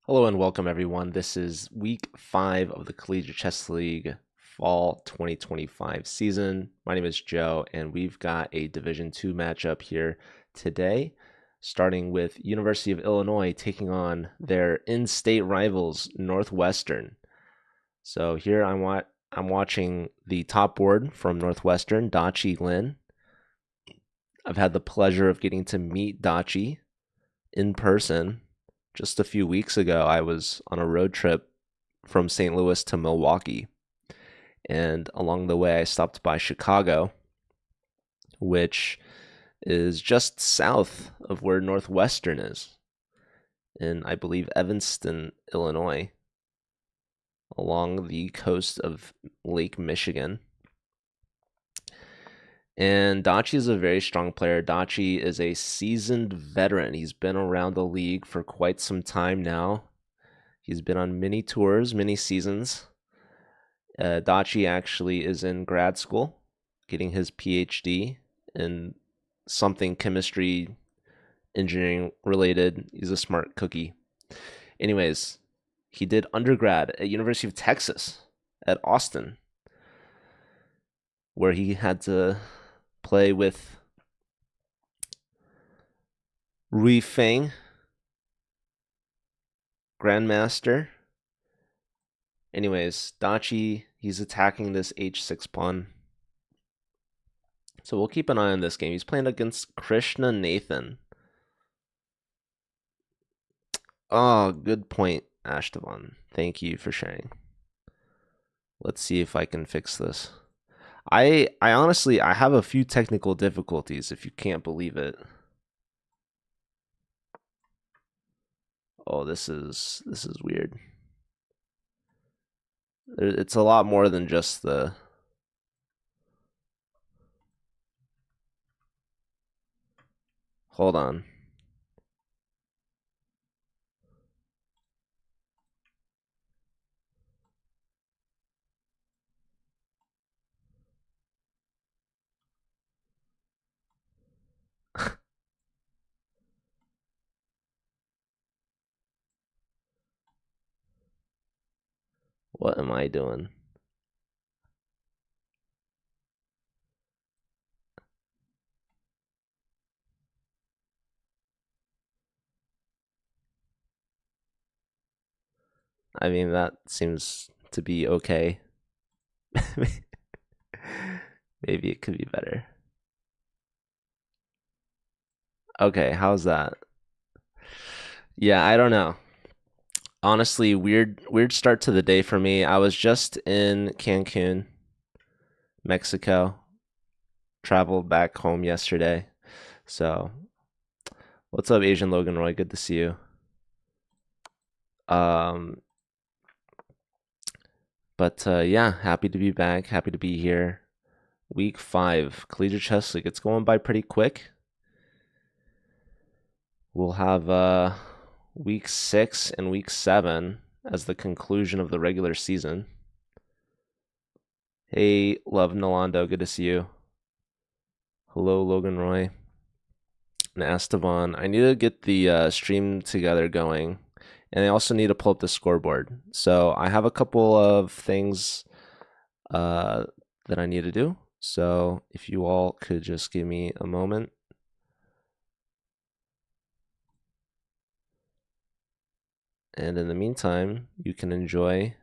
Hello and welcome everyone. This is week 5 of the Collegiate Chess League Fall 2025 season. My name is Joe and we've got a Division 2 matchup here today, starting with University of Illinois taking on their in-state rivals Northwestern. So here I'm watching the top board from Northwestern, Dachi Lin. I've had the pleasure of getting to meet Dachi in person. Just a few weeks ago, I was on a road trip from St. Louis to Milwaukee. And along the way, I stopped by Chicago, which is just south of where Northwestern is, in, I believe, Evanston, Illinois, along the coast of Lake Michigan. And Dachi is a very strong player. Dachi is a seasoned veteran. He's been around the league for quite some time now. He's been on many tours, many seasons. Dachi actually is in grad school, getting his PhD in something chemistry, engineering related. He's a smart cookie. Anyways, he did undergrad at University of Texas at Austin, where he had to play with Rui Feng, Grandmaster. Anyways, Dachi, he's attacking this h6 pawn. So we'll keep an eye on this game. He's playing against Krishna Nathan. Oh, good point, Ashtavan. Thank you for sharing. Let's see if I can fix this. I honestly, I have a few technical difficulties, if you can't believe it. Oh, this is weird. It's a lot more than just the... Hold on. What am I doing? I mean, that seems to be okay. Maybe it could be better. Okay, how's that? Yeah, I don't know. Honestly, weird start to the day for me. I was just in Cancun, Mexico. Traveled back home yesterday. So, what's up, Asian Logan Roy? Good to see you. Um, but yeah, happy to be back. Happy to be here. Week 5, Collegiate Chess League. It's going by pretty quick. We'll have week 6 and week 7 as the conclusion of the regular season. Hey, Love Nalando, good to see you. Hello, Logan Roy. And Esteban. I need to get the stream together going. And I also need to pull up the scoreboard. So I have a couple of things that I need to do. So if you all could just give me a moment. And in the meantime, you can enjoy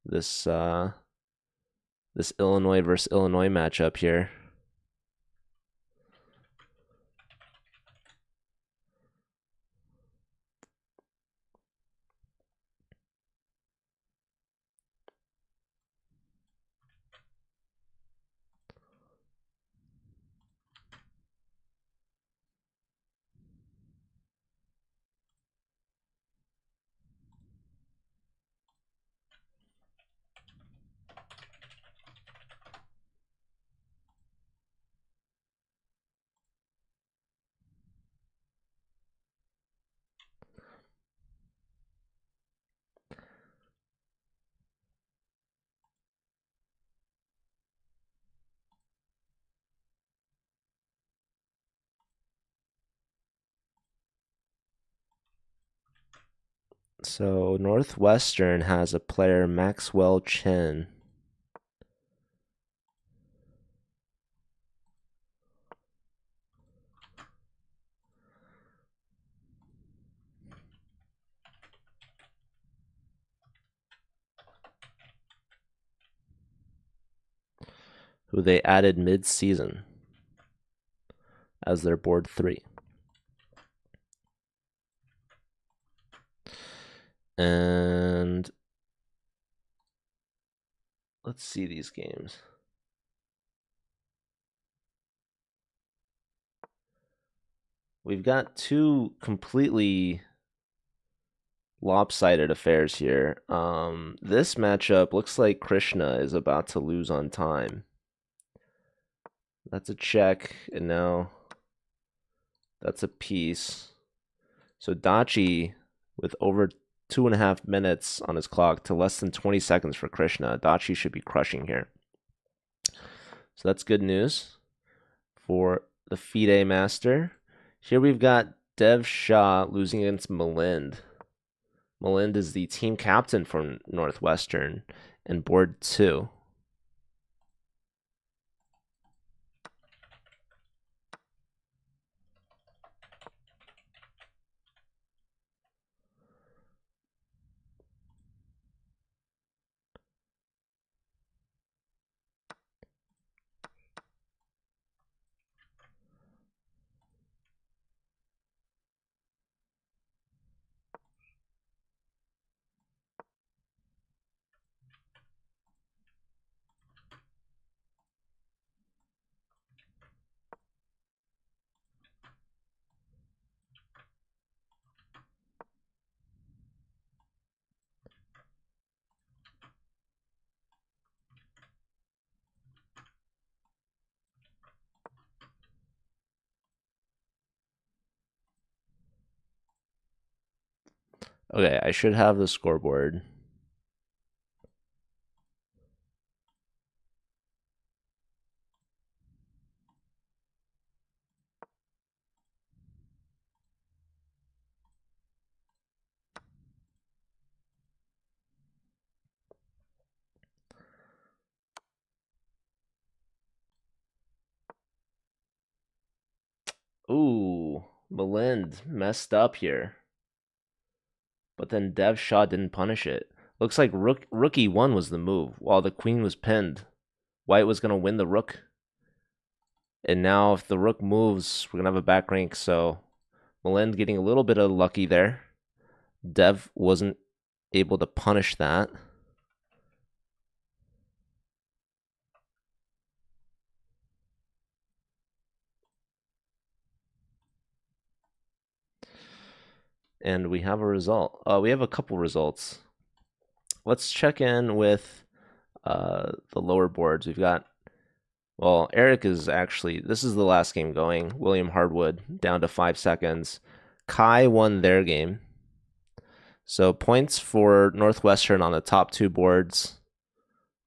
this this Illinois versus Illinois matchup here. So Northwestern has a player, Maxwell Chin. Who they added mid-season as their board 3. And let's see these games. We've got two completely lopsided affairs here. This matchup looks like Krishna is about to lose on time. That's a check, and now that's a piece. So Dachi, with over 2.5 minutes on his clock to less than 20 seconds for Krishna, Dachi should be crushing here. So that's good news for the FIDE master. Here we've got Dev Shah losing against Malind. Malind is the team captain for Northwestern and board 2. Okay, I should have the scoreboard. Ooh, Malind messed up here. But then Dev Shah didn't punish it. Looks like rook e1 was the move, while the queen was pinned. White was going to win the rook. And now if the rook moves, we're going to have a back rank. So Malind getting a little bit of lucky there. Dev wasn't able to punish that. And we have a result. We have a couple results. Let's check in with the lower boards. We've got, well, Eric is actually, this is the last game going. William Hardwood down to 5 seconds. Kai won their game. So points for Northwestern on the top 2 boards.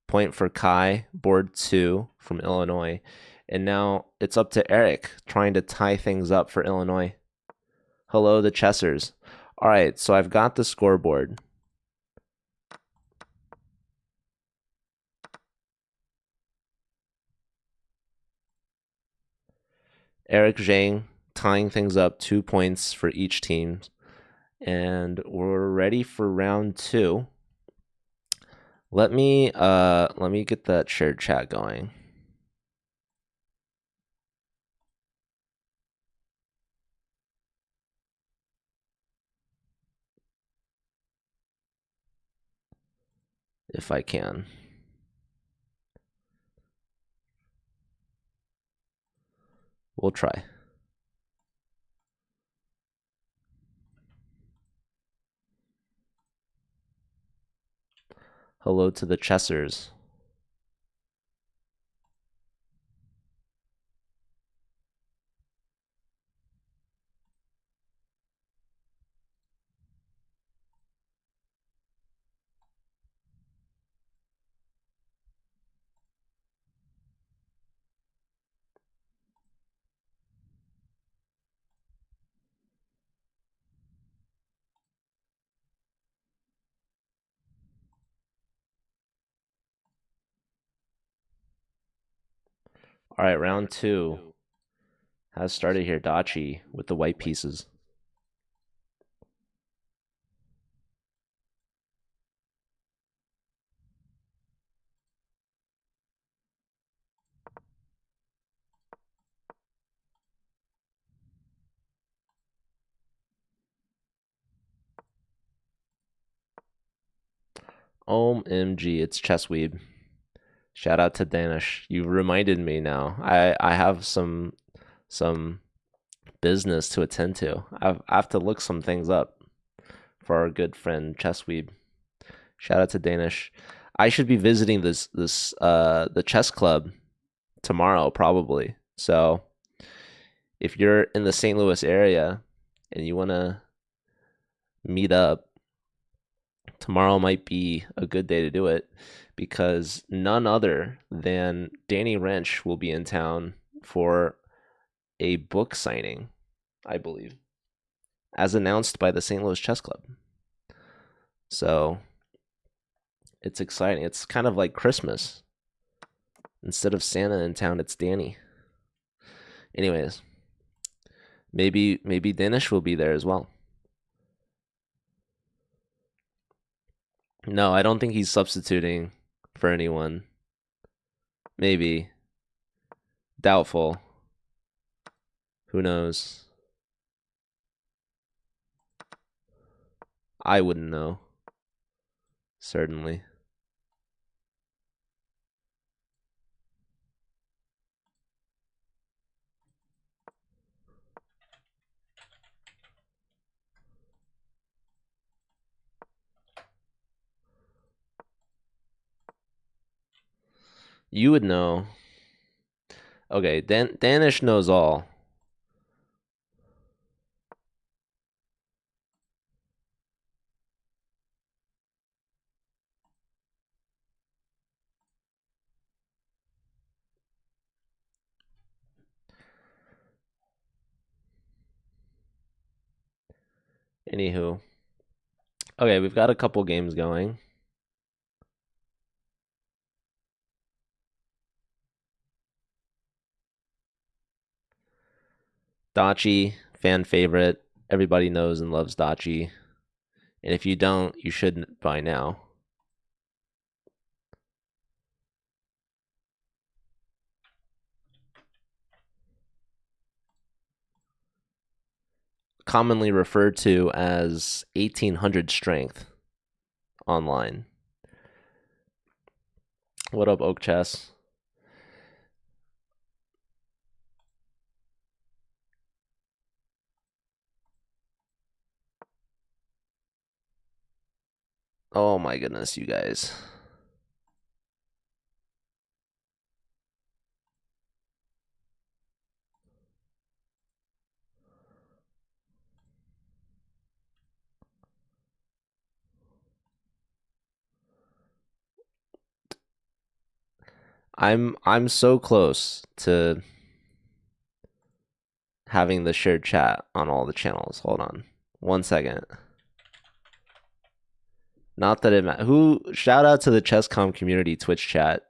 Point for Kai, board 2 from Illinois. And now it's up to Eric trying to tie things up for Illinois. Hello, the Chessers. All right, so I've got the scoreboard. Eric Zhang tying things up, 2 points for each team. And we're ready for round 2. Let me get that shared chat going. If I can. We'll try. Hello to the Chessers. All right, round two has started here. Dachi with the white pieces. OMG, it's Chessweeb. Shout out to Danish. You reminded me now. I have some business to attend to. I have to look some things up for our good friend Chessweeb. Shout out to Danish. I should be visiting this the chess club tomorrow probably. So if you're in the St. Louis area and you want to meet up, tomorrow might be a good day to do it because none other than Danny Wrench will be in town for a book signing, I believe, as announced by the St. Louis Chess Club. So it's exciting. It's kind of like Christmas. Instead of Santa in town, it's Danny. Anyways, maybe Danish will be there as well. No, I don't think he's substituting for anyone. Maybe. Doubtful. Who knows? I wouldn't know. Certainly. You would know. Okay, Danish knows all. Anywho. Okay, we've got a couple games going. Dachi, fan favorite. Everybody knows and loves Dachi. And if you don't, you shouldn't by now. Commonly referred to as 1800 strength online. What up, Oak Chess? Oh my goodness, you guys. I'm so close to having the shared chat on all the channels. Hold on. 1 second. Not that it matters. Shout out to the Chesscom community Twitch chat.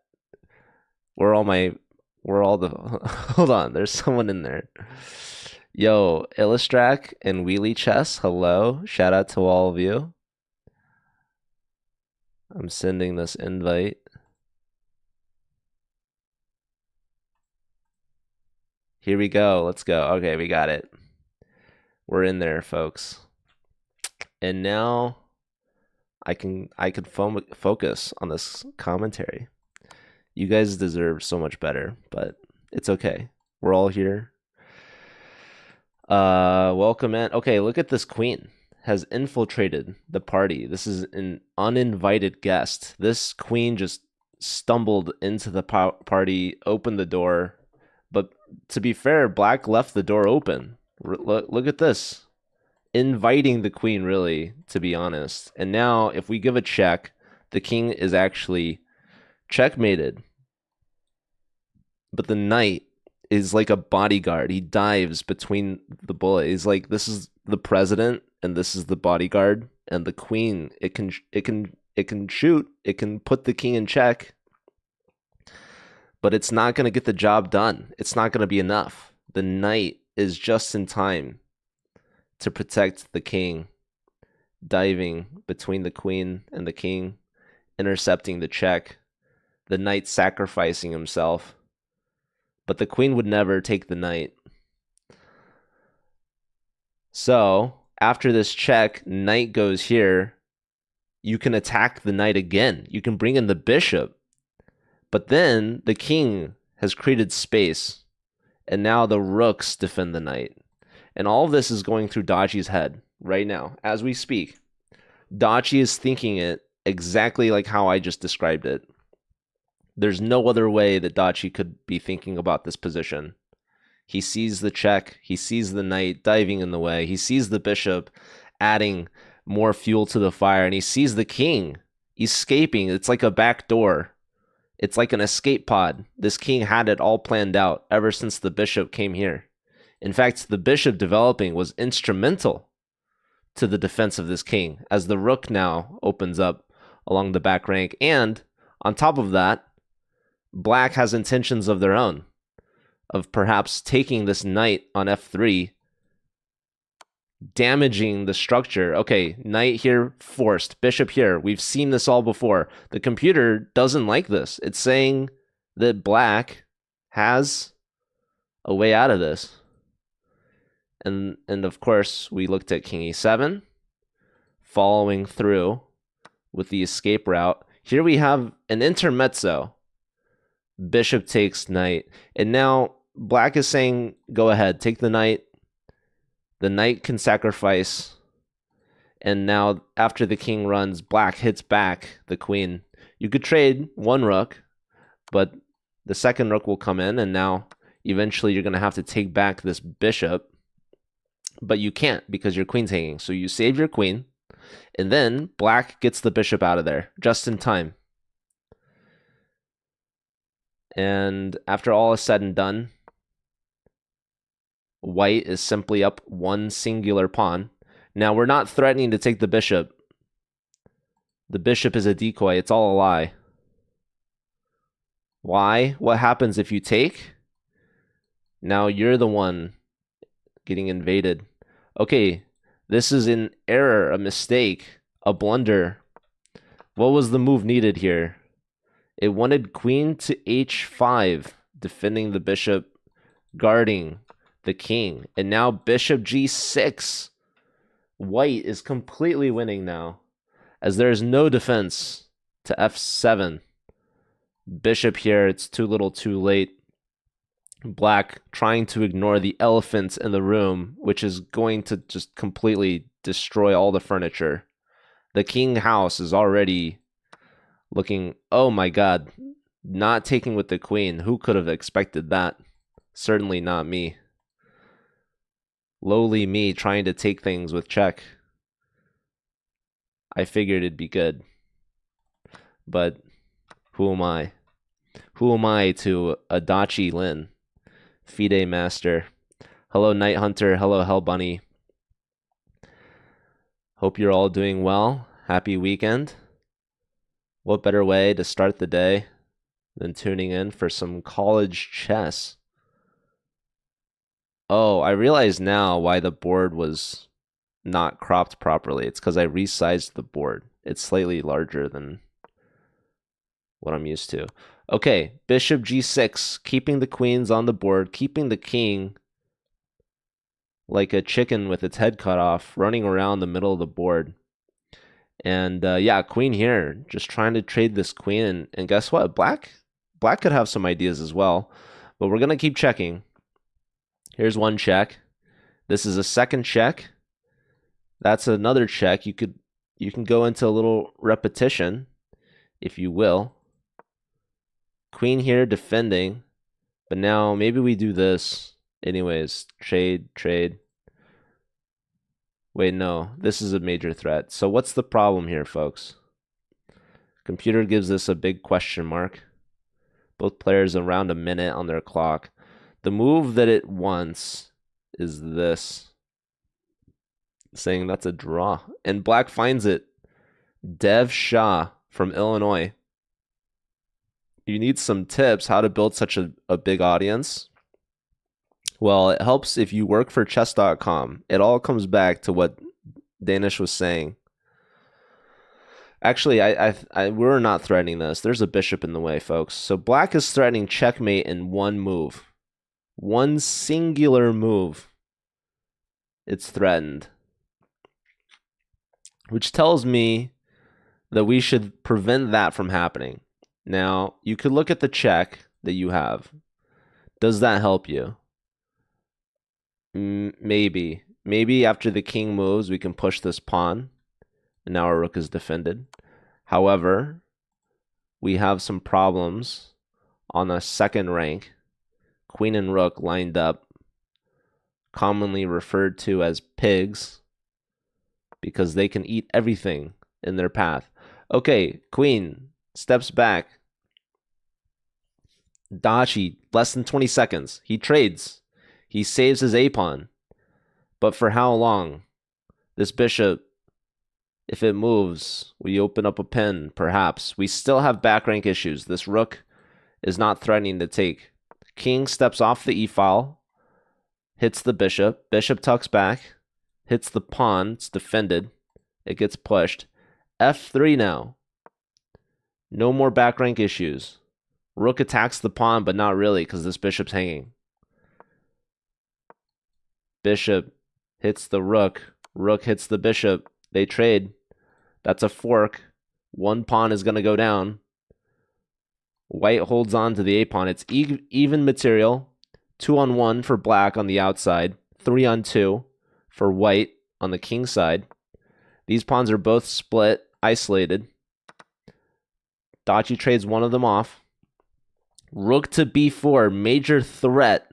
We're all the hold on, there's someone in there. Yo, Illustrac and Wheelie Chess, hello. Shout out to all of you. I'm sending this invite. Here we go. Let's go. Okay, we got it. We're in there, folks. And now I can focus on this commentary. You guys deserve so much better, but it's okay. We're all here. Welcome in. Okay, look at this queen. Has infiltrated the party. This is an uninvited guest. This queen just stumbled into the party, opened the door. But to be fair, Black left the door open. Look at this. Inviting the queen, really, to be honest. And now, if we give a check, the king is actually checkmated. But the knight is like a bodyguard. He dives between the bullet. He's like, this is the president, and this is the bodyguard, and the queen. It can shoot. It can put the king in check. but it's not going to get the job done. It's not going to be enough. The knight is just in time to protect the king, diving between the queen and the king, intercepting the check, the knight sacrificing himself. But the queen would never take the knight. So after this check, knight goes here. You can attack the knight again. You can bring in the bishop. But then the king has created space. And now the rooks defend the knight. And all of this is going through Dachi's head right now as we speak. Dachi is thinking it exactly like how I just described it. There's no other way that Dachi could be thinking about this position. He sees the check. He sees the knight diving in the way. He sees the bishop adding more fuel to the fire. And he sees the king escaping. It's like a back door. It's like an escape pod. This king had it all planned out ever since the bishop came here. In fact, the bishop developing was instrumental to the defense of this king, as the rook now opens up along the back rank. And on top of that, black has intentions of their own, of perhaps taking this knight on f3, damaging the structure. Okay, knight here forced, bishop here. We've seen this all before. The computer doesn't like this. It's saying that black has a way out of this. And of course, we looked at king e7, following through with the escape route. Here we have an intermezzo. Bishop takes knight. And now black is saying, go ahead, take the knight. The knight can sacrifice. And now after the king runs, black hits back the queen. You could trade one rook, but the second rook will come in. And now eventually you're going to have to take back this bishop. But you can't because your queen's hanging. So you save your queen. And then black gets the bishop out of there just in time. And after all is said and done, white is simply up one singular pawn. Now, we're not threatening to take the bishop. The bishop is a decoy. It's all a lie. Why? What happens if you take? Now you're the one getting invaded. Okay, this is an error, a mistake, a blunder. What was the move needed here? It wanted queen to h5, defending the bishop, guarding the king. And now bishop g6. White is completely winning now, as there is no defense to f7. Bishop here, it's too little too late. Black trying to ignore the elephant in the room, which is going to just completely destroy all the furniture. The king house is already looking, oh my god, not taking with the queen. Who could have expected that? Certainly not me. Lowly me trying to take things with check. I figured it'd be good. But who am I? Who am I to Adachi Lin? FIDE Master. Hello, Night Hunter. Hello, Hell Bunny. Hope you're all doing well. Happy weekend. What better way to start the day than tuning in for some college chess? Oh, I realize now why the board was not cropped properly. It's because I resized the board. It's slightly larger than what I'm used to. Okay, bishop g6, keeping the queens on the board, keeping the king like a chicken with its head cut off, running around the middle of the board. And yeah, queen here, just trying to trade this queen. And guess what? Black could have some ideas as well, but we're going to keep checking. Here's one check. This is a second check. That's another check. You can go into a little repetition, if you will. Queen here defending, but now maybe we do this. Anyways, trade. Wait, no, this is a major threat. So what's the problem here, folks? Computer gives this a big question mark. Both players around a minute on their clock. The move that it wants is this. Saying that's a draw. And black finds it. Dev Shah from Illinois. you need some tips how to build such a big audience. Well, it helps if you work for chess.com. It all comes back to what Danish was saying. Actually, we're not threatening this. There's a bishop in the way, folks. So black is threatening checkmate in one move. One singular move. It's threatened. Which tells me that we should prevent that from happening. Now, you could look at the check that you have. Does that help you? Maybe. Maybe after the king moves, we can push this pawn. And now our rook is defended. However, we have some problems on the second rank. Queen and rook lined up, commonly referred to as pigs, because they can eat everything in their path. Okay, queen steps back. Dachi, less than 20 seconds. He trades. He saves his a-pawn. But for how long? This bishop, if it moves, we open up a pin, perhaps. We still have back rank issues. This rook is not threatening to take. King steps off the e-file, hits the bishop. Bishop tucks back, hits the pawn. It's defended. It gets pushed. f3 now. No more back rank issues. Rook attacks the pawn, but not really because this bishop's hanging. Bishop hits the rook. Rook hits the bishop. They trade. That's a fork. One pawn is going to go down. White holds on to the a-pawn. It's even material. 2-on-1 for black on the outside. 3-on-2 for white on the king side. These pawns are both split, isolated. Dachi trades one of them off. Rook to b4, major threat.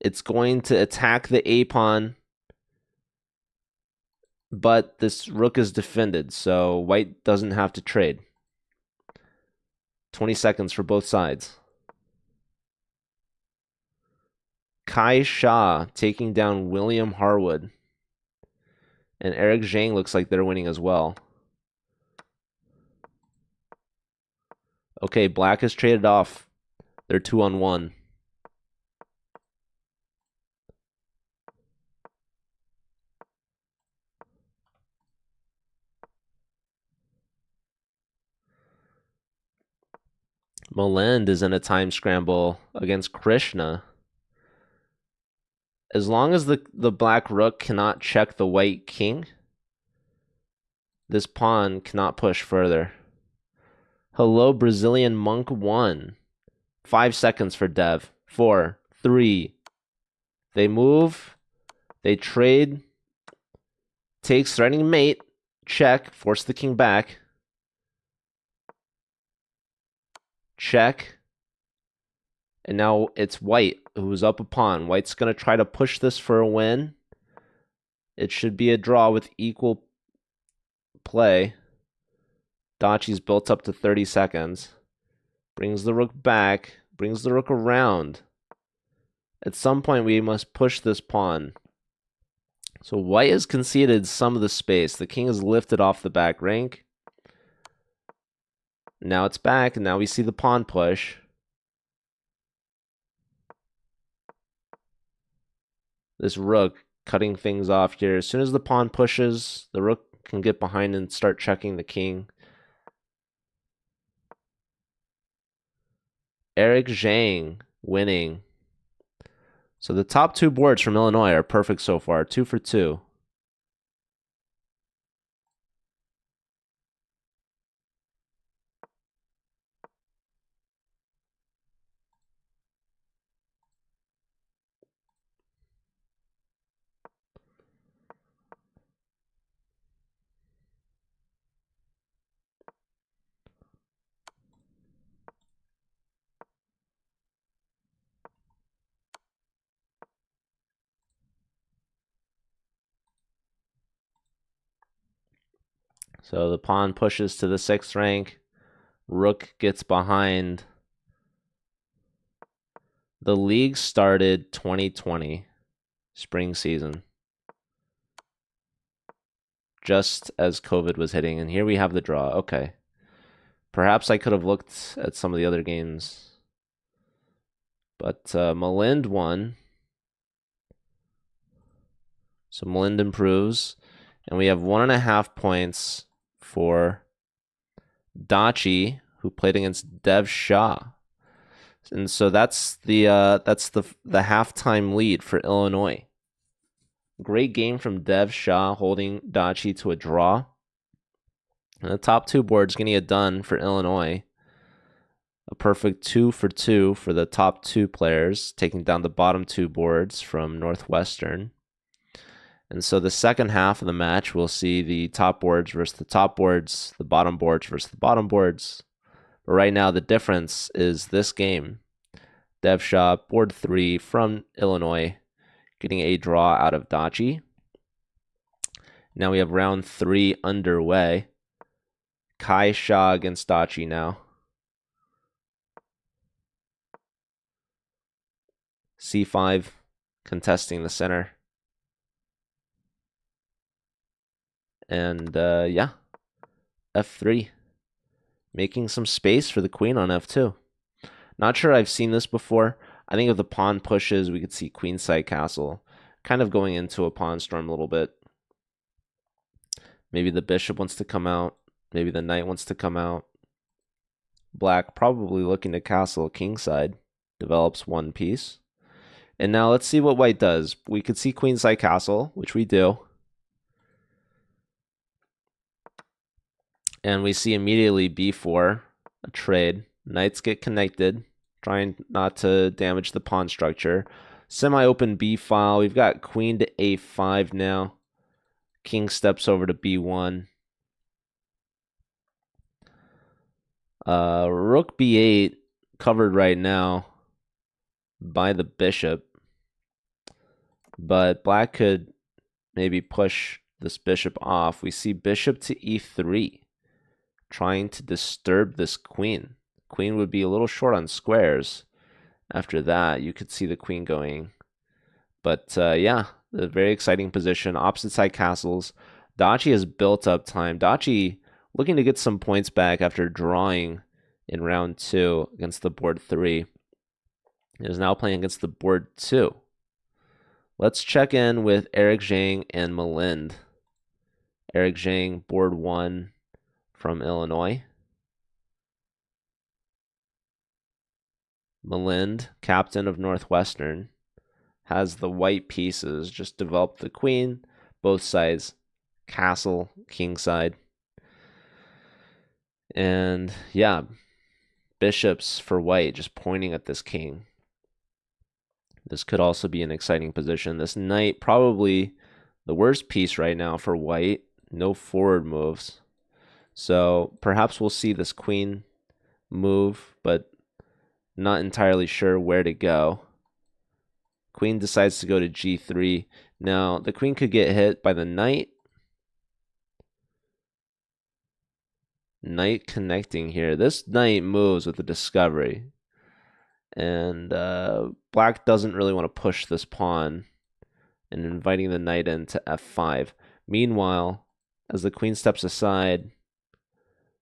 It's going to attack the a-pawn, but this rook is defended, so white doesn't have to trade. 20 seconds for both sides. Kai Shah taking down William Harwood. And Eric Zhang looks like they're winning as well. Okay, black has traded off. They're 2-on-1. Malend is in a time scramble against Krishna. As long as the black rook cannot check the white king, this pawn cannot push further. Hello, Brazilian Monk 1. 5 seconds for Dev. 4, 3. They move. They trade. Takes threatening mate. Check. Force the king back. Check. And now it's white who's up a pawn. White's going to try to push this for a win. It should be a draw with equal play. Dachi's built up to 30 seconds. Brings the rook back. Brings the rook around. At some point, we must push this pawn. So white has conceded some of the space. The king is lifted off the back rank. Now it's back, and now we see the pawn push. This rook cutting things off here. As soon as the pawn pushes, the rook can get behind and start checking the king. Eric Zhang winning. So the top two boards from Illinois are perfect so far. 2 for 2. So the pawn pushes to the 6th rank. Rook gets behind. The league started 2020, spring season, just as COVID was hitting. And here we have the draw. Okay. Perhaps I could have looked at some of the other games. But Malind won. So Malind improves. And we have 1.5 points for Dachi, who played against Dev Shah. And so that's the halftime lead for Illinois. Great game from Dev Shah, holding Dachi to a draw. And the top two boards getting it done for Illinois. A perfect 2 for 2 for the top two players, taking down the bottom two boards from Northwestern. And so the second half of the match, we'll see the top boards versus the top boards, the bottom boards versus the bottom boards. But right now, the difference is this game. Dev Shah, board 3 from Illinois, getting a draw out of Dachi. Now we have round 3 underway. Kai Shah against Dachi now. C5, contesting the center. And yeah, F3, making some space for the queen on F2. Not sure I've seen this before. I think if the pawn pushes, we could see queenside castle, kind of going into a pawn storm a little bit. Maybe the bishop wants to come out. Maybe the knight wants to come out. Black probably looking to castle kingside, develops one piece. And now let's see what white does. We could see queenside castle, which we do. And we see immediately b4, a trade. Knights get connected, trying not to damage the pawn structure. Semi-open b file. We've got queen to a5 now. King steps over to b1. Rook b8 covered right now by the bishop. But black could maybe push this bishop off. We see bishop to e3, trying to disturb this queen. Queen would be a little short on squares. After that, you could see the queen going. But yeah, a very exciting position. Opposite side castles. Dachi has built up time. Dachi looking to get some points back after drawing in round 2 against the board 3. Is now playing against the board 2. Let's check in with Eric Zhang and Malind. Eric Zhang, board 1 from Illinois. Malind, captain of Northwestern, has the white pieces, just developed the queen, both sides, castle, kingside. And yeah, bishops for white, just pointing at this king. This could also be an exciting position. This knight, probably the worst piece right now for white. No forward moves. So perhaps we'll see this queen move, but not entirely sure where to go. Queen decides to go to g3. Now, the queen could get hit by the knight. Knight connecting here. This knight moves with the discovery. And black doesn't really want to push this pawn and inviting the knight into f5. Meanwhile, as the queen steps aside,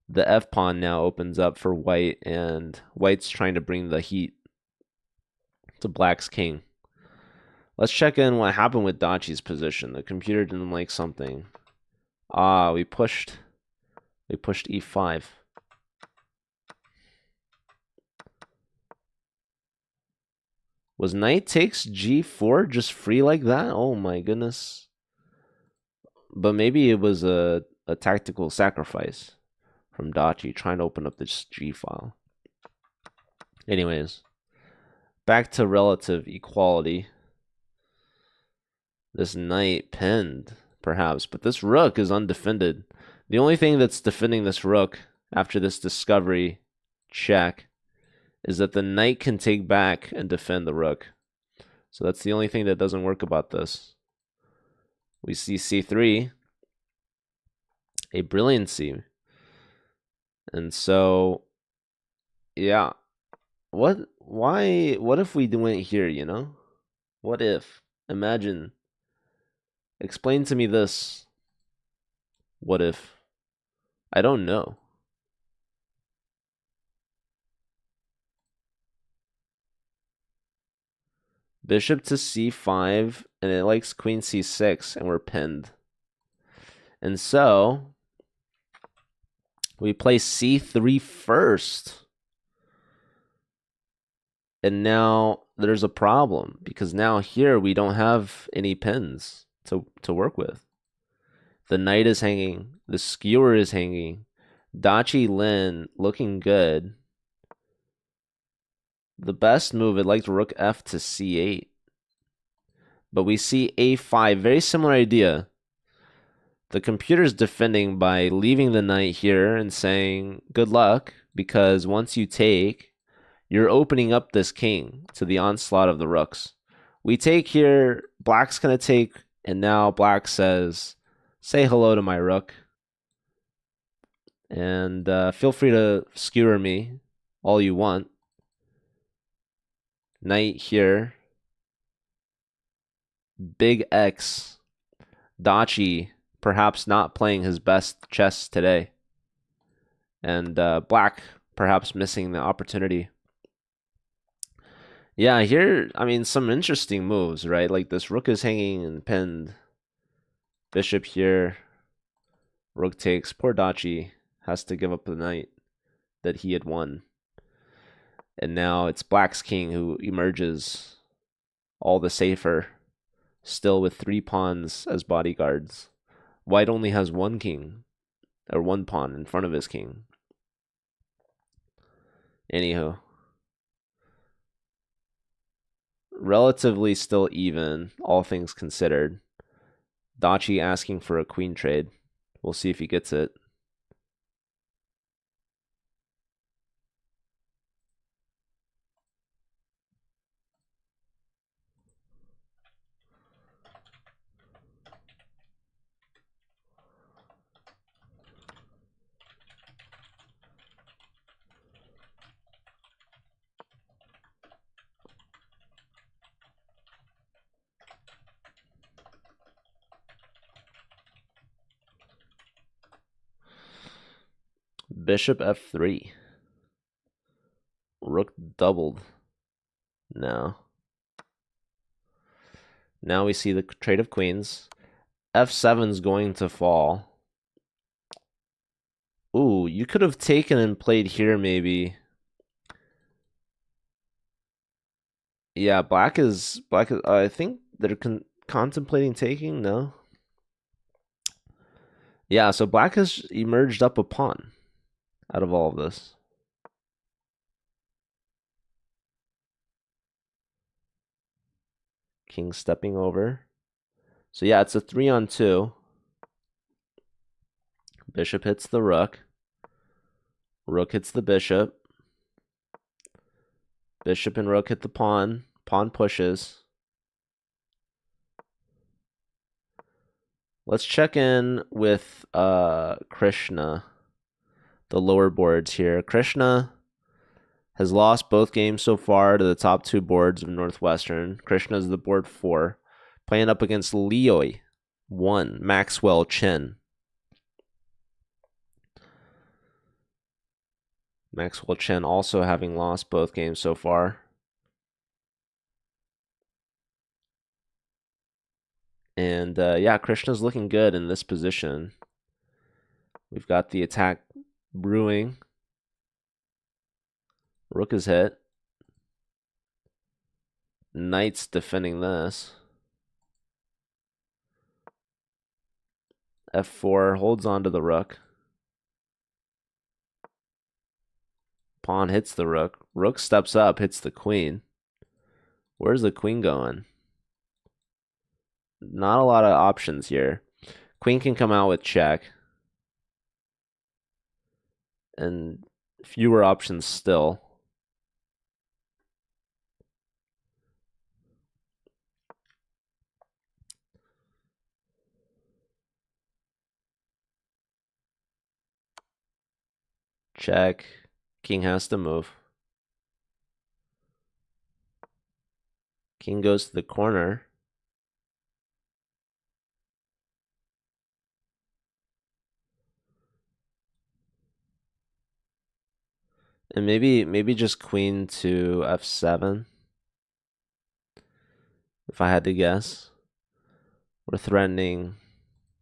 the f pawn now opens up for white, and white's trying to bring the heat to black's king. Let's check in what happened with Dachi's position. The computer didn't like something. We pushed e5. Was knight takes g4 just free like that? Oh my goodness. But maybe it was a tactical sacrifice from Dachi, trying to open up this g file. Anyways, back to relative equality. This knight pinned, perhaps, but this rook is undefended. The only thing that's defending this rook after this discovery check is that the knight can take back and defend the rook. So that's the only thing that doesn't work about this. We see c3, a brilliancy. And so, yeah. What if we went here, you know? What if? Imagine. Explain to me this. What if? I don't know. Bishop to c5, and it likes queen c6, and we're pinned. And so we play c3 first. And now there's a problem, because now here we don't have any pins to work with. The knight is hanging. The skewer is hanging. Dachi Lin looking good. The best move, I'd like rook f to c8. But we see a5. Very similar idea. The computer's defending by leaving the knight here and saying, good luck, because once you take, you're opening up this king to the onslaught of the rooks. We take here, black's going to take, and now black says, say hello to my rook. And feel free to skewer me all you want. Knight here. Big X. Dachi perhaps not playing his best chess today. And black perhaps missing the opportunity. Yeah, here, I mean, some interesting moves, right? Like this rook is hanging and pinned. Bishop here. Rook takes. Poor Dachi has to give up the knight that he had won. And now it's black's king who emerges all the safer, still with 3 pawns as bodyguards. White only has 1 king, or 1 pawn in front of his king. Anywho. Relatively still even, all things considered. Dachi asking for a queen trade. We'll see if he gets it. Bishop f3. Rook doubled. No. Now we see the trade of queens. f7's going to fall. Ooh, you could have taken and played here maybe. Yeah, black is I think they're contemplating taking, no? Yeah, so black has emerged up a pawn out of all of this. King stepping over. So yeah, it's a 3-on-2. Bishop hits the rook. Rook hits the bishop. Bishop and rook hit the pawn. Pawn pushes. Let's check in with Krishna, the lower boards here. Krishna has lost both games so far to the top 2 boards of Northwestern. Krishna is the board 4, playing up against Leoy 1, Maxwell Chen. Maxwell Chen also having lost both games so far. And yeah, Krishna's looking good in this position. We've got the attack brewing. Rook is hit. Knight's defending this. f4 holds on to the rook. Pawn hits the rook. Rook steps up, hits the queen. Where's the queen going? Not a lot of options here. Queen can come out with check. And fewer options still. Check. King has to move. King goes to the corner. And maybe just queen to f7. if I had to guess. We're threatening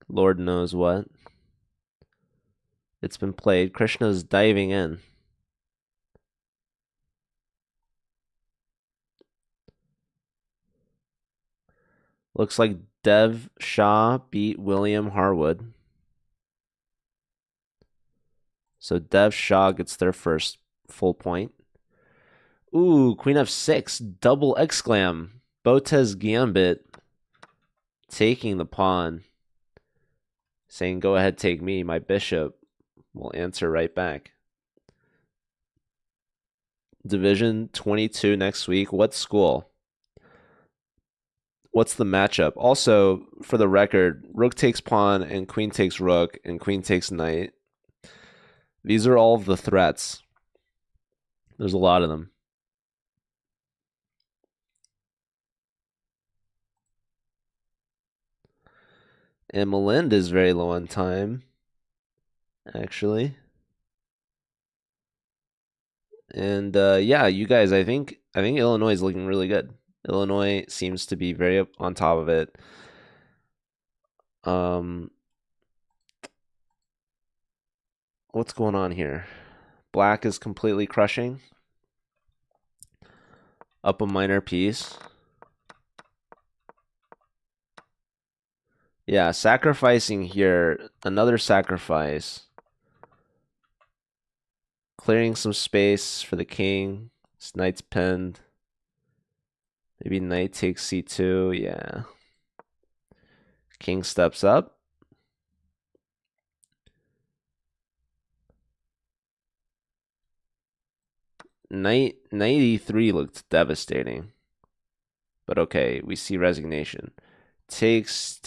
Lord knows what. It's been played. Krishna's diving in. Looks like Dev Shah beat William Harwood. So Dev Shah gets their first full point. Ooh, Queen F6, double exclam. Botez Gambit taking the pawn. Saying, go ahead, take me. My bishop will answer right back. Division 22 next week. What school? What's the matchup? Also, for the record, rook takes pawn and queen takes rook and queen takes knight. These are all of the threats. There's a lot of them. And Melinda is very low on time, actually. And yeah, you guys, I think Illinois is looking really good. Illinois seems to be very up on top of it. What's going on here? Black is completely crushing. Up a minor piece. Yeah, sacrificing here. Another sacrifice. Clearing some space for the king. This knight's pinned. Maybe knight takes c2. Yeah. King steps up. Knight e3 looked devastating. But okay, we see resignation. Takes.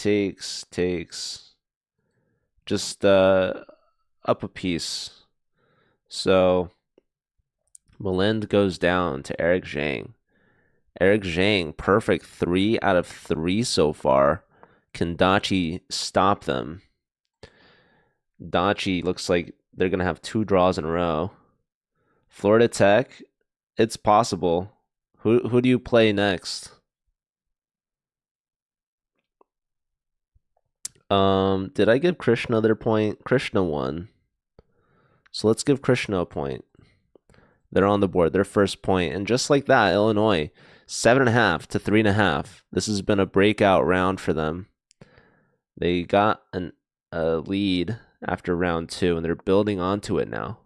Just up a piece. So Malind goes down to Eric Zhang. Eric Zhang, perfect 3 out of 3 so far. Can Dachi stop them? Dachi looks like they're going to have 2 draws in a row. Florida Tech, it's possible. Who do you play next? Did I give Krishna their point? Krishna won. So let's give Krishna a point. They're on the board, their first point. And just like that, Illinois, 7.5 to 3.5. This has been a breakout round for them. They got a lead after round 2, and they're building onto it now.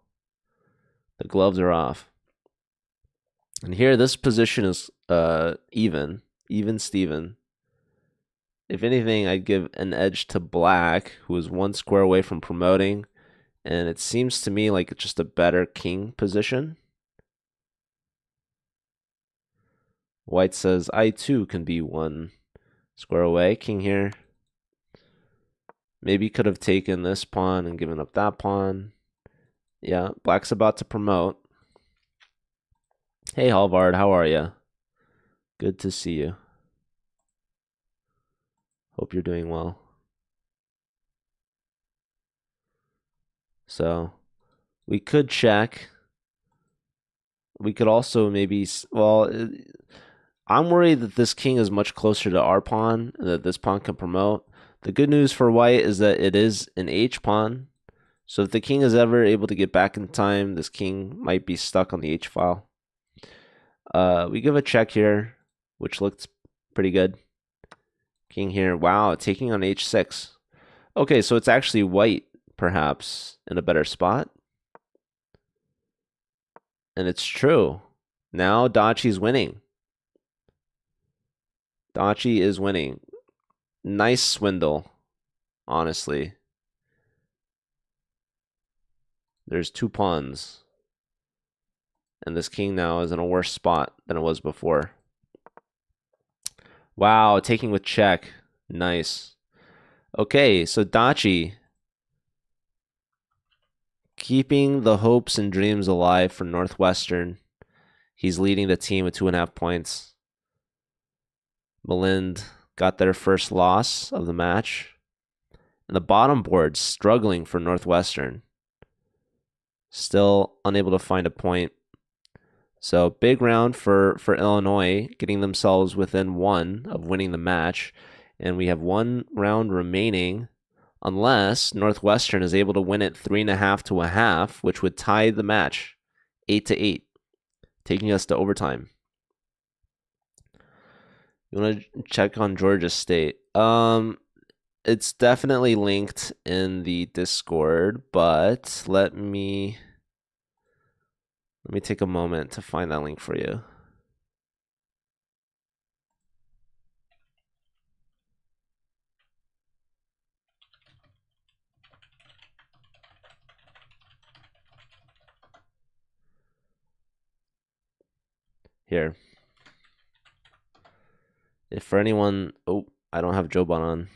The gloves are off. And here, this position is even Steven. If anything, I'd give an edge to Black, who is 1 square away from promoting. And it seems to me like it's just a better king position. White says, I too can be 1 square away. King here. Maybe could have taken this pawn and given up that pawn. Yeah, Black's about to promote. Hey, Halvard, how are you? Good to see you. Hope you're doing well. So, we could check. We could also maybe, well, I'm worried that this king is much closer to our pawn and that this pawn can promote. The good news for white is that it is an H pawn. So if the king is ever able to get back in time, this king might be stuck on the H file. We give a check here, which looked pretty good. King here. Wow, taking on H6. Okay, so it's actually white, perhaps, in a better spot. And it's true. Now Dachi's winning. Dachi is winning. Nice swindle, honestly. There's 2 pawns. And this king now is in a worse spot than it was before. Wow, taking with check. Nice. Okay, so Dachi keeping the hopes and dreams alive for Northwestern. He's leading the team with 2.5 points. Malind got their first loss of the match. And the bottom board struggling for Northwestern. Still unable to find a point. So big round for Illinois, getting themselves within one of winning the match. And we have one round remaining unless Northwestern is able to win it 3.5 to a half, which would tie the match 8-8, taking us to overtime. You want to check on Georgia State? It's definitely linked in the Discord, but let me take a moment to find that link for you. Here. If for anyone, oh, I don't have Joban on.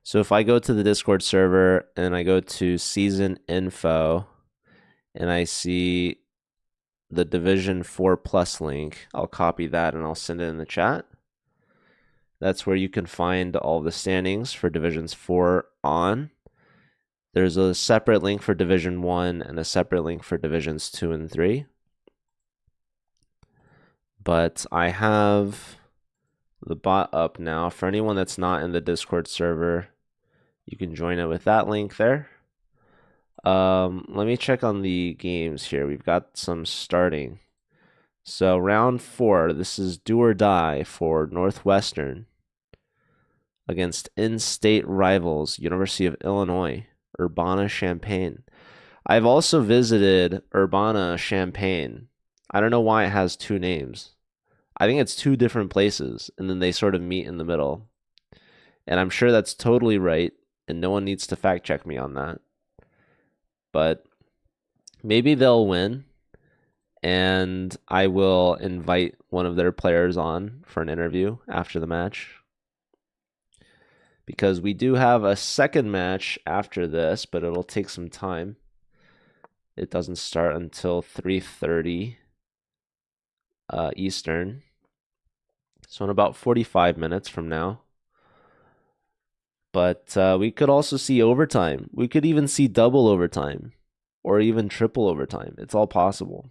So if I go to the Discord server and I go to season info and I see the Division 4 Plus link, I'll copy that and I'll send it in the chat. That's where you can find all the standings for Divisions 4 on. There's a separate link for Division 1 and a separate link for Divisions 2 and 3. But I have the bot up now. For anyone that's not in the Discord server, you can join it with that link there. Let me check on the games here. We've got some starting. So round 4, this is do or die for Northwestern against in-state rivals, University of Illinois, Urbana-Champaign. I've also visited Urbana-Champaign. I don't know why it has two names. I think it's two different places, and then they sort of meet in the middle. And I'm sure that's totally right, and no one needs to fact check me on that. But maybe they'll win, and I will invite one of their players on for an interview after the match. Because we do have a second match after this, but it'll take some time. It doesn't start until 3:30 Eastern. So in about 45 minutes from now. But we could also see overtime. We could even see double overtime or even triple overtime. It's all possible.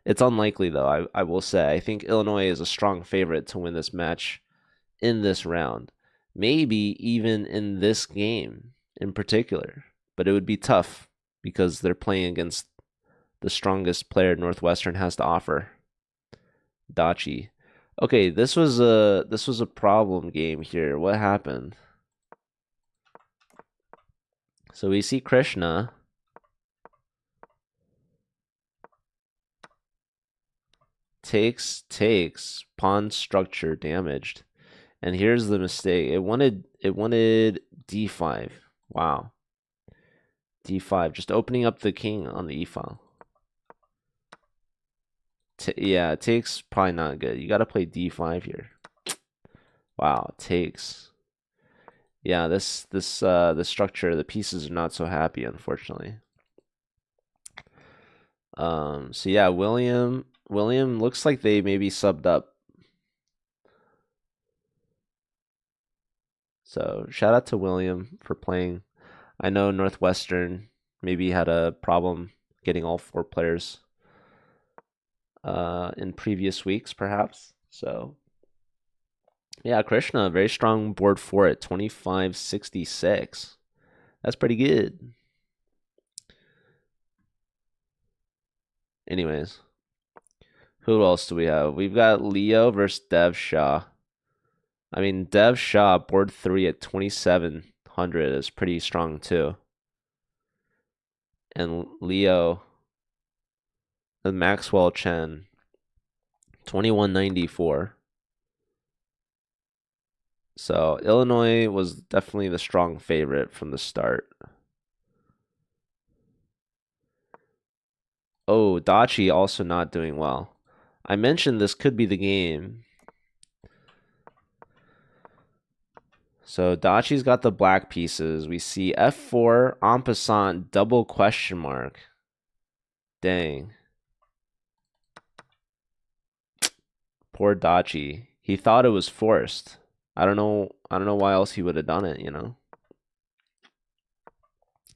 It's unlikely, though, I will say. I think Illinois is a strong favorite to win this match in this round. Maybe even in this game in particular. But it would be tough because they're playing against the strongest player Northwestern has to offer, Dachi. Okay, this was a problem game here. What happened? So we see Krishna takes pawn structure damaged. And here's the mistake. It wanted d5. Wow. d5, just opening up the king on the e file. Yeah, it takes probably not good. You got to play d5 here. Wow, takes. Yeah, the structure, the pieces are not so happy, unfortunately. So yeah, William looks like they maybe subbed up. So shout out to William for playing. I know Northwestern maybe had a problem getting all 4 players in previous weeks, perhaps. So yeah, Krishna, very strong board for it, 25-66. That's pretty good. Anyways, who else do we have? We've got Leo versus Dev Shah. I mean, Dev Shah, board 3 at 2,700 is pretty strong too. And Leo, the Maxwell Chen, 2194. So Illinois was definitely the strong favorite from the start. Oh, Dachi also not doing well. I mentioned this could be the game. So Dachi's got the black pieces. We see f4, en passant, double question mark. Dang. Poor Dachi. He thought it was forced. I don't know why else he would have done it, you know.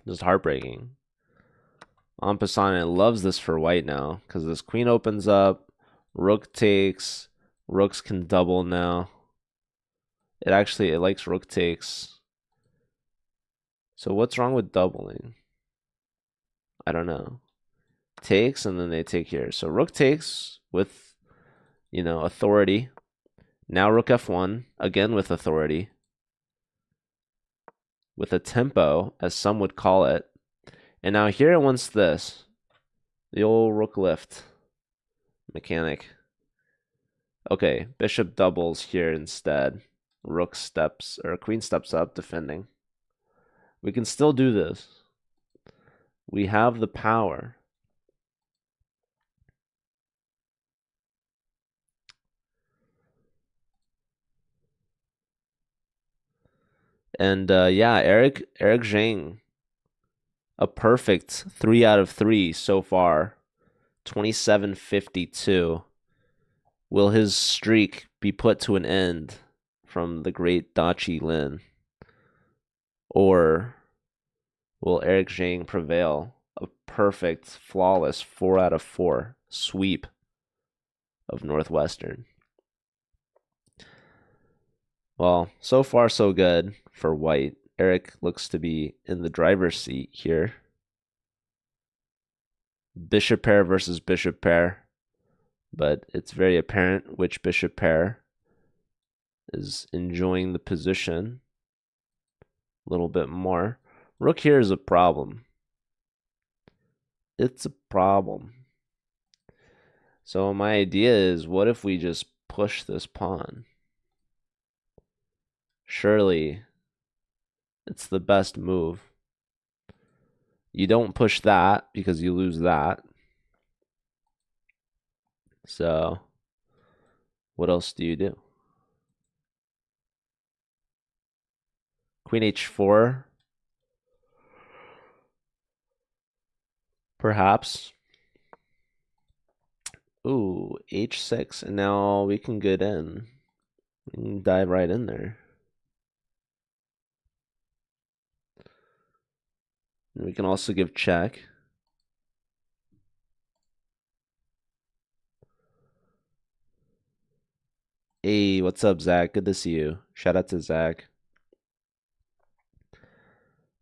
Just heartbreaking. En passant, it loves this for white now because this queen opens up, rook takes, rooks can double now. It likes rook takes. So what's wrong with doubling? I don't know. Takes and then they take here. So rook takes with, authority. Now rook f1 again with authority. With a tempo, as some would call it. And now here it wants this. The old rook lift mechanic. Okay, bishop doubles here instead. Rook steps, or queen steps up, defending. We can still do this. We have the power. And yeah, Eric Zhang, a perfect 3 out of 3 so far. 2752. Will his streak be put to an end from the great Dachi Lin? Or will Eric Zhang prevail? A perfect, flawless 4 out of 4 sweep of Northwestern. Well, so far so good for white. Eric looks to be in the driver's seat here. Bishop pair versus bishop pair. But it's very apparent which bishop pair is enjoying the position a little bit more. Rook here is a problem. It's a problem. So my idea is, what if we just push this pawn? Surely it's the best move. You don't push that because you lose that. So what else do you do? Queen h4. Perhaps. Ooh, h6. And now we can get in. We can dive right in there. And we can also give check. Hey, what's up, Zach? Good to see you. Shout out to Zach.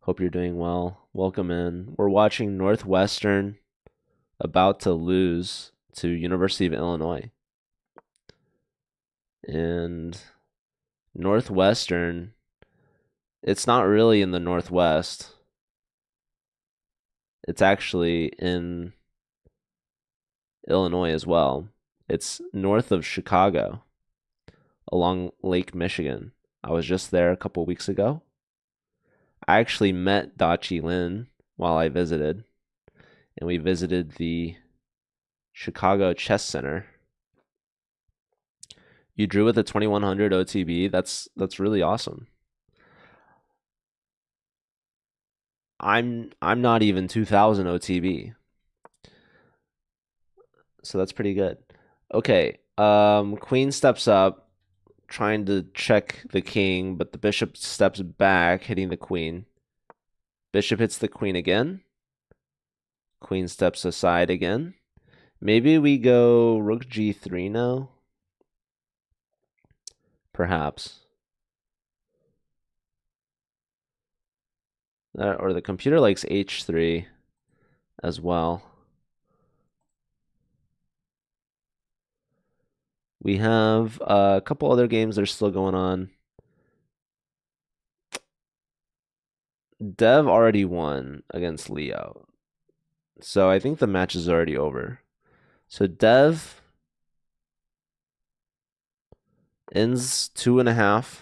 Hope you're doing well. Welcome in. We're watching Northwestern about to lose to University of Illinois. And Northwestern, it's not really in the Northwest. It's actually in Illinois as well. It's north of Chicago, along Lake Michigan. I was just there a couple weeks ago. I actually met Dachi Lin while I visited, and we visited the Chicago Chess Center. You drew with a 2100 OTB. That's really awesome. I'm not even 2000 OTB. So that's pretty good. Okay, queen steps up, trying to check the king, but the bishop steps back, hitting the queen. Bishop hits the queen again. Queen steps aside again. Maybe we go rook g3 now? Perhaps. Or the computer likes h3 as well. We have a couple other games that are still going on. Dev already won against Leo. So I think the match is already over. So Dev ends 2.5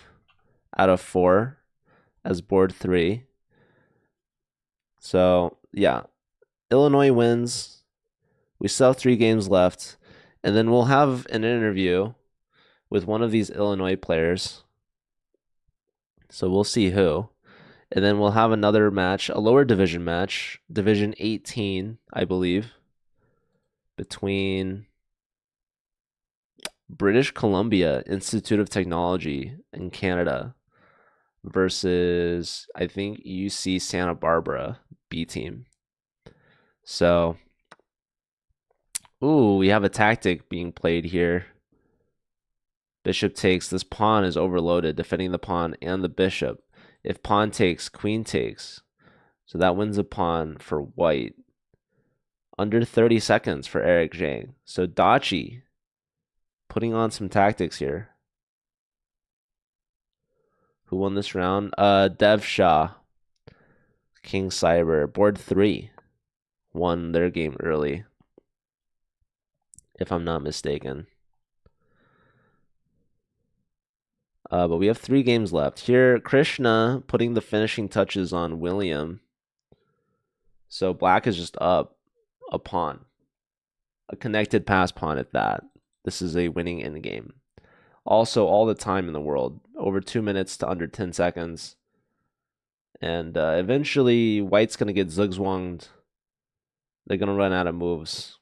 out of 4 as board 3. So yeah, Illinois wins. We still have 3 games left. And then we'll have an interview with one of these Illinois players. So we'll see who. And then we'll have another match, a lower division match, Division 18, I believe, between British Columbia Institute of Technology in Canada versus, I think, UC Santa Barbara B team. So, ooh, we have a tactic being played here. Bishop takes. This pawn is overloaded, defending the pawn and the bishop. If pawn takes, queen takes. So that wins a pawn for white. Under 30 seconds for Eric Zhang. So Dachi putting on some tactics here. Who won this round? Dev Shah. King Cyber. Board 3 won their game early, if I'm not mistaken. But we have 3 games left. Here, Krishna putting the finishing touches on William. So black is just up a pawn. A connected pass pawn at that. This is a winning endgame. Also, all the time in the world. Over 2 minutes to under 10 seconds. And eventually, white's going to get zugzwanged. They're going to run out of moves.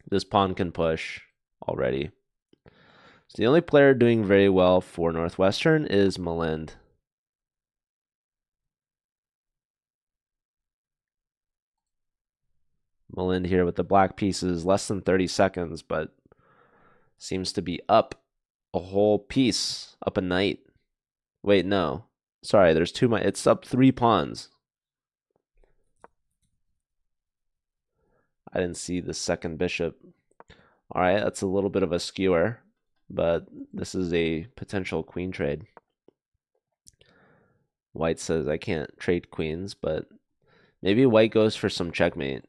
This pawn can push already. So the only player doing very well for Northwestern is Malind. Malind here with the black pieces, less than 30 seconds, but seems to be up a whole piece, up a knight. Wait, no. Sorry, there's 2. It's up 3 pawns. I didn't see the second bishop. All right, that's a little bit of a skewer, but this is a potential queen trade. White says I can't trade queens, but maybe white goes for some checkmate.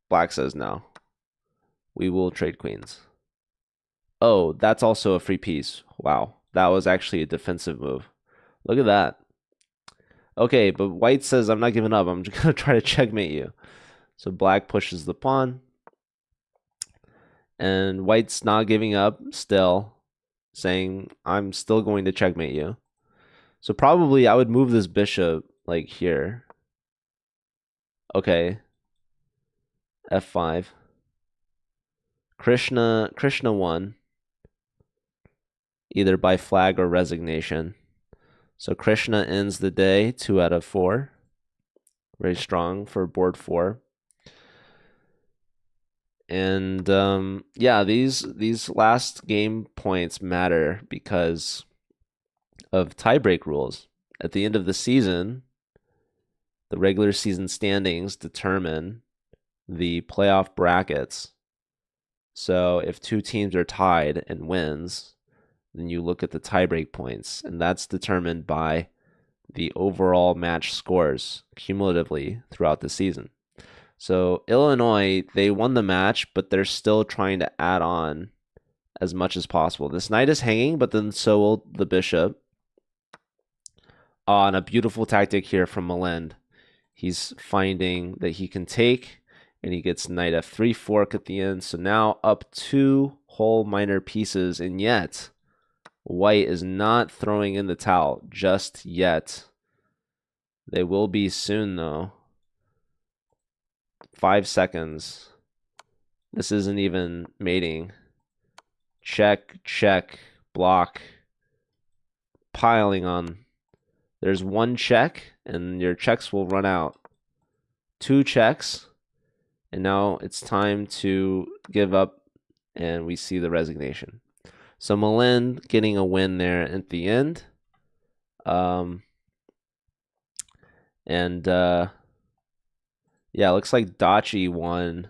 Black says no. We will trade queens. Oh, that's also a free piece. Wow, that was actually a defensive move. Look at that. Okay, but white says I'm not giving up. I'm just going to try to checkmate you. So black pushes the pawn. And white's not giving up still, saying I'm still going to checkmate you. So probably I would move this bishop like here. Okay. F5. Krishna won. Either by flag or resignation. So Krishna ends the day 2 out of 4. Very strong for board 4. And yeah, these last game points matter because of tiebreak rules. At the end of the season, the regular season standings determine the playoff brackets. So if 2 teams are tied and wins, then you look at the tiebreak points, and that's determined by the overall match scores cumulatively throughout the season. So Illinois, they won the match, but they're still trying to add on as much as possible. This knight is hanging, but then so will the bishop. On a beautiful tactic here from Malind. He's finding that he can take, and he gets knight f3 fork at the end. So now up 2 whole minor pieces, and yet white is not throwing in the towel just yet. They will be soon, though. 5 seconds. This isn't even mating. Check, check, block. Piling on. There's 1 check, and your checks will run out. 2 checks, and now it's time to give up, and we see the resignation. So Malind getting a win there at the end. Yeah, it looks like Dachi won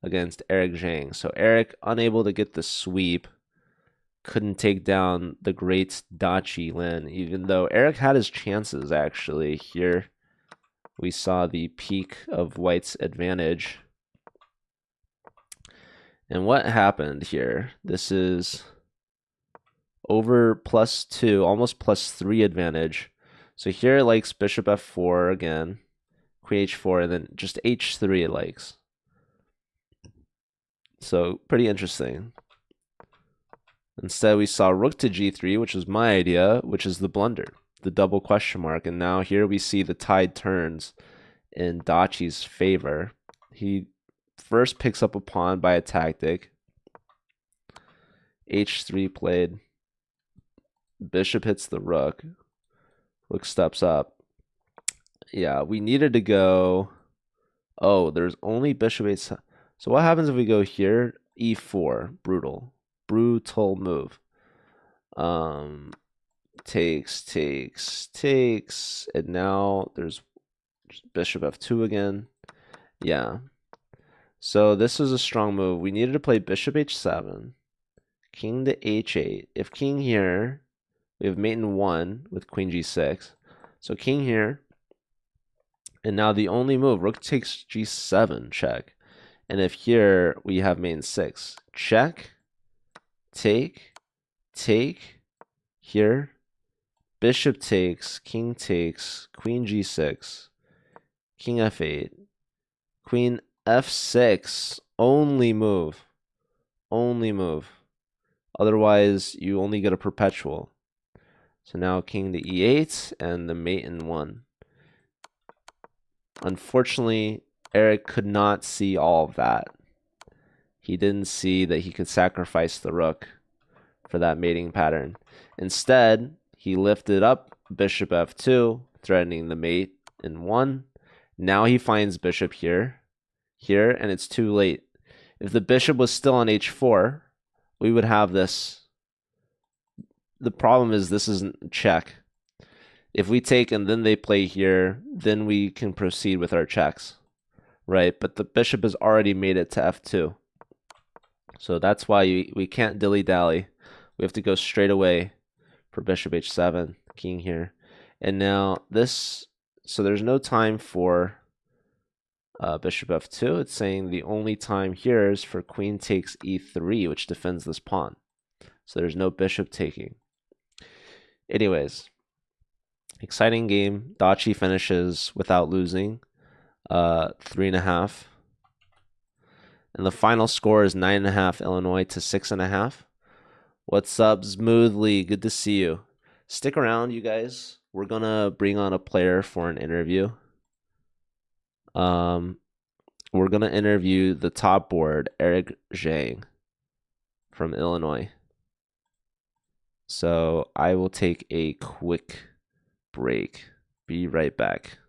against Eric Zhang. So Eric unable to get the sweep. Couldn't take down the great Dachi Lin, even though Eric had his chances, actually. Here we saw the peak of white's advantage. And what happened here? This is over +2, almost +3 advantage. So here it likes bishop f4 again, queen h4, and then just h3 it likes. So pretty interesting. Instead, we saw rook to g3, which was my idea, which is the blunder, the double question mark. And now here we see the tide turns in Dachi's favor. He first picks up a pawn by a tactic. h3 played. Bishop hits the rook. Rook steps up. Yeah, we needed to go. Oh, there's only bishop 8. So what happens if we go here? E4. Brutal. Brutal move. Takes. And now there's bishop f2 again. Yeah. So this is a strong move. We needed to play bishop h7. King to h8. If king here, we have mate in 1 with queen g6. So king here. And now the only move, rook takes g7, check. And if here we have mate in 6, check, take, here, bishop takes, king takes, queen g6, king f8, queen f6, only move. Otherwise, you only get a perpetual. So now king to e8 and the mate in 1. Unfortunately, Eric could not see all of that. He didn't see that he could sacrifice the rook for that mating pattern. Instead, he lifted up bishop f2, threatening the mate in 1. Now he finds bishop here, and it's too late. If the bishop was still on h4, we would have this. The problem is this isn't check. If we take and then they play here, then we can proceed with our checks, right? But the bishop has already made it to f2. So that's why we can't dilly-dally. We have to go straight away for bishop h7, king here. And now this, so there's no time for bishop f2. It's saying the only time here is for queen takes e3, which defends this pawn. So there's no bishop taking. Anyways, exciting game. Dachi finishes without losing, 3.5. And the final score is 9.5 Illinois to 6.5. What's up, Smoothly? Good to see you. Stick around, you guys. We're gonna bring on a player for an interview. We're gonna interview the top board, Eric Zhang from Illinois. So I will take a quick break. Be right back.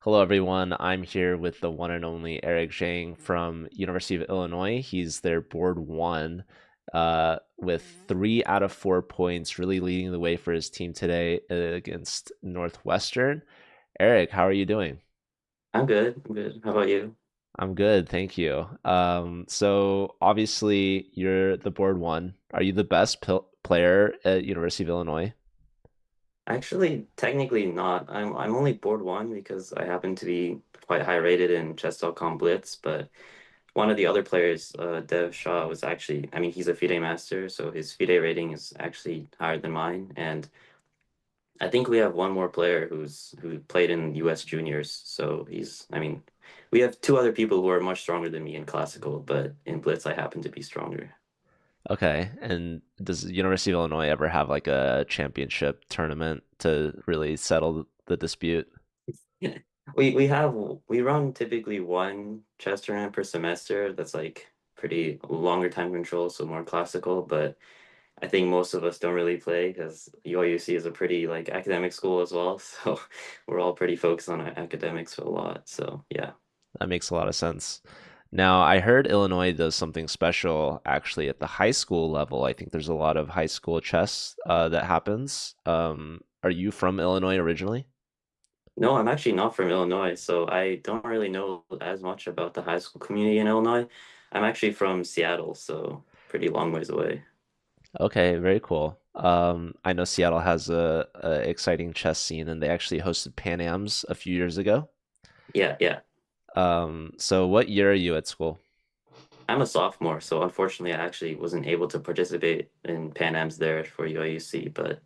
Hello, everyone. I'm here with the one and only Eric Zhang from University of Illinois. He's their board one with 3 out of 4 points, really leading the way for his team today against Northwestern. Eric, how are you doing? I'm good. I'm good. How about you? I'm good, thank you. So obviously you're the board one. Are you the best player at University of Illinois? Actually, technically not. I'm only board one because I happen to be quite high rated in chess.com Blitz, but one of the other players, Dev Shah, was actually, I mean, he's a FIDE master, so his FIDE rating is actually higher than mine. And I think we have one more player who played in US juniors. So I mean, we have two other people who are much stronger than me in classical, but in Blitz I happen to be stronger. Okay. And does University of Illinois ever have like a championship tournament to really settle the dispute? Yeah. We run typically one chess tournament per semester that's like pretty longer time control, so more classical, but I think most of us don't really play because UIUC is a pretty like academic school as well, so we're all pretty focused on academics a lot. So yeah. That makes a lot of sense. Now, I heard Illinois does something special actually at the high school level. I think there's a lot of high school chess that happens. Are you from Illinois originally? No, I'm actually not from Illinois, so I don't really know as much about the high school community in Illinois. I'm actually from Seattle, so pretty long ways away. Okay, very cool. I know Seattle has a exciting chess scene, and they actually hosted Pan Am's a few years ago. Yeah, yeah. So what year are you at school? I'm a sophomore, so unfortunately, I actually wasn't able to participate in Pan Am's there for UIUC, but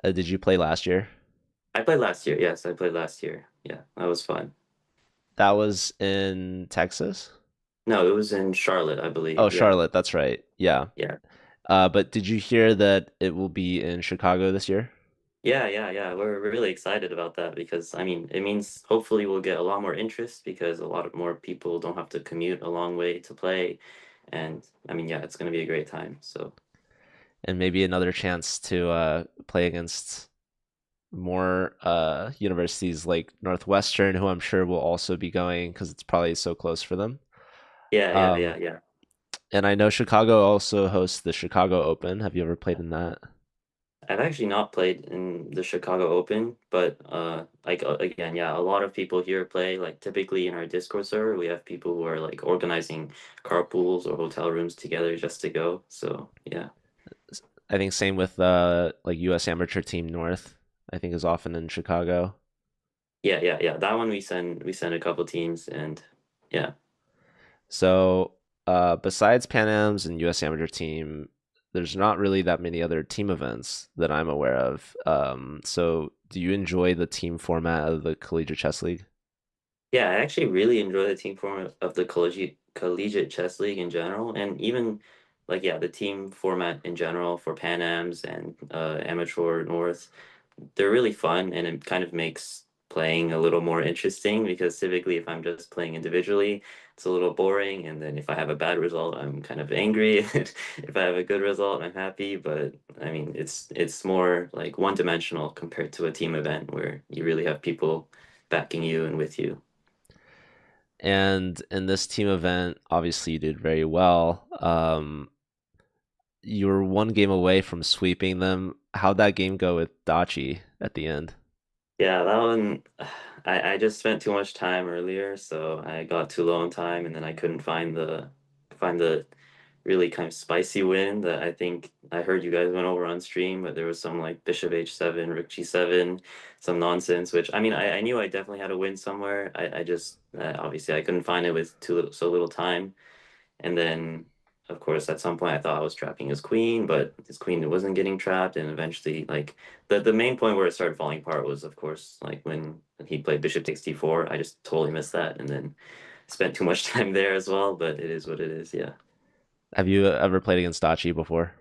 Did you play last year? I played last year. Yes, I played last year. Yeah, that was fun. That was in Texas? No, it was in Charlotte, I Oh, believe. Yeah, Charlotte, that's right. Yeah. yeah, But did you hear that it will be in Chicago this year? yeah. We're really excited about that because I mean, it means hopefully we'll get a lot more interest because a lot of more people don't have to commute a long way to play, and I mean, yeah, it's gonna be a great time. So And maybe another chance to play against more universities like Northwestern, who I'm sure will also be going because it's probably so close for them. Um, yeah. and I know Chicago also hosts the Chicago Open. Have you ever played in that? I've actually not played in the Chicago Open, but again, yeah, a lot of people here play. Like typically in our Discord server, we have people who are like organizing carpools or hotel rooms together just to go. So yeah, I think same with like U.S. Amateur Team North. I think is often in Chicago. yeah. That one we send a couple teams, and yeah, So besides Pan Am's and U.S. Amateur Team, there's not really that many other team events that I'm aware of. So do you enjoy the team format of the Collegiate Chess League? yeah. I actually really enjoy the team format of the Collegiate Chess League in general, and even like yeah, the team format in general for Pan Am's and Amateur North. They're really fun and it kind of makes playing a little more interesting because typically if I'm just playing individually, it's a little boring. And then if I have a bad result, I'm kind of angry. If I have a good result, I'm happy. But I mean, it's more like one-dimensional compared to a team event where you really have people backing you and with you. And in this team event, obviously you did very well. You were one game away from sweeping them. How'd that game go with Dachi at the end? Yeah, that one, I just spent too much time earlier, so I got too low on time, and then I couldn't find the really kind of spicy win that I think I heard you guys went over on stream, but there was some like Bishop H7, Rook G7, some nonsense, which I mean I knew I definitely had to win somewhere. I just obviously I couldn't find it with so little time. And then, of course, at some point I thought I was trapping his queen, but his queen wasn't getting trapped. And eventually, like the main point where it started falling apart was, of course, like when he played bishop takes d4. I just totally missed that, and then spent too much time there as well. But it is what it is. Yeah, Have you ever played against Dachi before?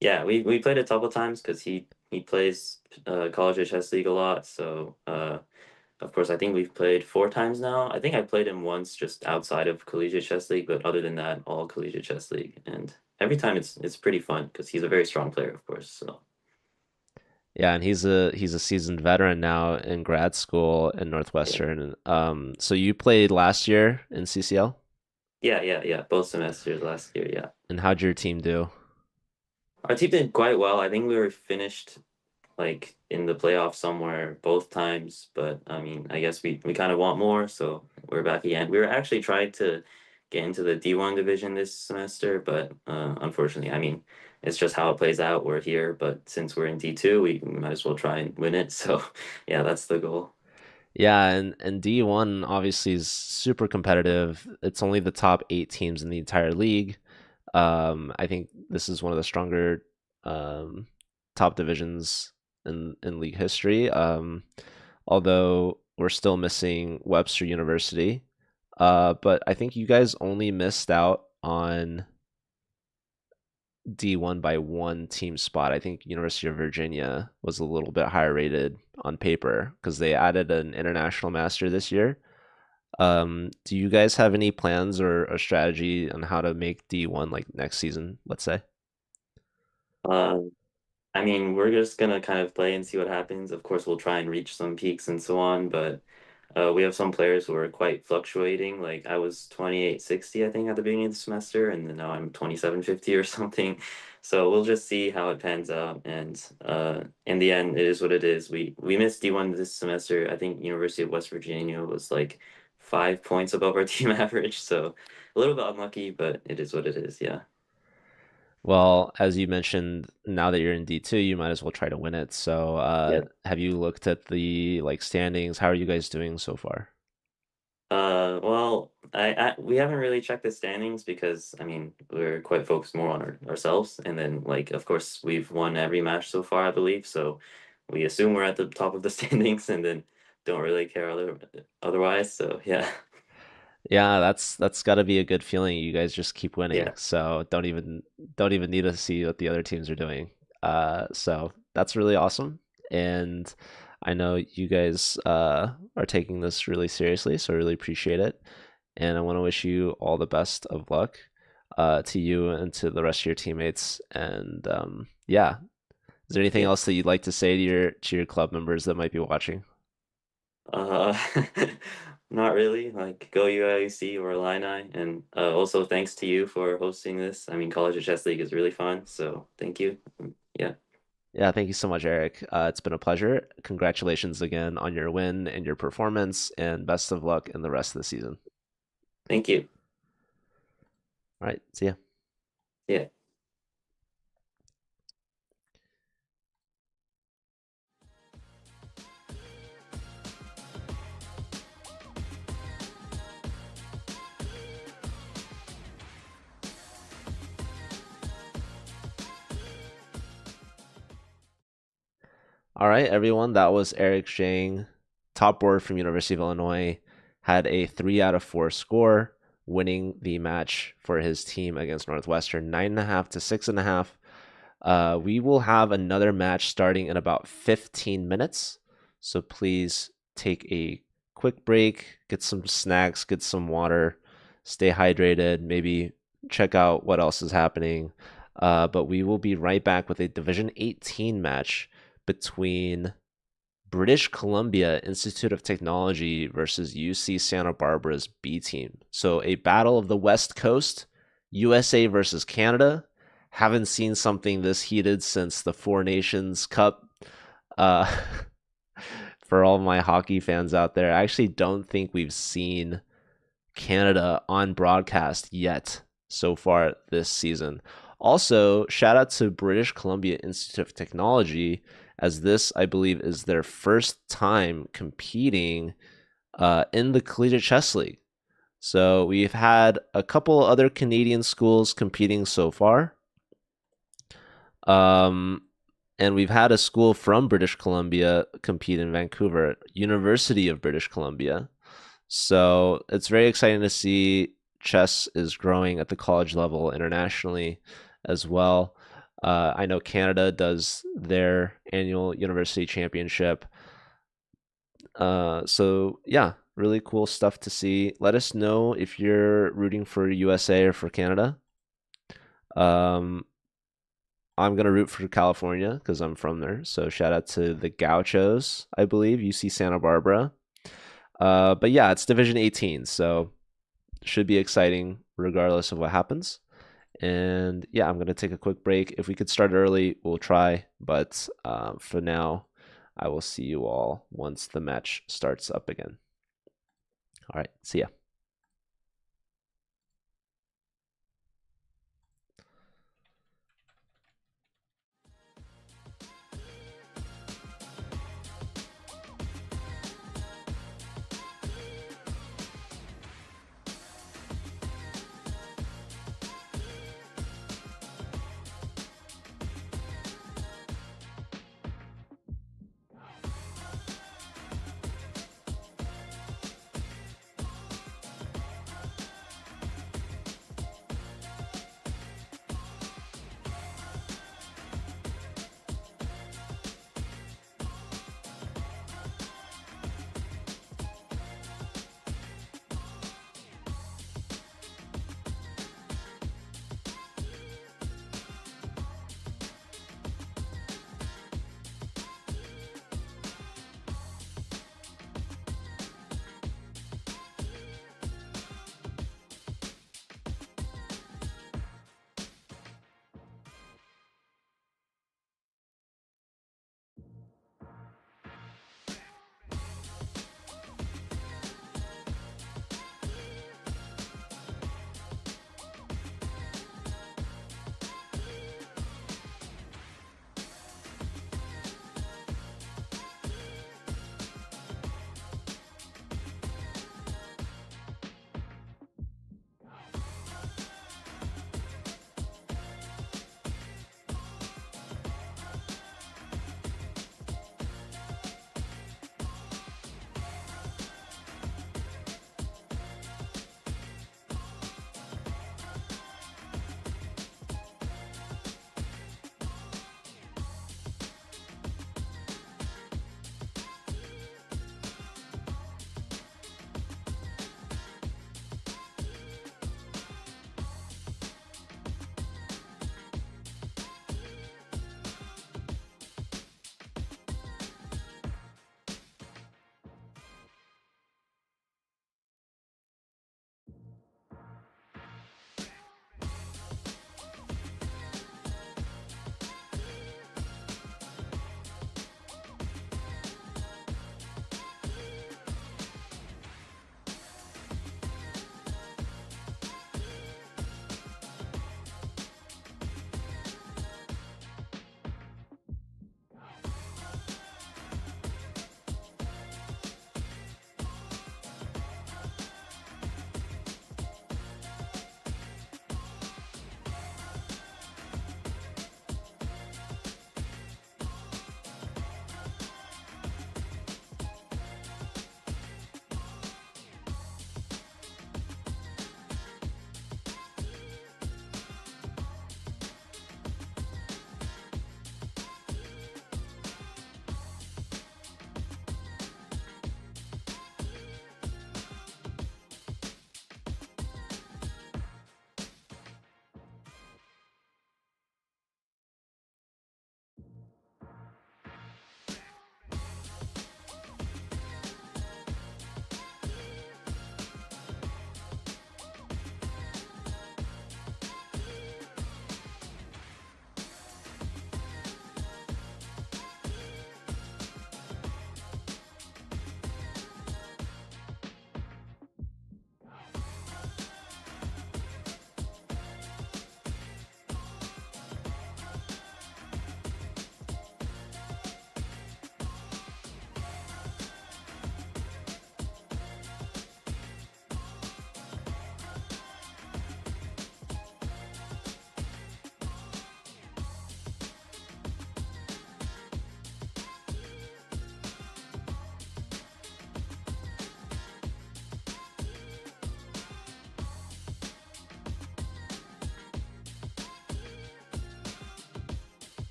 yeah. We played a couple times because he plays Collegiate Chess League a lot. So of course, I think we've played 4 times now. I think I played him once just outside of Collegiate Chess League, but other than that, all Collegiate Chess League. And every time it's pretty fun because he's a very strong player, of course. So Yeah, and he's a seasoned veteran now in grad school in Yeah. Northwestern. So you played last year in CCL, Yeah. Both semesters last year, yeah. and how'd your team do? Our team did quite well. I think we were finished like in the playoffs somewhere both times, but I mean, I guess we kind of want more, so we're back again. We were actually trying to get into the D1 division this semester, but unfortunately, I mean, it's just how it plays out. We're here, but since we're in D2, we might as well try and win it. So, yeah, that's the goal. Yeah, and D1 obviously is super competitive. It's only the top 8 teams in the entire league. I think this is one of the stronger um, top divisions in league history. Although we're still missing Webster University, but I think you guys only missed out on D1 by one team spot. I think University of Virginia was a little bit higher rated on paper because they added an international master this year. Do you guys have any plans or a strategy on how to make D1 like next season, let's say? Um, I mean, we're just gonna kind of play and see what happens. Of course, we'll try and reach some peaks and so on, but we have some players who are quite fluctuating. Like I was 2860, I think, at the beginning of the semester, and then now I'm 2750 or something. So we'll just see how it pans out. And in the end, it is what it is. We missed D1 this semester. I think University of West Virginia was like 5 points above our team average. So a little bit unlucky, but it is what it is. Yeah. Well, as you mentioned, now that you're in D2, you might as well try to win it. So, Yeah. have you looked at the like standings? How are you guys doing so far? Well, we haven't really checked the standings because I mean we're quite focused more on ourselves, and then like of course we've won every match so far, I believe. So we assume we're at the top of the standings, and then don't really care otherwise. So yeah, Yeah, that's got to be a good feeling. You guys just keep winning. yeah, So don't even need to see what the other teams are doing. So that's really awesome. And I know you guys are taking this really seriously, so I really appreciate it. And I want to wish you all the best of luck to you and to the rest of your teammates. And yeah, is there anything yeah. else that you'd like to say to your club members that might be watching? Uh, not really. Like go UIUC or Illini, and also thanks to you for hosting this. I mean, Collegiate Chess League is really fun, so thank you. Yeah, Yeah, thank you so much, Eric. It's been a pleasure. Congratulations again on your win and your performance, and best of luck in the rest of the season. thank you. All right, see ya. Yeah. All right, everyone. That was Eric Zhang, top board from University of Illinois. Had a 3 out of 4 score, winning the match for his team against Northwestern, 9.5 to 6.5. We will have another match starting in about 15 minutes. So please take a quick break, get some snacks, get some water, stay hydrated, maybe check out what else is happening. But we will be right back with a Division 18 match between British Columbia Institute of Technology versus UC Santa Barbara's B team. So a battle of the West Coast, USA versus Canada. Haven't seen something this heated since the Four Nations Cup. Uh, for all my hockey fans out there, I actually don't think we've seen Canada on broadcast yet so far this season. Also, shout out to British Columbia Institute of Technology, as this, I believe, is their first time competing in the Collegiate Chess League. So we've had a couple other Canadian schools competing so far. Um, and we've had a school from British Columbia compete in Vancouver, University of British Columbia. So it's very exciting to see chess is growing at the college level internationally as well. I know Canada does their annual university championship. So yeah, really cool stuff to see. Let us know if you're rooting for USA or for Canada. Um, I'm gonna root for California because I'm from there. So shout out to the Gauchos, I believe, UC Santa Barbara. But yeah, it's Division 18, so should be exciting regardless of what happens. And yeah, I'm gonna take a quick break. If we could start early, we'll try. But for now, I will see you all once the match starts up again. All right, see ya.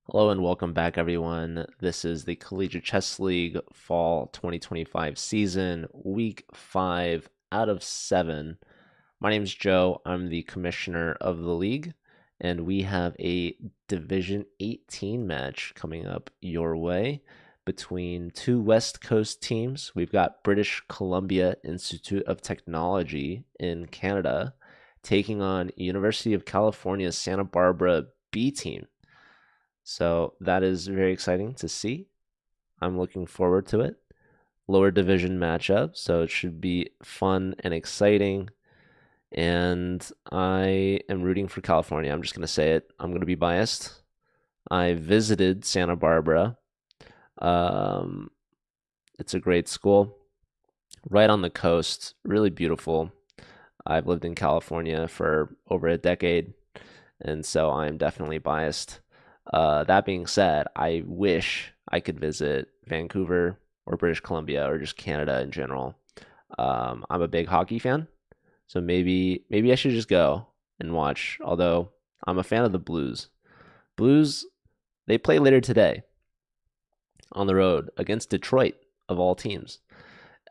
Hello and welcome back, everyone. This is the Collegiate Chess League Fall 2025 season, week 5 out of 7. My name is Joe. I'm the commissioner of the league, and we have a Division 18 match coming up your way between two West Coast teams. We've got British Columbia Institute of Technology in Canada taking on University of California Santa Barbara B team. So that is very exciting to see. I'm looking forward to it. Lower division matchup, so it should be fun and exciting. And I am rooting for California. I'm just going to say it. I'm going to be biased. I visited Santa Barbara. Um, it's a great school, right on the coast, really beautiful. I've lived in California for over a decade, and so I'm definitely biased. That being said, I wish I could visit Vancouver or British Columbia or just Canada in general. I'm a big hockey fan, so maybe I should just go and watch. Although I'm a fan of the Blues. Blues, they play later today on the road against Detroit of all teams.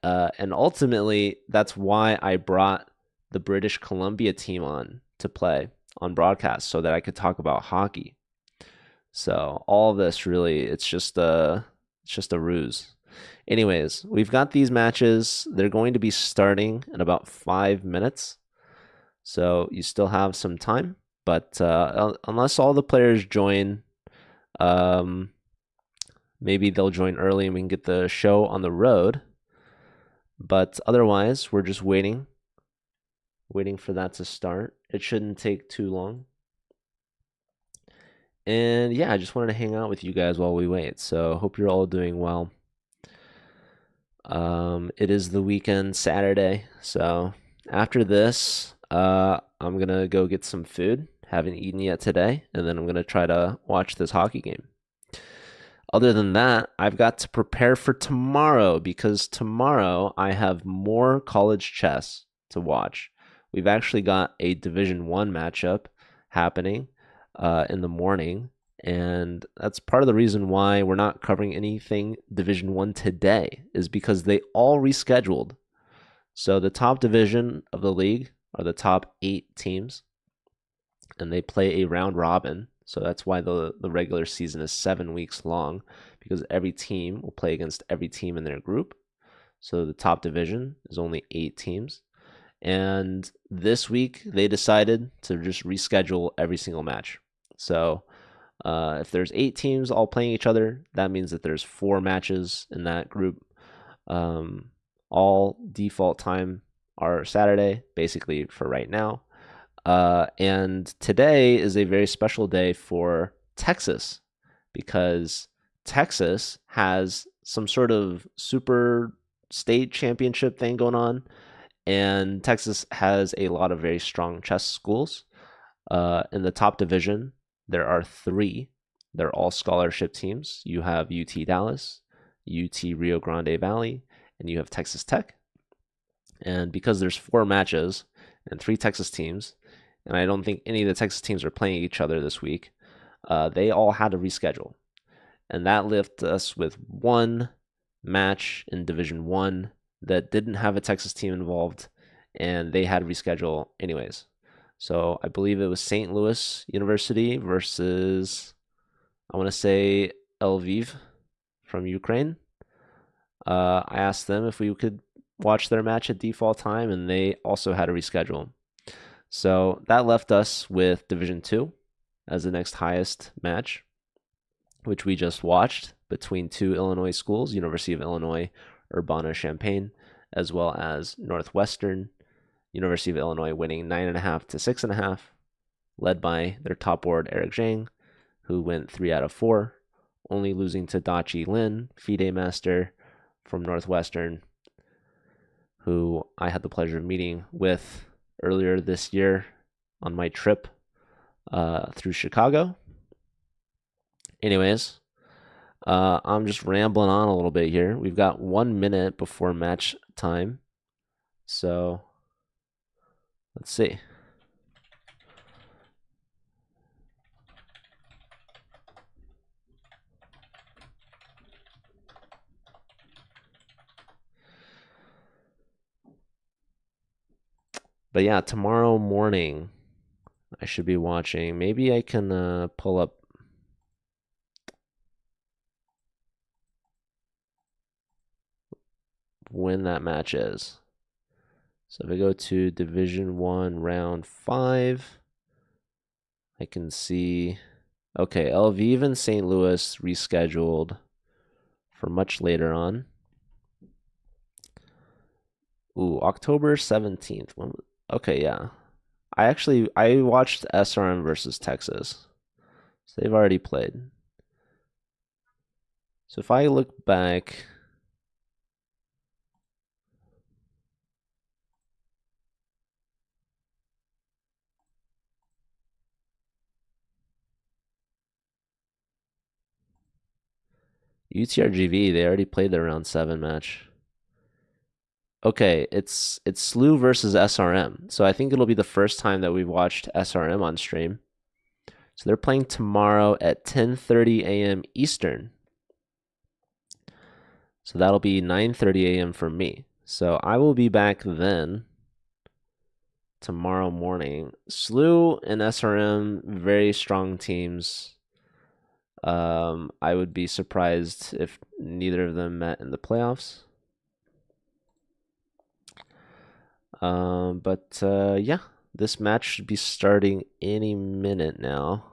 And ultimately, that's why I brought the British Columbia team on to play on broadcast so that I could talk about hockey. So all of this really, it's just a ruse. Anyways, we've got these matches. They're going to be starting in about 5 minutes, so you still have some time. But unless all the players join, um, maybe they'll join early and we can get the show on the road. But otherwise, we're just waiting for that to start. It shouldn't take too long. And yeah, I just wanted to hang out with you guys while we wait. So hope you're all doing well. It is the weekend, Saturday. So after this, I'm gonna go get some food. Haven't eaten yet today, and then I'm gonna try to watch this hockey game. Other than that, I've got to prepare for tomorrow because tomorrow I have more college chess to watch. We've actually got a Division One matchup happening in the morning, and that's part of the reason why we're not covering anything Division One today is because they all rescheduled. So the top division of the league are the top 8 teams, and they play a round robin. So that's why the regular season is 7 weeks long, because every team will play against every team in their group. So the top division is only 8 teams. And this week they decided to just reschedule every single match. So if there's 8 teams all playing each other, that means that there's 4 matches in that group. All default time are Saturday, basically for right now. And today is a very special day for Texas because Texas has some sort of super state championship thing going on. And Texas has a lot of very strong chess schools. In the top division, there are 3. They're all scholarship teams. You have UT Dallas, UT Rio Grande Valley, and you have Texas Tech. And because there's 4 matches and 3 Texas teams, and I don't think any of the Texas teams are playing each other this week, they all had to reschedule. And that left us with 1 match in Division 1 that didn't have a Texas team involved, and they had to reschedule anyways. So I believe it was St. Louis University versus, I want to say, Lviv from Ukraine. I asked them if we could watch their match at default time, and they also had to reschedule. So that left us with Division 2 as the next highest match, which we just watched between 2 Illinois schools, University of Illinois, Urbana-Champaign, as well as Northwestern, University of Illinois winning 9.5 to 6.5, led by their top board, Eric Zhang, who went 3 out of 4, only losing to Dachi Lin, FIDE master from Northwestern, who I had the pleasure of meeting with earlier this year on my trip through Chicago. Anyways, I'm just rambling on a little bit here. We've got 1 minute before match time. So let's see. But yeah, tomorrow morning I should be watching. Maybe I can pull up when that match is. So if I go to Division 1 round 5, I can see okay, Lviv and St. Louis rescheduled for much later on. Ooh, October 17th. Okay, yeah. I watched SRM versus Texas. So they've already played. So if I look back, UTRGV, they already played their round 7 match. Okay, it's SLU versus SRM. So I think it'll be the first time that we've watched SRM on stream. So they're playing tomorrow at 10:30 a.m. Eastern. So that'll be 9:30 a.m. for me. So I will be back then tomorrow morning. SLU and SRM, very strong teams. I would be surprised if neither of them met in the playoffs. But yeah, this match should be starting any minute now.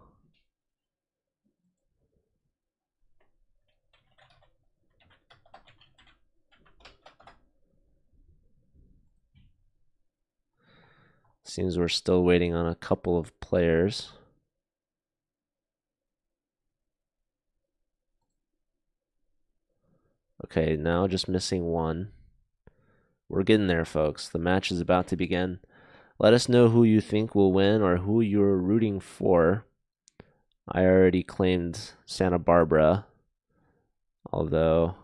Seems we're still waiting on a couple of players. Okay, now just missing one. We're getting there, folks. The match is about to begin. Let us know who you think will win or who you're rooting for. I already claimed Santa Barbara, although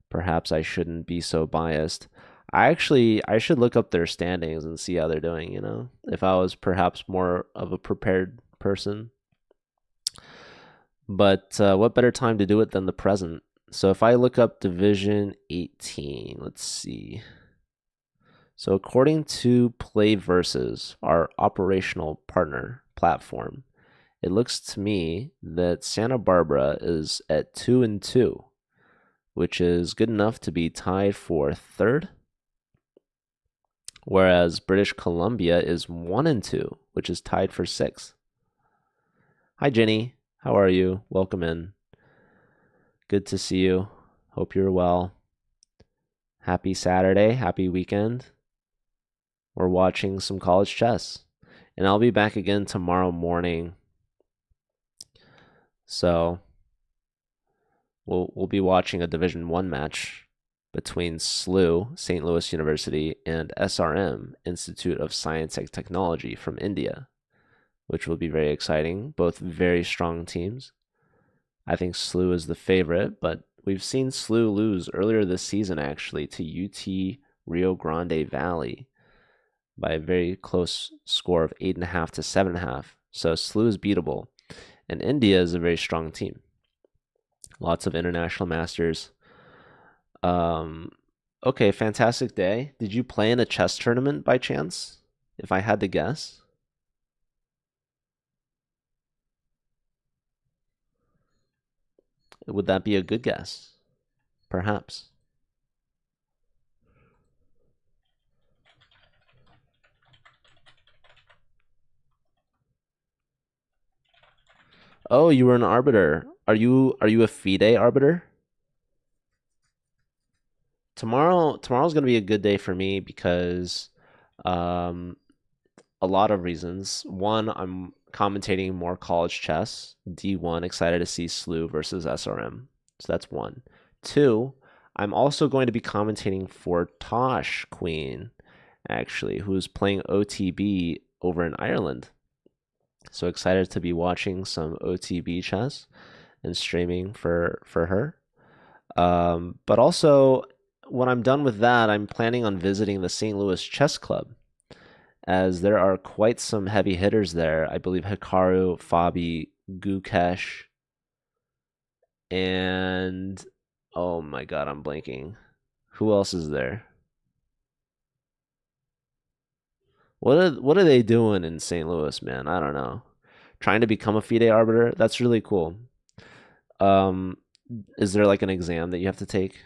perhaps I shouldn't be so biased. I should look up their standings and see how they're doing, you know, if I was perhaps more of a prepared person. But what better time to do it than the present? So if I look up Division 18, let's see. So according to Play Versus, our operational partner platform, it looks to me that Santa Barbara is at 2-2, which is good enough to be tied for third, whereas British Columbia is 1-2, which is tied for sixth. Hi, Jenny. How are you? Welcome in. Good to see you. Hope you're well. Happy Saturday. Happy weekend. We're watching some college chess. And I'll be back again tomorrow morning. So we'll be watching a Division 1 match between SLU, St. Louis University, and SRM, Institute of Science and Technology from India, which will be very exciting. Both very strong teams. I think SLU is the favorite, but we've seen SLU lose earlier this season, actually, to UT Rio Grande Valley by a very close score of 8.5 to 7.5. So SLU is beatable. And India is a very strong team. Lots of international masters. Okay, fantastic day. Did you play in a chess tournament by chance? If I had to guess. Would that be a good guess? Perhaps. Oh, you were an arbiter. Are you a FIDE arbiter? Tomorrow's gonna be a good day for me because um a lot of reasons. One, I'm commentating more college chess. D1, excited to see SLU versus SRM. So that's one. Two, I'm also going to be commentating for Tosh Queen, actually, who's playing OTB over in Ireland. So excited to be watching some OTB chess and streaming for her. But also, when I'm done with that, I'm planning on visiting the St. Louis Chess Club, as there are quite some heavy hitters there. I believe Hikaru, Fabi, Gukesh, and oh my god, I'm blanking. Who else is there? What are they doing in St. Louis, man? I don't know. Trying to become a FIDE arbiter? That's really cool. Um, is there like an exam that you have to take?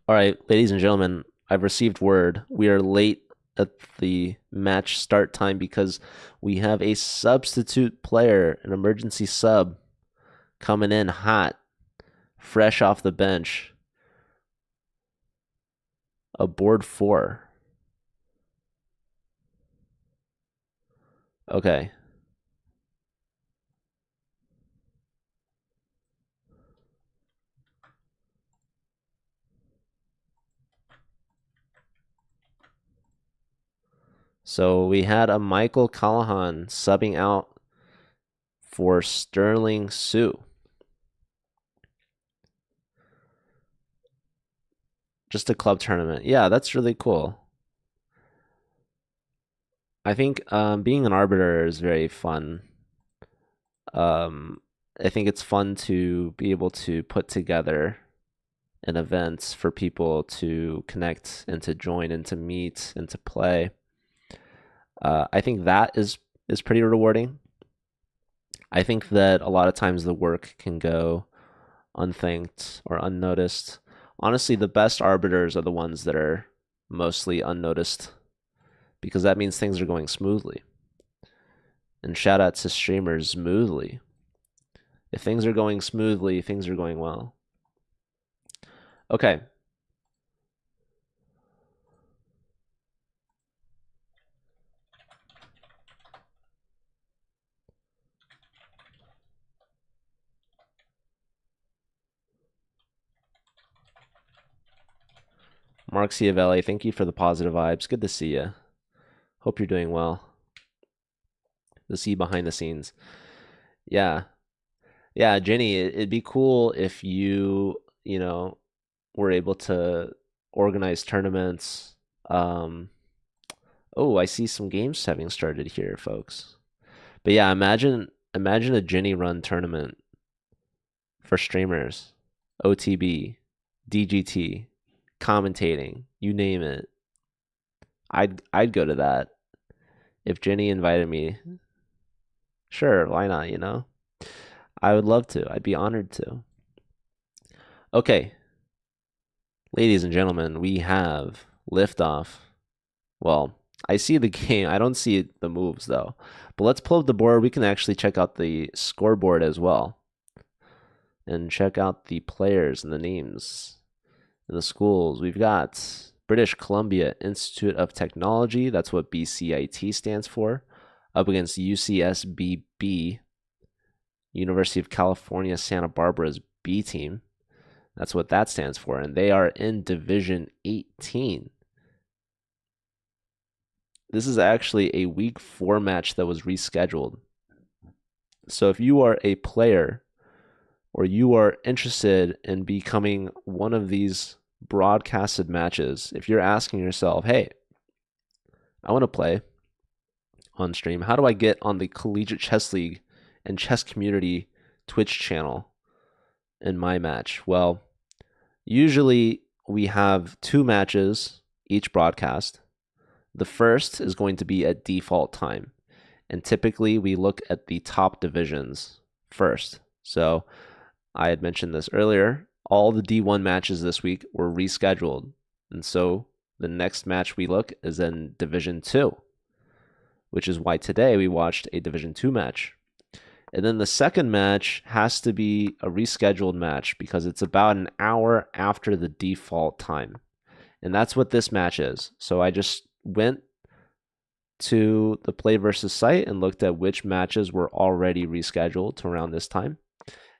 All right, ladies and gentlemen, I've received word. We are late at the match start time because we have a substitute player, an emergency sub, coming in hot, fresh off the bench. Aboard 4. Okay. So we had a Michael Callahan subbing out for Sterling Sue. Just a club tournament. Yeah, that's really cool. I think being an arbiter is very fun. Um, I think it's fun to be able to put together an event for people to connect and to join and to meet and to play. I think that is pretty rewarding. I think that a lot of times the work can go unthanked or unnoticed. Honestly, the best arbiters are the ones that are mostly unnoticed because that means things are going smoothly. And shout out to streamers smoothly. If things are going smoothly, things are going well. Okay. Mark Ciavelli, thank you for the positive vibes. Good to see you. Hope you're doing well. To see behind the scenes. Yeah. Yeah, Jenny, it'd be cool if you were able to organize tournaments. Um, oh, I see some games having started here, folks. But yeah, imagine a Jenny run tournament for streamers, OTB, DGT, commentating, you name it. I'd go to that if Jenny invited me. Sure, why not? I would love to. I'd be honored to. Okay, ladies and gentlemen, we have liftoff. Well, I see the game. I don't see the moves though. But let's pull up the board. We can actually check out the scoreboard as well and check out the players and the names and the schools. We've got British Columbia Institute of Technology. That's what BCIT stands for. Up against UCSBB, University of California, Santa Barbara's B team. That's what that stands for. And they are in Division 18. This is actually a week 4 match that was rescheduled. So if you are a player or you are interested in becoming one of these broadcasted matches, if you're asking yourself, hey, I want to play on stream, how do I get on the Collegiate Chess League and Chess Community Twitch channel in my match? Well, usually we have 2 matches each broadcast. The first is going to be at default time. And typically we look at the top divisions first. So I had mentioned this earlier. All the D1 matches this week were rescheduled. And so the next match we look is in Division 2, which is why today we watched a Division 2 match. And then the second match has to be a rescheduled match because it's about an hour after the default time. And that's what this match is. So I just went to the Play Versus site and looked at which matches were already rescheduled to around this time.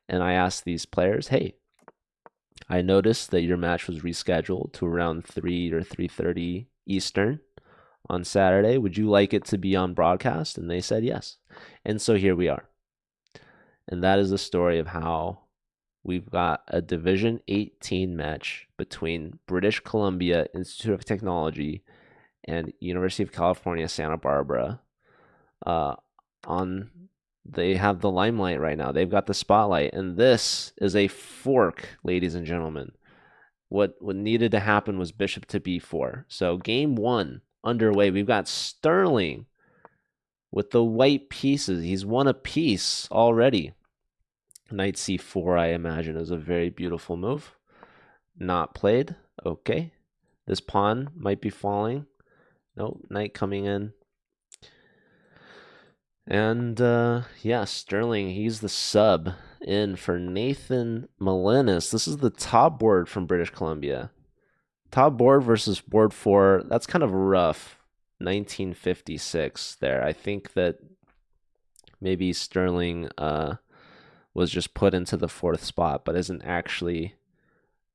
And I asked these players, hey, I noticed that your match was rescheduled to around 3 or 3:30 Eastern on Saturday. Would you like it to be on broadcast? And they said yes. And so here we are. And that is the story of how we've got a Division 18 match between British Columbia Institute of Technology and University of California, Santa Barbara on They have the limelight right now. They've got the spotlight, and this is a fork, ladies and gentlemen. What needed to happen was bishop to b4. So game one underway. We've got Sterling with the white pieces. He's won a piece already. Knight c4, I imagine, is a very beautiful move. Not played. Okay. This pawn might be falling. Nope, knight coming in. And yeah, Sterling, he's the sub in for Nathan Molinas. This is the top board from British Columbia. Top board versus board 4. That's kind of rough. 1956 there. I think that maybe Sterling was just put into the 4th spot, but isn't actually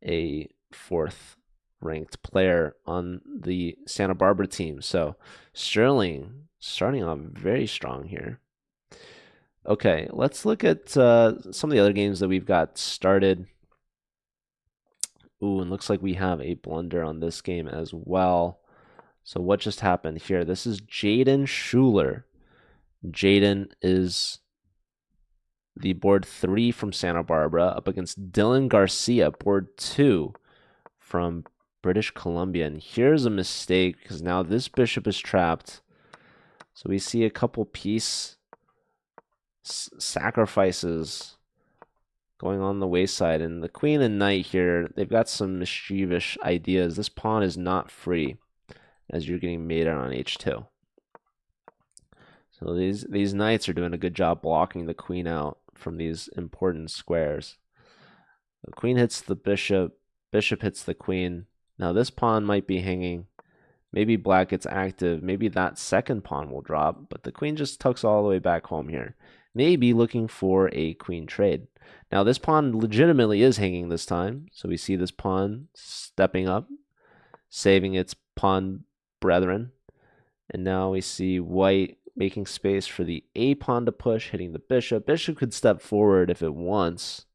a 4th ranked player on the Santa Barbara team. So Sterling starting off very strong here. Okay, let's look at some of the other games that we've got started. Ooh, and looks like we have a blunder on this game as well. So what just happened here? This is Jaden Schuler. Jaden is the board 3 from Santa Barbara up against Dylan Garcia, board 2 from British Columbia. And here's a mistake because now this bishop is trapped. So we see a couple piece sacrifices going on the wayside. And the queen and knight here, they've got some mischievous ideas. This pawn is not free as you're getting mated on h2. So these knights are doing a good job blocking the queen out from these important squares. The queen hits the bishop, bishop hits the queen. Now this pawn might be hanging. Maybe black gets active. Maybe that second pawn will drop, but the queen just tucks all the way back home here. Maybe looking for a queen trade. Now this pawn legitimately is hanging this time. So we see this pawn stepping up, saving its pawn brethren. And now we see white making space for the a pawn to push, hitting the bishop. Bishop could step forward if it wants.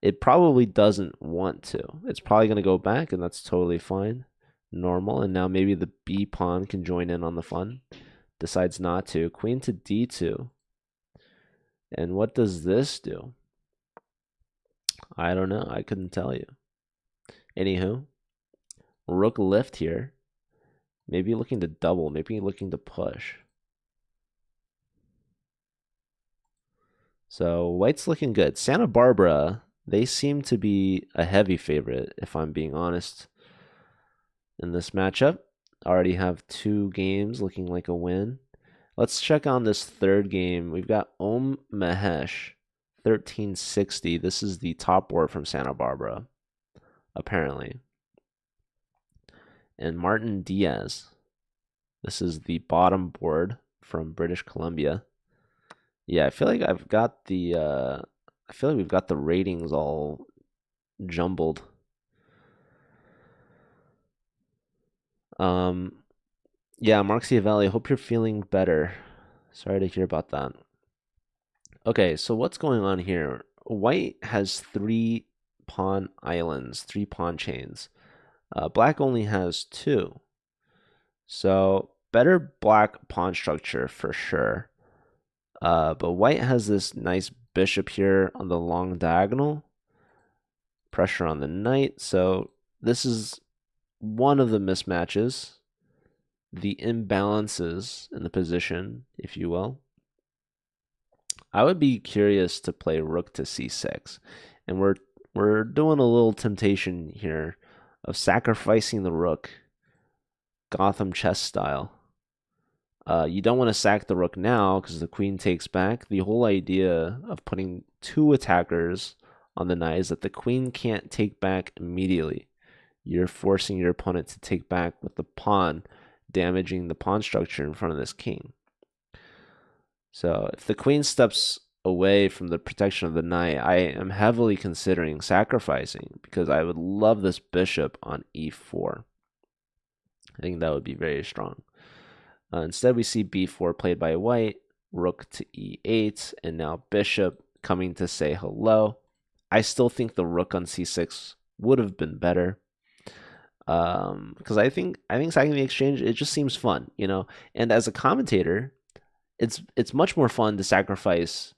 It probably doesn't want to. It's probably going to go back, and that's totally fine. Normal. And now maybe the b pawn can join in on the fun. Decides not to. Queen to d2. And what does this do? I don't know. I couldn't tell you. Anywho, rook lift here. Maybe looking to double. Maybe looking to push. So white's looking good. Santa Barbara, they seem to be a heavy favorite, if I'm being honest, in this matchup. Already have 2 games looking like a win. Let's check on this third game. We've got Om Mahesh, 1360. This is the top board from Santa Barbara, apparently. And Martin Diaz. This is the bottom board from British Columbia. Yeah, I feel like we've got the ratings all jumbled. Yeah, Mark Ciavelli, hope you're feeling better. Sorry to hear about that. Okay, so what's going on here? White has 3 pawn islands, 3 pawn chains. Black only has 2. So better black pawn structure for sure. But white has this nice bishop here on the long diagonal. Pressure on the knight. So this is one of the mismatches. The imbalances in the position, if you will. I would be curious to play rook to c6. And we're doing a little temptation here of sacrificing the rook, Gotham chess style. You don't want to sack the rook now because the queen takes back. The whole idea of putting 2 attackers on the knight is that the queen can't take back immediately. You're forcing your opponent to take back with the pawn, damaging the pawn structure in front of this king. So if the queen steps away from the protection of the knight, I am heavily considering sacrificing because I would love this bishop on e4. I think that would be very strong. Instead, we see b4 played by white, rook to e8, and now bishop coming to say hello. I still think the rook on c6 would have been better. Because I think sacking the exchange, it just seems fun, you know. And as a commentator, it's much more fun to sacrifice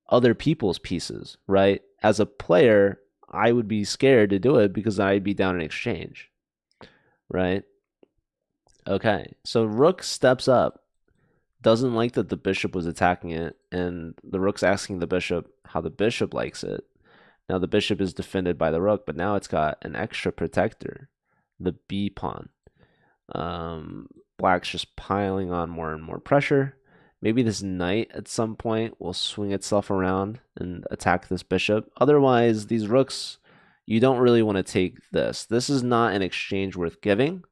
other people's pieces, right? As a player, I would be scared to do it because I'd be down in exchange, right? Okay, so rook steps up, doesn't like that the bishop was attacking it, and the rook's asking the bishop how the bishop likes it. Now the bishop is defended by the rook, but now it's got an extra protector, the b pawn. Black's just piling on more and more pressure. Maybe this knight at some point will swing itself around and attack this bishop. Otherwise, these rooks, you don't really want to take this. This is not an exchange worth giving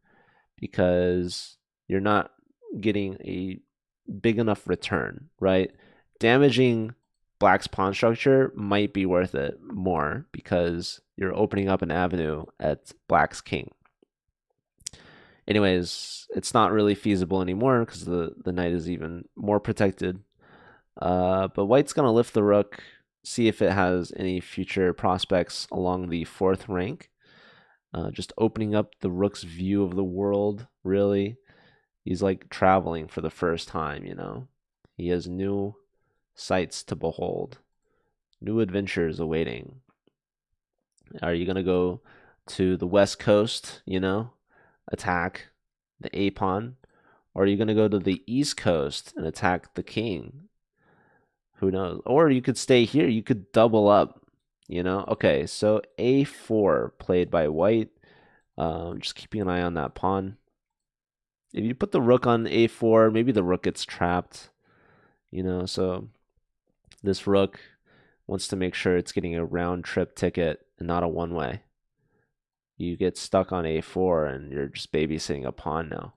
because you're not getting a big enough return, right? Damaging Black's pawn structure might be worth it more because you're opening up an avenue at Black's king. Anyways, it's not really feasible anymore because the knight is even more protected. But White's going to lift the rook, see if it has any future prospects along the fourth rank. Just opening up the rook's view of the world, really. He's like traveling for the first time, you know. He has new sights to behold, new adventures awaiting. Are you going to go to the west coast, you know, attack the a pawn? Or are you going to go to the east coast and attack the king? Who knows? Or you could stay here. You could double up, you know? Okay, so a4 played by white. Just keeping an eye on that pawn. If you put the rook on a4, maybe the rook gets trapped, you know? So this rook wants to make sure it's getting a round trip ticket and not a one-way. You get stuck on a4 and you're just babysitting a pawn now.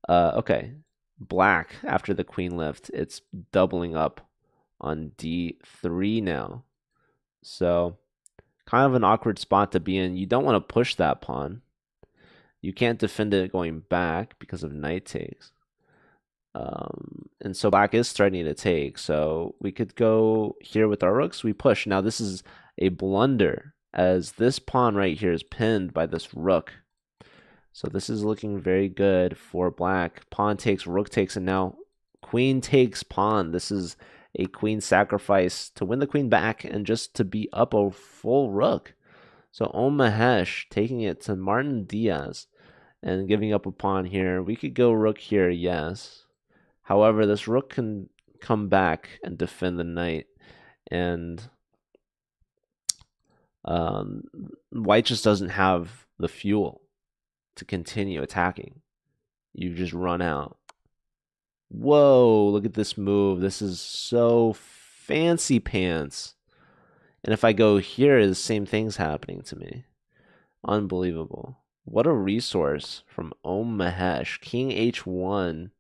Okay, Black, after the queen lift, it's doubling up on d3 now. So kind of an awkward spot to be in. You don't want to push that pawn. You can't defend it going back because of knight takes. And so Black is threatening to take. So we could go here with our rooks. We push. Now this is a blunder as this pawn right here is pinned by this rook. So this is looking very good for Black. Pawn takes, rook takes, and now queen takes pawn. This is a queen sacrifice to win the queen back and just to be up a full rook. So Mahesh taking it to Martin Diaz and giving up a pawn here. We could go rook here, yes. However, this rook can come back and defend the knight. And White just doesn't have the fuel to continue attacking. You just run out. Whoa, look at this move. This is so fancy pants. And if I go here, the same thing's happening to me. Unbelievable. What a resource from Mahesh. King h1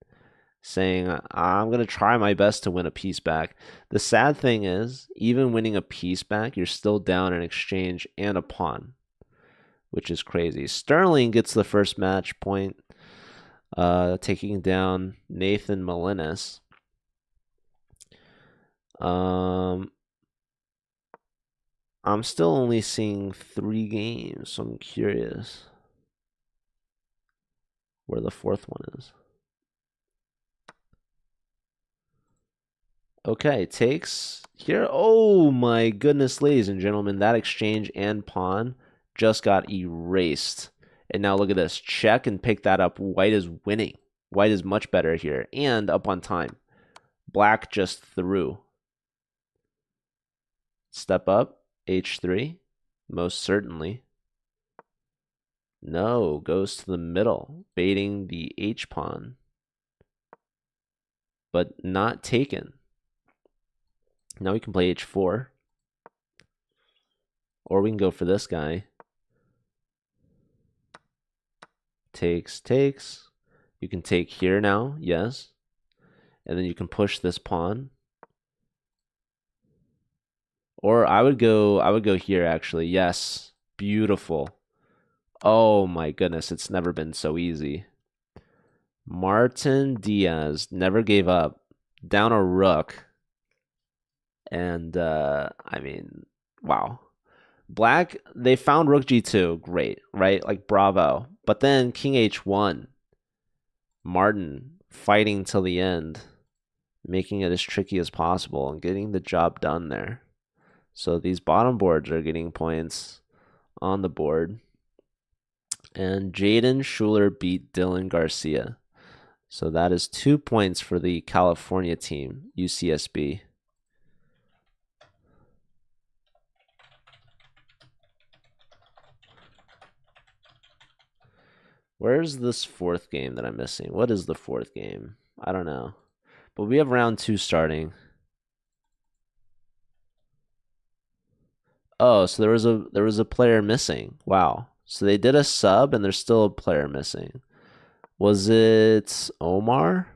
saying, I'm going to try my best to win a piece back. The sad thing is, even winning a piece back, you're still down an exchange and a pawn, which is crazy. Sterling gets the first match point, taking down Nathan Molinas. I'm still only seeing 3 games, so I'm curious where the fourth one is. Okay, takes here. Oh my goodness, ladies and gentlemen, that exchange and pawn just got erased. And now look at this. Check and pick that up. White is winning. White is much better here and up on time. Black just threw. Step up. h3. Most certainly. No, goes to the middle, baiting the h pawn. But not taken. Now we can play h4. Or we can go for this guy. Takes, takes. You can take here now, yes. And then you can push this pawn. Or I would go here actually. Yes. Beautiful. Oh my goodness, it's never been so easy. Martin Diaz never gave up. Down a rook. And I mean, wow. Black, they found rook g2, great, right? Like bravo. But then king h1. Martin fighting till the end. making it as tricky as possible and getting the job done there. So these bottom boards are getting points on the board. And Jaden Schuler beat Dylan Garcia. So that is 2 points for the California team, UCSB. Where's this fourth game that I'm missing? What is the fourth game? I don't know. But we have round 2 starting. Oh, so there was a player missing. Wow. So they did a sub and there's still a player missing. Was it Omar?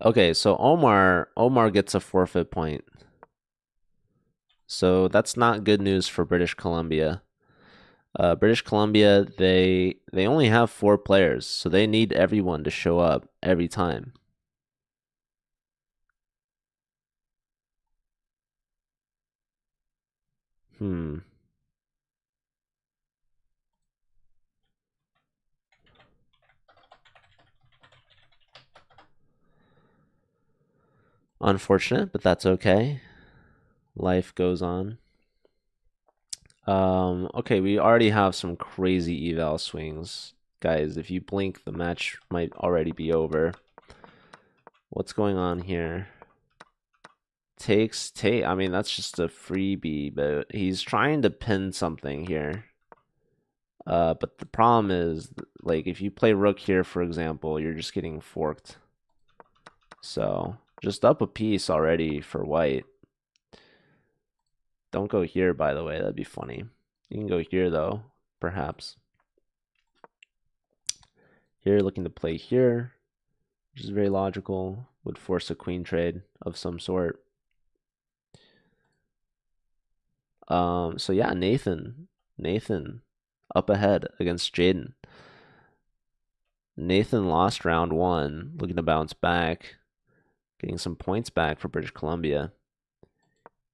Okay, so Omar gets a forfeit point. So that's not good news for British Columbia. British Columbia, they only have 4 players, so they need everyone to show up every time. Hmm. Unfortunate, but that's okay. Life goes on. Okay, we already have some crazy eval swings. Guys, if you blink, the match might already be over. What's going on here? Take. I mean, that's just a freebie, but he's trying to pin something here. But the problem is, like, if you play rook here, for example, you're just getting forked. So, just up a piece already for white. Don't go here, by the way. That'd be funny. You can go here, though, perhaps. Here, looking to play here, which is very logical. Would force a queen trade of some sort. So yeah, Nathan up ahead against Jaden. Nathan lost round 1, looking to bounce back, getting some points back for British Columbia.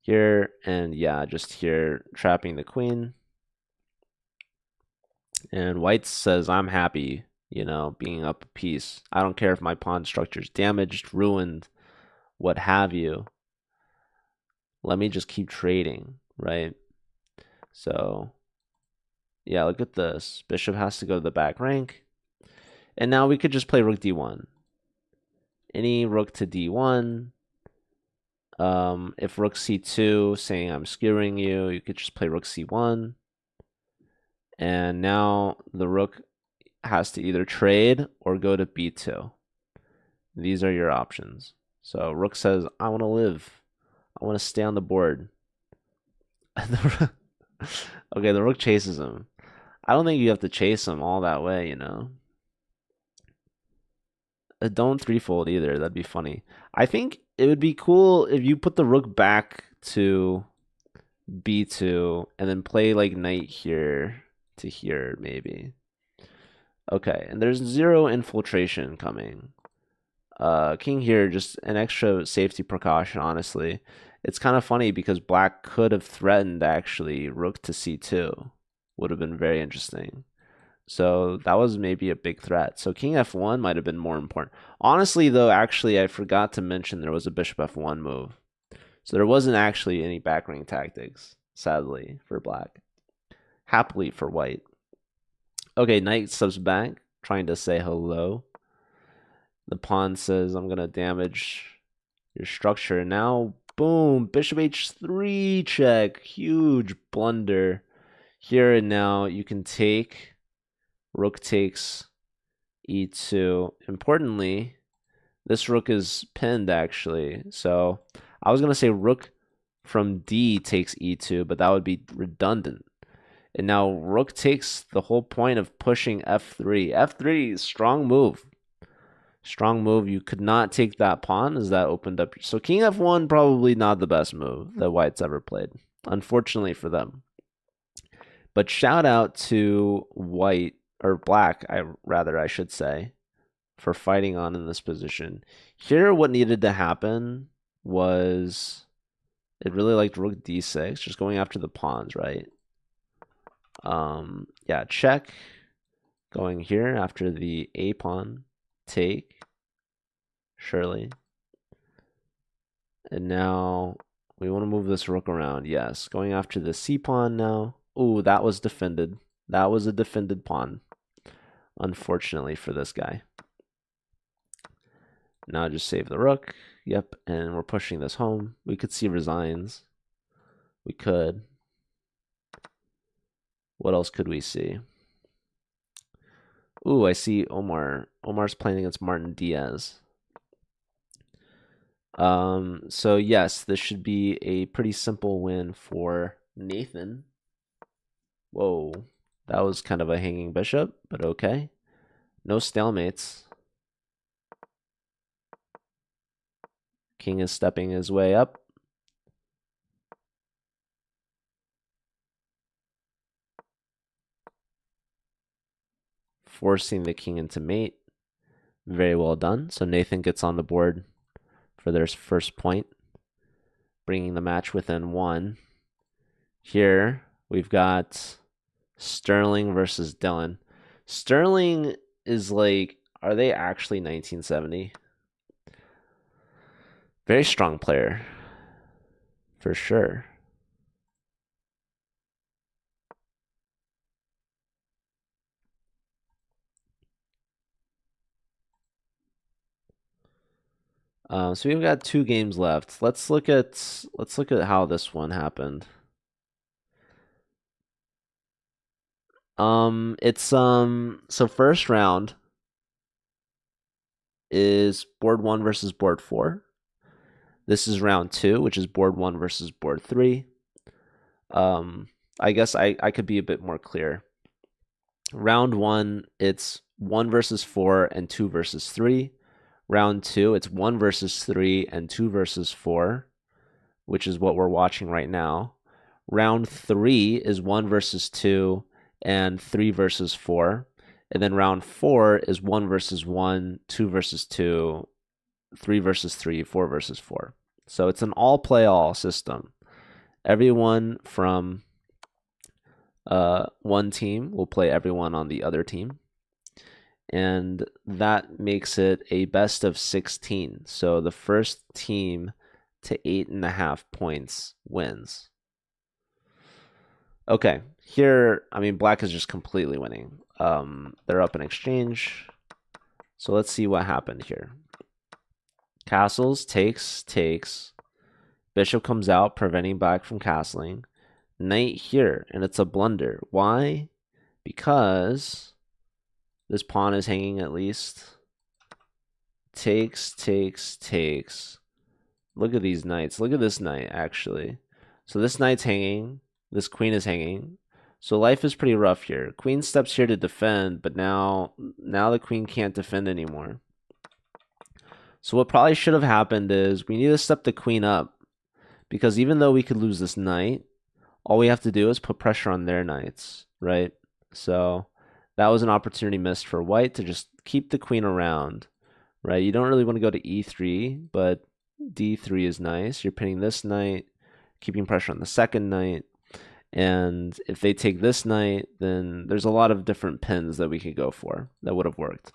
Here, and yeah, just here, trapping the queen. And white says, I'm happy, being up a piece. I don't care if my pawn structure's damaged, ruined, what have you. Let me just keep trading, right? So, yeah, look at this. Bishop has to go to the back rank. And now we could just play rook d1. Any rook to d1. If rook c2, saying I'm skewering you, you could just play rook c1. And now the rook has to either trade or go to b2. These are your options. So rook says, I want to live. I want to stay on the board. Okay, the rook chases him. I don't think you have to chase him all that way, Don't threefold either. That'd be funny. I think it would be cool if you put the rook back to b2 and then play like knight here to here, maybe. Okay, and there's 0 infiltration coming. King here, just an extra safety precaution, honestly. It's kind of funny because black could have threatened actually rook to c2. Would have been very interesting. So that was maybe a big threat. So king f1 might have been more important. Honestly, though, actually, I forgot to mention there was a bishop f1 move. So there wasn't actually any backring tactics, sadly, for black. Happily for white. Okay, knight subs back, trying to say hello. The pawn says, I'm going to damage your structure. Now, boom, bishop h3 check. Huge blunder. Here and now, you can take. Rook takes e2. Importantly, this rook is pinned, actually. So I was going to say rook from d takes e2, but that would be redundant. And now rook takes the whole point of pushing f3. f3 is strong move. Strong move. You could not take that pawn as that opened up. So king f1 probably not the best move that white's ever played, unfortunately for them. But shout out to white, or black, I should say, for fighting on in this position. Here, what needed to happen was it really liked rook d6, just going after the pawns, right? Yeah, check. Going here after the a pawn, take, surely. And now we want to move this rook around. Yes, going after the c pawn now. Ooh, that was defended. That was a defended pawn, unfortunately for this guy. Now just save the rook. Yep, and we're pushing this home. We could see resigns. We could. What else could we see? Ooh, I see Omar. Omar's playing against Martin Diaz. So yes, this should be a pretty simple win for Nathan. Whoa, that was kind of a hanging bishop, but okay. No stalemates. King is stepping his way up. Forcing the king into mate. Very well done. So Nathan gets on the board for their first point, bringing the match within one. Here we've got Sterling versus Dylan. Sterling is like, are they actually 1970? Very strong player, for sure. So we've got 2 games left. Let's look at how this one happened. So first round is board 1 versus board 4. This is round 2, which is board 1 versus board 3. I guess I could be a bit more clear. Round 1, it's 1 versus 4 and 2 versus 3. Round 2, it's 1 versus 3 and 2 versus 4, which is what we're watching right now. Round 3 is 1 versus 2 and 3 versus 4. And then round 4 is 1 versus 1, 2 versus 2, 3 versus 3, 4 versus 4. So it's an all play all system. Everyone from one team will play everyone on the other team. And that makes it a best of 16. So the first team to 8.5 points wins. Okay, here, I mean, black is just completely winning. They're up in exchange. So let's see what happened here. Castles, takes. Bishop comes out, preventing black from castling. Knight here, and it's a blunder. Why? Because this pawn is hanging at least. Takes. Look at these knights. Look at this knight, actually. So this knight's hanging. This queen is hanging. So life is pretty rough here. Queen steps here to defend, but now the queen can't defend anymore. So what probably should have happened is we need to step the queen up, because even though we could lose this knight, all we have to do is put pressure on their knights, right? So that was an opportunity missed for white to just keep the queen around, right? You don't really want to go to e3, but d3 is nice. You're pinning this knight, keeping pressure on the second knight. And if they take this knight, then there's a lot of different pins that we could go for that would have worked.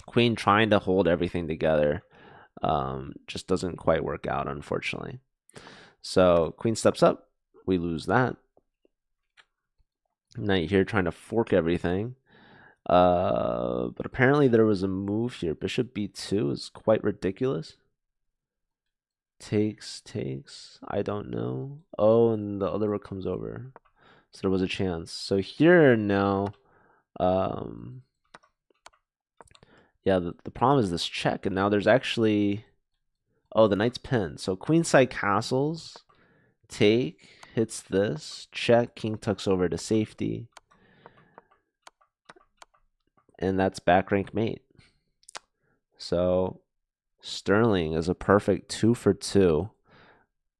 Queen trying to hold everything together just doesn't quite work out, unfortunately. So queen steps up. We lose that. Knight here trying to fork everything. But apparently there was a move here. Bishop b2 is quite ridiculous. Takes. I don't know. Oh, and the other rook comes over. So there was a chance. So here now, yeah, the problem is this check, and now there's actually, oh, the knight's pinned. So queenside castles, take, hits this, check, king tucks over to safety. And that's back rank mate. So Sterling is a perfect 2 for 2.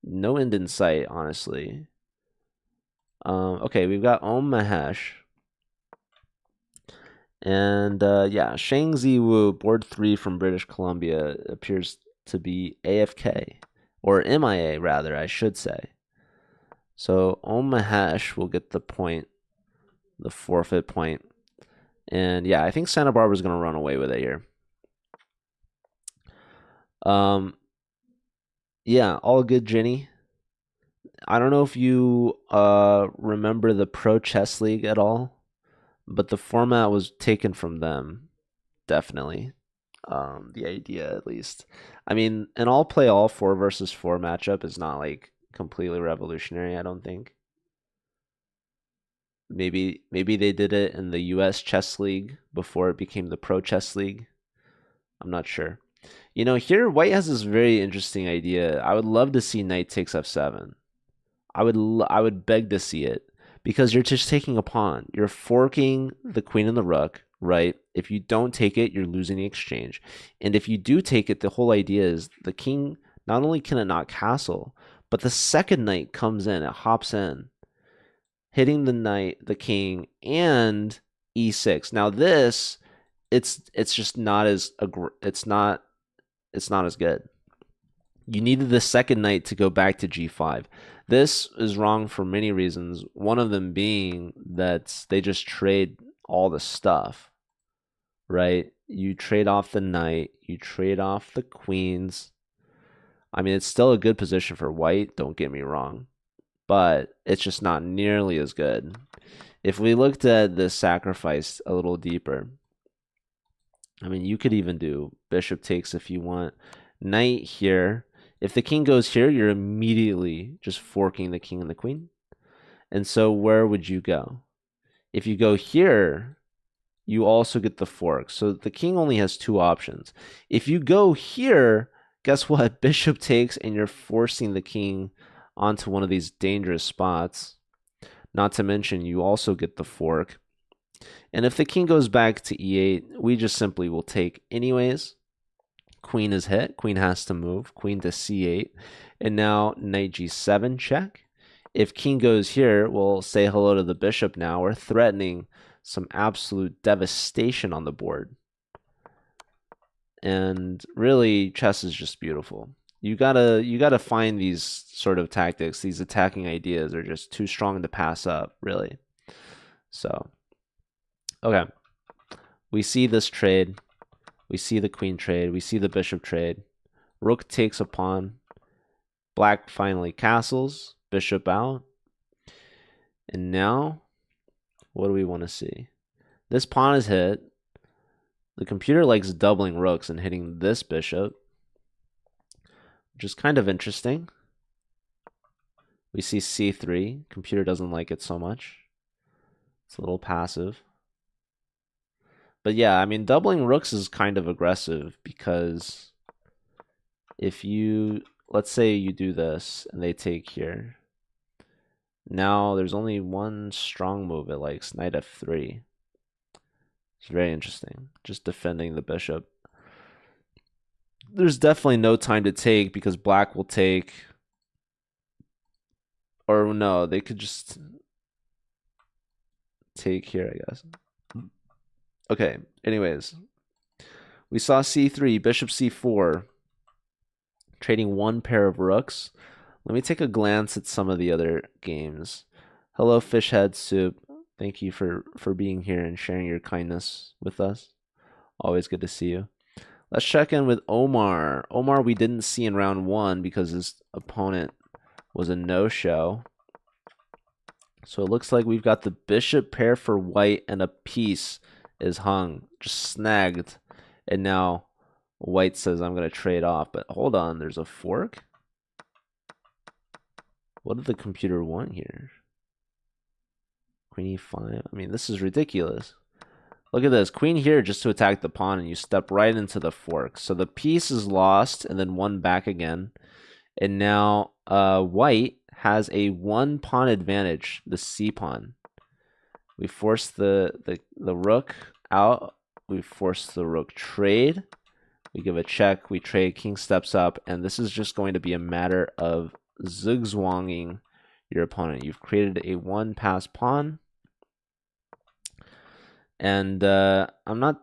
No end in sight, honestly. Okay, we've got Om Mahesh. And yeah, Shang Ziwu, board 3 from British Columbia, appears to be AFK, or MIA rather, I should say. So Om Mahesh will get the point, the forfeit point. And yeah, I think Santa Barbara's going to run away with it here. Yeah, all good, Jenny. I don't know if you remember the Pro Chess League at all, but the format was taken from them, definitely. The idea at least. I mean, an all play all 4 versus 4 matchup is not like completely revolutionary, I don't think. Maybe they did it in the US Chess League before it became the Pro Chess League. I'm not sure. You know, here White has this very interesting idea. I would love to see Knight takes F7. I would beg to see it because you're just taking a pawn. You're forking the queen and the rook, right? If you don't take it, you're losing the exchange. And if you do take it, the whole idea is the king not only can it not castle, but the second knight comes in, it hops in, hitting the knight, the king, and e6. Now this, it's just not as it's not as good. You needed the second knight to go back to g5. This is wrong for many reasons. One of them being that they just trade all the stuff, right? You trade off the knight, you trade off the queens. I mean, it's still a good position for white, don't get me wrong, but it's just not nearly as good. If we looked at the sacrifice a little deeper, I mean, you could even do bishop takes if you want. Knight here. If the king goes here, you're immediately just forking the king and the queen. And so where would you go? If you go here, you also get the fork. So the king only has 2 options. If you go here, guess what? Bishop takes, and you're forcing the king onto one of these dangerous spots. Not to mention, you also get the fork. And if the king goes back to e8, we just simply will take anyways. Queen is hit. Queen has to move. Queen to c8. And now knight g7 check. If king goes here, we'll say hello to the bishop now. We're threatening some absolute devastation on the board. And really, chess is just beautiful. You gotta find these sort of tactics. These attacking ideas are just too strong to pass up, really. So, okay. We see this trade. We see the queen trade. We see the bishop trade. Rook takes a pawn. Black finally castles. Bishop out. And now, what do we want to see? This pawn is hit. The computer likes doubling rooks and hitting this bishop, which is kind of interesting. We see c3. Computer doesn't like it so much. It's a little passive. But yeah, I mean, doubling rooks is kind of aggressive because if you, let's say you do this and they take here. Now there's only one strong move it likes, knight f3. It's very interesting. Just defending the bishop. There's definitely no time to take because black will take. Or no, they could just take here, I guess. Okay, anyways. We saw c3, bishop c4, trading one pair of rooks. Let me take a glance at some of the other games. Hello, Fishhead Soup. Thank you for being here and sharing your kindness with us. Always good to see you. Let's check in with Omar. Omar we didn't see in round 1 because his opponent was a no-show. So it looks like we've got the bishop pair for white and a piece is hung, just snagged. And now white says, I'm going to trade off. But hold on, there's a fork? What did the computer want here? Queen e5. I mean, this is ridiculous. Look at this. Queen here just to attack the pawn, and you step right into the fork. So the piece is lost, and then won back again. And now white has a 1 pawn advantage, the c pawn. We force the rook out. We force the rook trade. We give a check. We trade. King steps up. And this is just going to be a matter of zigzwanging your opponent. You've created a 1 pass pawn. And I'm not,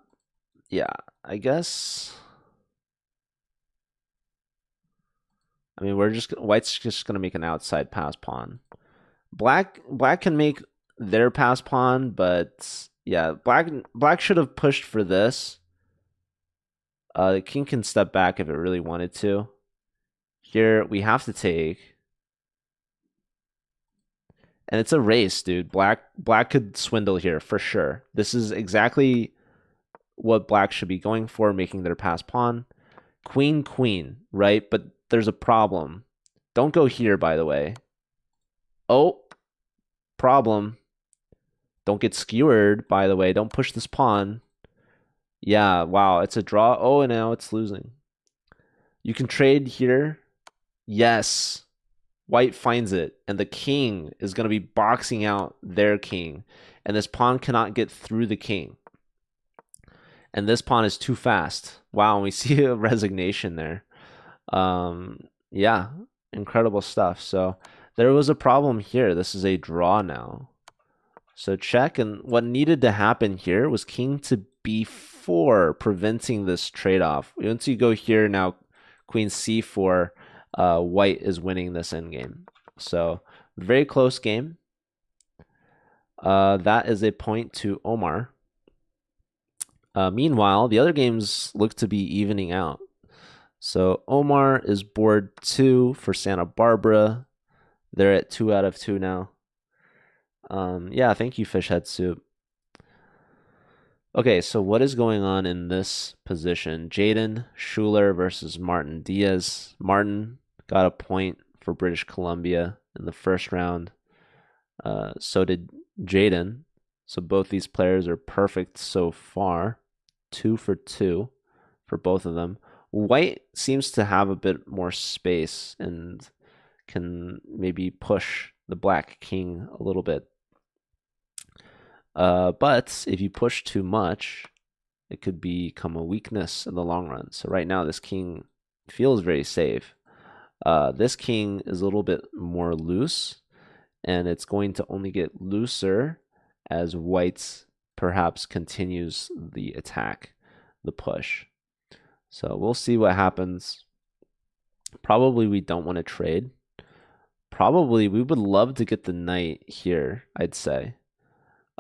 yeah, I guess, I mean, white's just going to make an outside pass pawn. Black can make their pass pawn, but yeah, black should have pushed for this. The king can step back if it really wanted to. Here we have to take, and it's a race, dude. Black could swindle here for sure. This is exactly what black should be going for, making their pass pawn. Queen, queen, right? But there's a problem. Don't go here, by the way. Oh, problem. Don't get skewered, by the way. Don't push this pawn. Yeah, wow, it's a draw. Oh, and now it's losing. You can trade here. Yes. White finds it, and the king is going to be boxing out their king. And this pawn cannot get through the king. And this pawn is too fast. Wow, and we see a resignation there. Yeah, incredible stuff. So there was a problem here. This is a draw now. So check, and what needed to happen here was king to b4, preventing this trade-off. Once you go here, now queen c4, white is winning this endgame. So very close game. That is a point to Omar. Meanwhile, the other games look to be evening out. So Omar is board 2 for Santa Barbara. They're at 2 out of 2 now. Yeah, thank you, Fish Head Soup. Okay, so what is going on in this position? Jaden Schuler versus Martin Diaz. Martin got a point for British Columbia in the first round. So did Jaden. So both these players are perfect so far. 2 for 2 for both of them. White seems to have a bit more space and can maybe push the black king a little bit. But if you push too much, it could become a weakness in the long run. So right now, this king feels very safe. This king is a little bit more loose, and it's going to only get looser as white perhaps continues the attack, the push. So we'll see what happens. Probably we don't want to trade. Probably we would love to get the knight here, I'd say.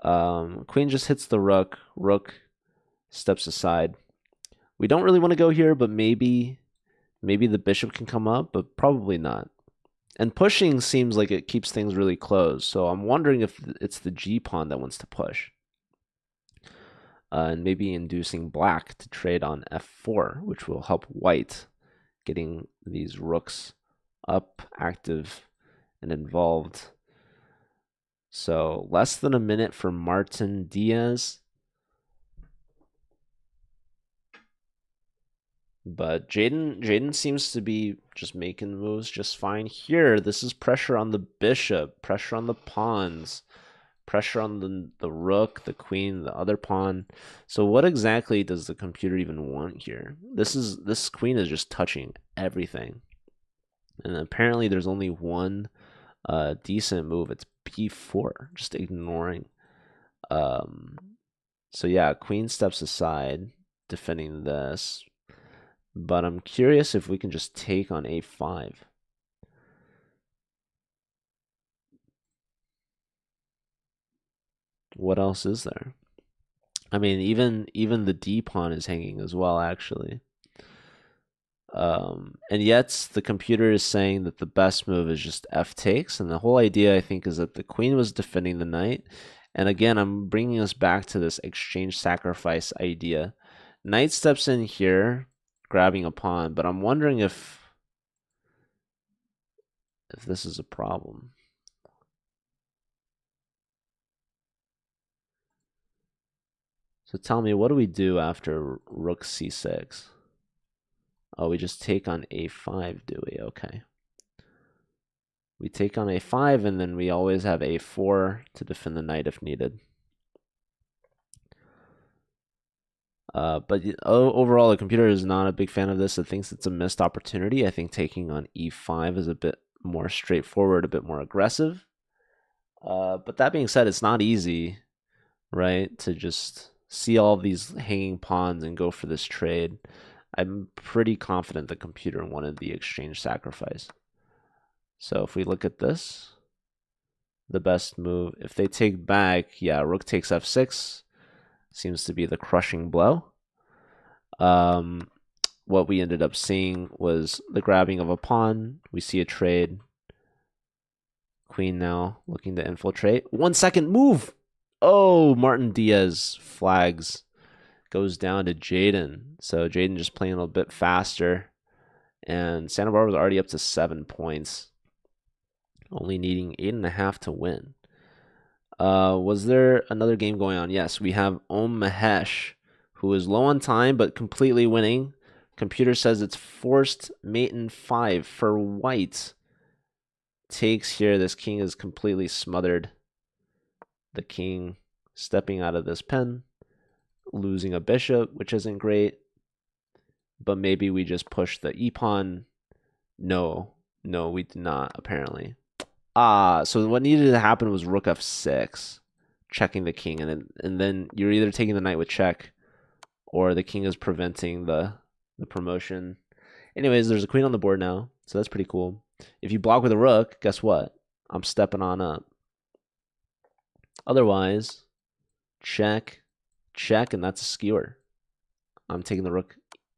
Queen just hits the rook. Rook steps aside. We don't really want to go here, but maybe the bishop can come up, but probably not. And pushing seems like it keeps things really close. So I'm wondering if it's the G pawn that wants to push. And maybe inducing black to trade on f4, which will help white getting these rooks up, active, and involved. So less than a minute for Martin Diaz. But Jaden seems to be just making moves just fine here. This is pressure on the bishop, pressure on the pawns, pressure on the rook, the queen, the other pawn. So what exactly does the computer even want here? This queen is just touching everything. And apparently there's only one decent move. It's b4, just ignoring. So yeah, queen steps aside, defending this. But I'm curious if we can just take on a5. What else is there? I mean, even the d pawn is hanging as well, actually. And yet the computer is saying that the best move is just f takes, and the whole idea, I think, is that the queen was defending the knight. And again, I'm bringing us back to this exchange sacrifice idea. Knight steps in here, grabbing a pawn, but I'm wondering if this is a problem. So tell me, what do we do after rook c6? Oh, we just take on a5, do we? Okay. We take on a5, and then we always have a4 to defend the knight if needed. But overall, the computer is not a big fan of this. It thinks it's a missed opportunity. I think taking on e5 is a bit more straightforward, a bit more aggressive. But that being said, it's not easy. right? To just see all these hanging pawns and go for this trade. I'm pretty confident the computer wanted the exchange sacrifice. So if we look at this, the best move, if they take back, yeah, rook takes f6 seems to be the crushing blow. What we ended up seeing was the grabbing of a pawn. We see a trade. Queen now looking to infiltrate. 1 second move. Oh, Martin Diaz flags. Goes down to Jaden. So Jaden just playing a little bit faster. And Santa Barbara's already up to 7 points. Only needing 8.5 to win. Was there another game going on? Yes, we have Om Mahesh, who is low on time but completely winning. Computer says it's forced mate in 5 for white. Takes here. This king is completely smothered. The king stepping out of this pen, losing a bishop, which isn't great. But maybe we just push the e-pawn. No, we did not, apparently. So what needed to happen was rook f6, checking the king, and then you're either taking the knight with check, or the king is preventing the promotion. Anyways, there's a queen on the board now, so that's pretty cool. If you block with a rook, guess what? I'm stepping on up. Otherwise, check, and that's a skewer. I'm taking the rook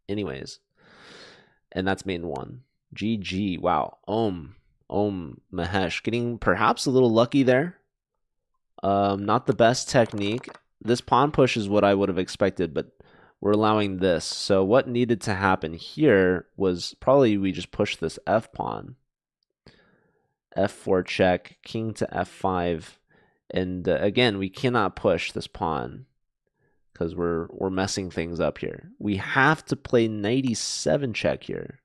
anyways. And that's mate in 1. GG. Wow. Om Mahesh getting perhaps a little lucky there. Not the best technique. This pawn push is what I would have expected, but we're allowing this. So what needed to happen here was probably we just push this f pawn. f4 check, king to f5. And again, we cannot push this pawn because we're messing things up here. We have to play knight e7 check here.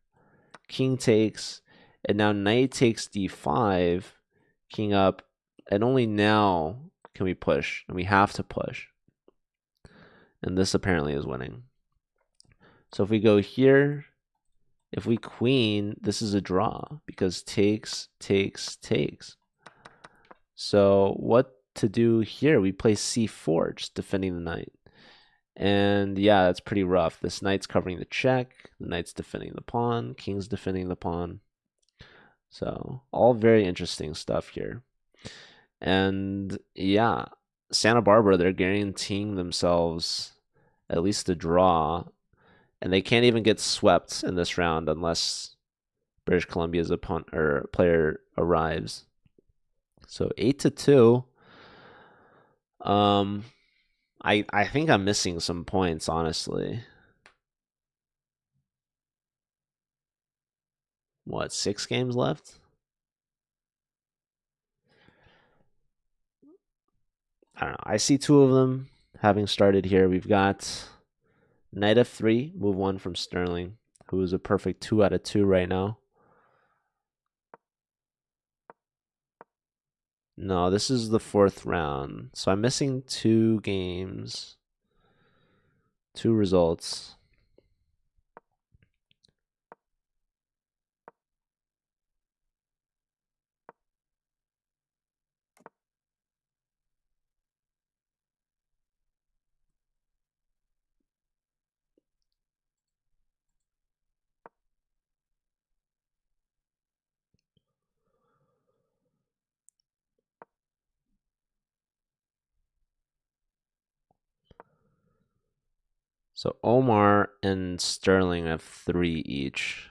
King takes, and now knight takes d5, king up, and only now can we push, and we have to push. And this apparently is winning. So if we go here, if we queen, this is a draw because takes. So what to do here? We play c4, just defending the knight. And yeah, that's pretty rough. This knight's covering the check, the knight's defending the pawn, king's defending the pawn. So all very interesting stuff here. And yeah, Santa Barbara, they're guaranteeing themselves at least a draw. And they can't even get swept in this round unless British Columbia's opponent or player arrives. So 8-2. I think I'm missing some points, honestly. What, 6 games left? I don't know. I see 2 of them having started here. We've got knight f3, move 1 from Sterling, who is a perfect 2 out of 2 right now. No, this is the 4th round. So I'm missing 2 games, 2 results. So Omar and Sterling have 3 each.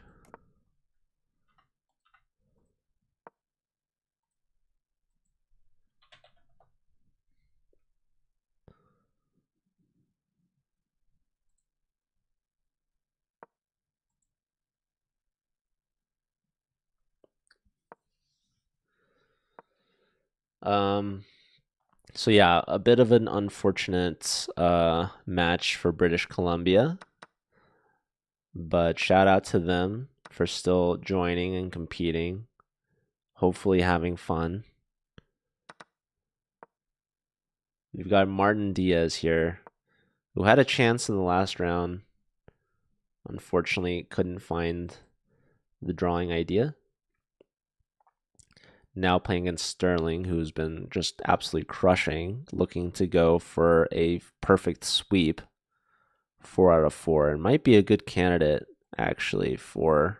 So yeah, a bit of an unfortunate match for British Columbia. But shout out to them for still joining and competing. Hopefully having fun. We've got Martin Diaz here, who had a chance in the last round. Unfortunately, couldn't find the drawing idea. Now playing against Sterling, who's been just absolutely crushing, looking to go for a perfect sweep, 4 out of 4, and might be a good candidate actually for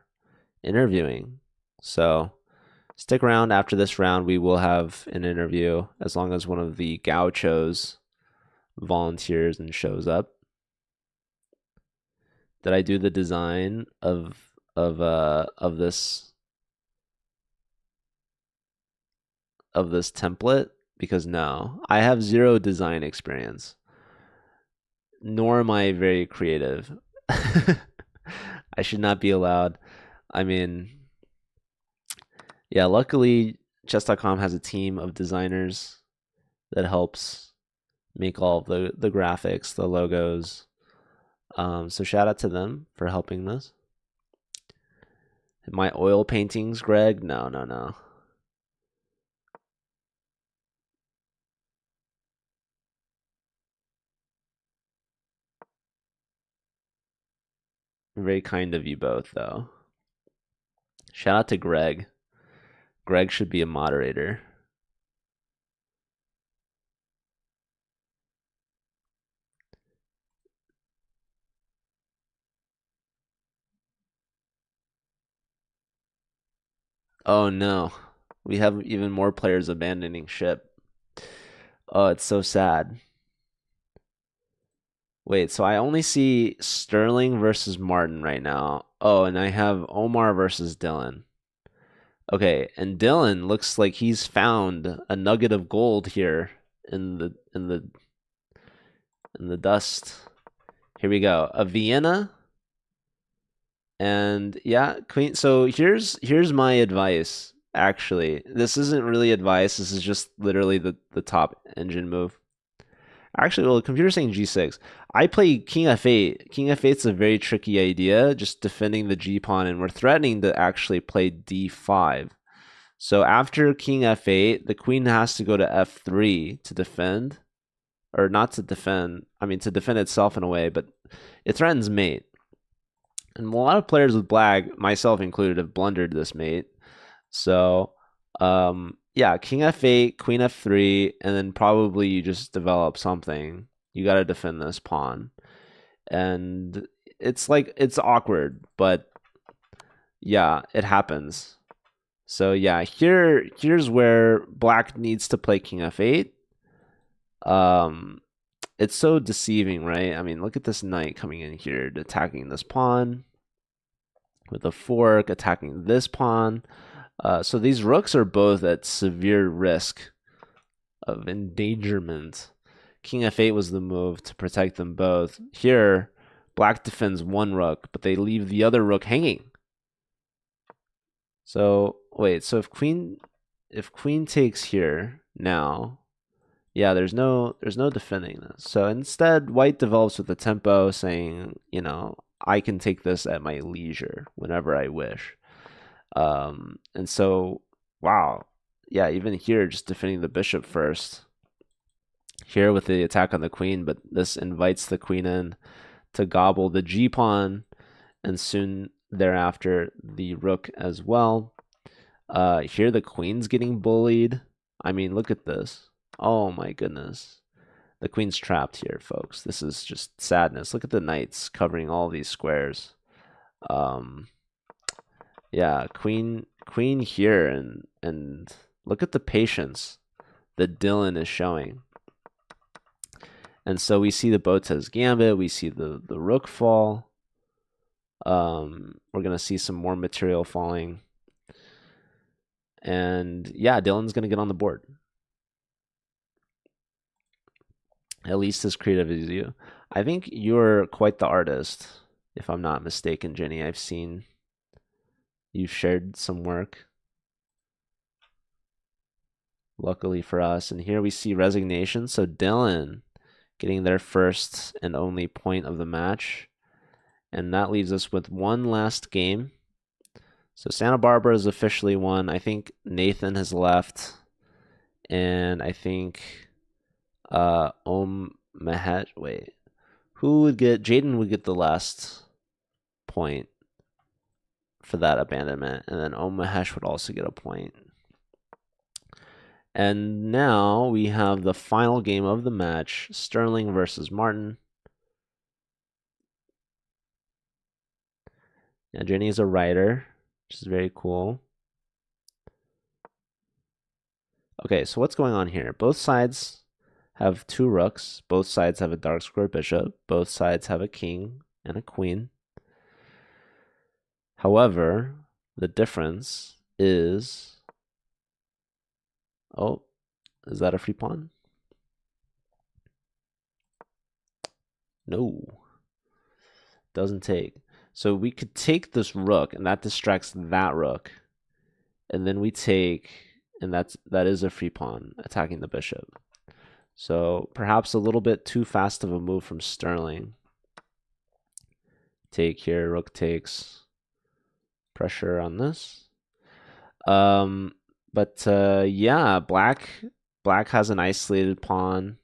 interviewing. So stick around after this round. We will have an interview as long as one of the gauchos volunteers and shows up. Did I do the design of this template? Because no, I have zero design experience, nor am I very creative. I should not be allowed. I mean, yeah, luckily chess.com has a team of designers that helps make all of the graphics, the logos. So shout out to them for helping this. My oil paintings, Greg? No, no, no. Very kind of you both, though. Shout out to Greg. Greg should be a moderator. Oh no. We have even more players abandoning ship. Oh, it's so sad. Wait, so I only see Sterling versus Martin right now. Oh, and I have Omar versus Dylan. Okay, and Dylan looks like he's found a nugget of gold here in the dust. Here we go. A Vienna. And yeah, Queen. So here's my advice. Actually, this isn't really advice. This is just literally the top engine move. Actually, well, the computer's saying G6. I play King F8. King F8's a very tricky idea, just defending the G pawn, and we're threatening to actually play D5. So after King F8, the queen has to go to F3 to defend, or not to defend. I mean, to defend itself in a way, but it threatens mate. And a lot of players with black, myself included, have blundered this mate. So, yeah, King F8, Queen F3, and then probably you just develop something. You got to defend this pawn. And it's like, it's awkward, but yeah, it happens. So yeah, here's where black needs to play King F8. It's so deceiving, right? I mean, look at this knight coming in here, attacking this pawn with a fork, attacking this pawn. So these rooks are both at severe risk of endangerment. King F8 was the move to protect them both. Here, black defends one rook, but they leave the other rook hanging. So wait, so if queen takes here now, yeah, there's no defending this. So instead, white develops with the tempo, saying, you know, I can take this at my leisure whenever I wish. And so, wow, yeah, even here, just defending the bishop first. Here with the attack on the queen, but this invites the queen in to gobble the g pawn, and soon thereafter the rook as well. Here the queen's getting bullied. I mean, look at this. Oh my goodness. The queen's trapped here, folks. This is just sadness. Look at the knights covering all these squares. Yeah, queen here, and look at the patience that Dylan is showing. And so we see the Botez gambit, we see the rook fall. We're gonna see some more material falling. And yeah, Dylan's gonna get on the board. At least as creative as you. I think you're quite the artist, if I'm not mistaken, Jenny. I've seen you've shared some work, luckily for us. And here we see resignation. So Dylan getting their first and only point of the match. And that leaves us with one last game. So Santa Barbara is officially won. I think Nathan has left. And I think Mahesh, wait. Who would get, Jaden would get the last point for that abandonment, and then Mahesh would also get a point. And now we have the final game of the match, Sterling versus Martin. Now, Jenny is a writer, which is very cool. Okay, so what's going on here? Both sides have two rooks. Both sides have a dark square bishop. Both sides have a king and a queen. However, the difference is... Oh, is that a free pawn? No, doesn't take. So we could take this rook, and that distracts that rook. And then we take, and that is a free pawn attacking the bishop. So perhaps a little bit too fast of a move from Sterling. Take here, rook takes. Pressure on this. But yeah, black has an isolated pawn.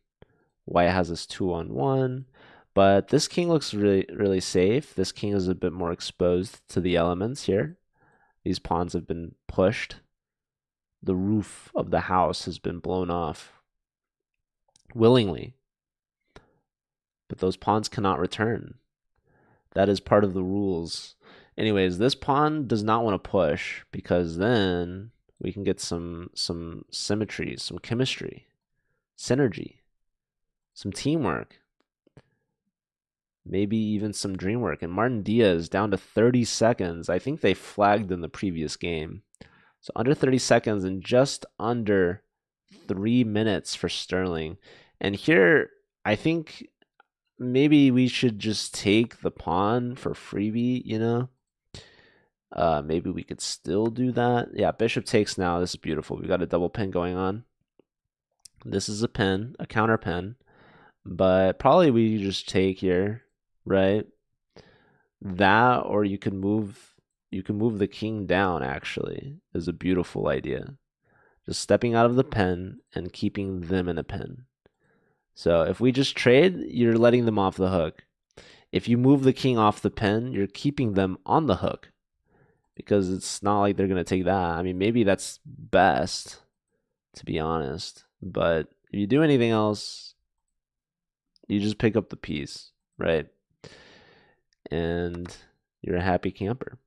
White has this 2-on-1. But this king looks really safe. This king is a bit more exposed to the elements here. These pawns have been pushed. The roof of the house has been blown off willingly. But those pawns cannot return. That is part of the rules. Anyways, this pawn does not want to push because then we can get some symmetry, some chemistry, synergy, some teamwork, maybe even some dream work. And Martin Diaz down to 30 seconds. I think they flagged in the previous game. So under 30 seconds and just under 3 minutes for Sterling. And here, I think maybe we should just take the pawn for freebie, you know? Maybe we could still do that. Yeah, bishop takes now. This is beautiful. We've got a double pin going on. This is a pin, a counter pin. But probably we just take here, right? That, or you can move the king down, actually, is a beautiful idea. Just stepping out of the pin and keeping them in a pin. So if we just trade, you're letting them off the hook. If you move the king off the pin, you're keeping them on the hook. Because it's not like they're going to take that. I mean, maybe that's best, to be honest. But if you do anything else, you just pick up the piece, right? And you're a happy camper.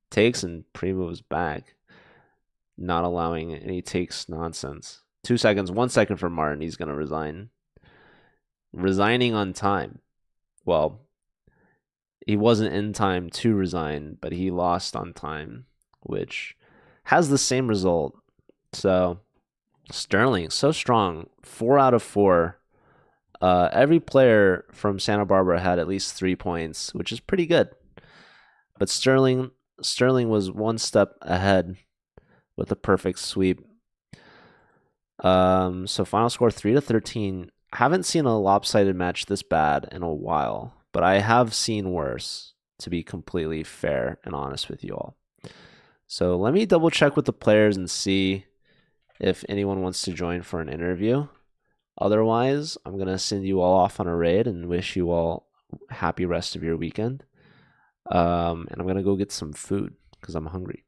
Takes and pre-moves back, not allowing any takes nonsense. 2 seconds, 1 second for Martin. He's going to resign. Resigning on time. Well, he wasn't in time to resign, but he lost on time, which has the same result. So Sterling, so strong, 4 out of 4. Every player from Santa Barbara had at least 3 points, which is pretty good. But Sterling was 1 step ahead with a perfect sweep. So final score 3-13. Haven't seen a lopsided match this bad in a while, but I have seen worse, to be completely fair and honest with you all. So let me double check with the players and see if anyone wants to join for an interview. Otherwise, I'm going to send you all off on a raid and wish you all a happy rest of your weekend. And I'm going to go get some food because I'm hungry.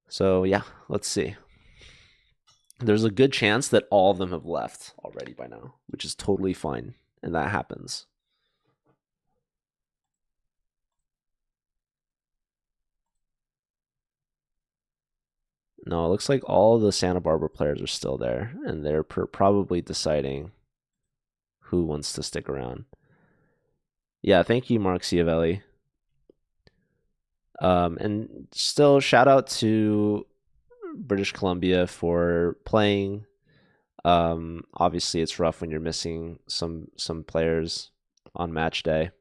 So yeah, let's see. There's a good chance that all of them have left already by now, which is totally fine. And that happens. No, it looks like all the Santa Barbara players are still there, and they're probably deciding who wants to stick around. Yeah, thank you, Mark Ciavelli. And still, shout out to British Columbia for playing. Obviously, it's rough when you're missing some players on match day,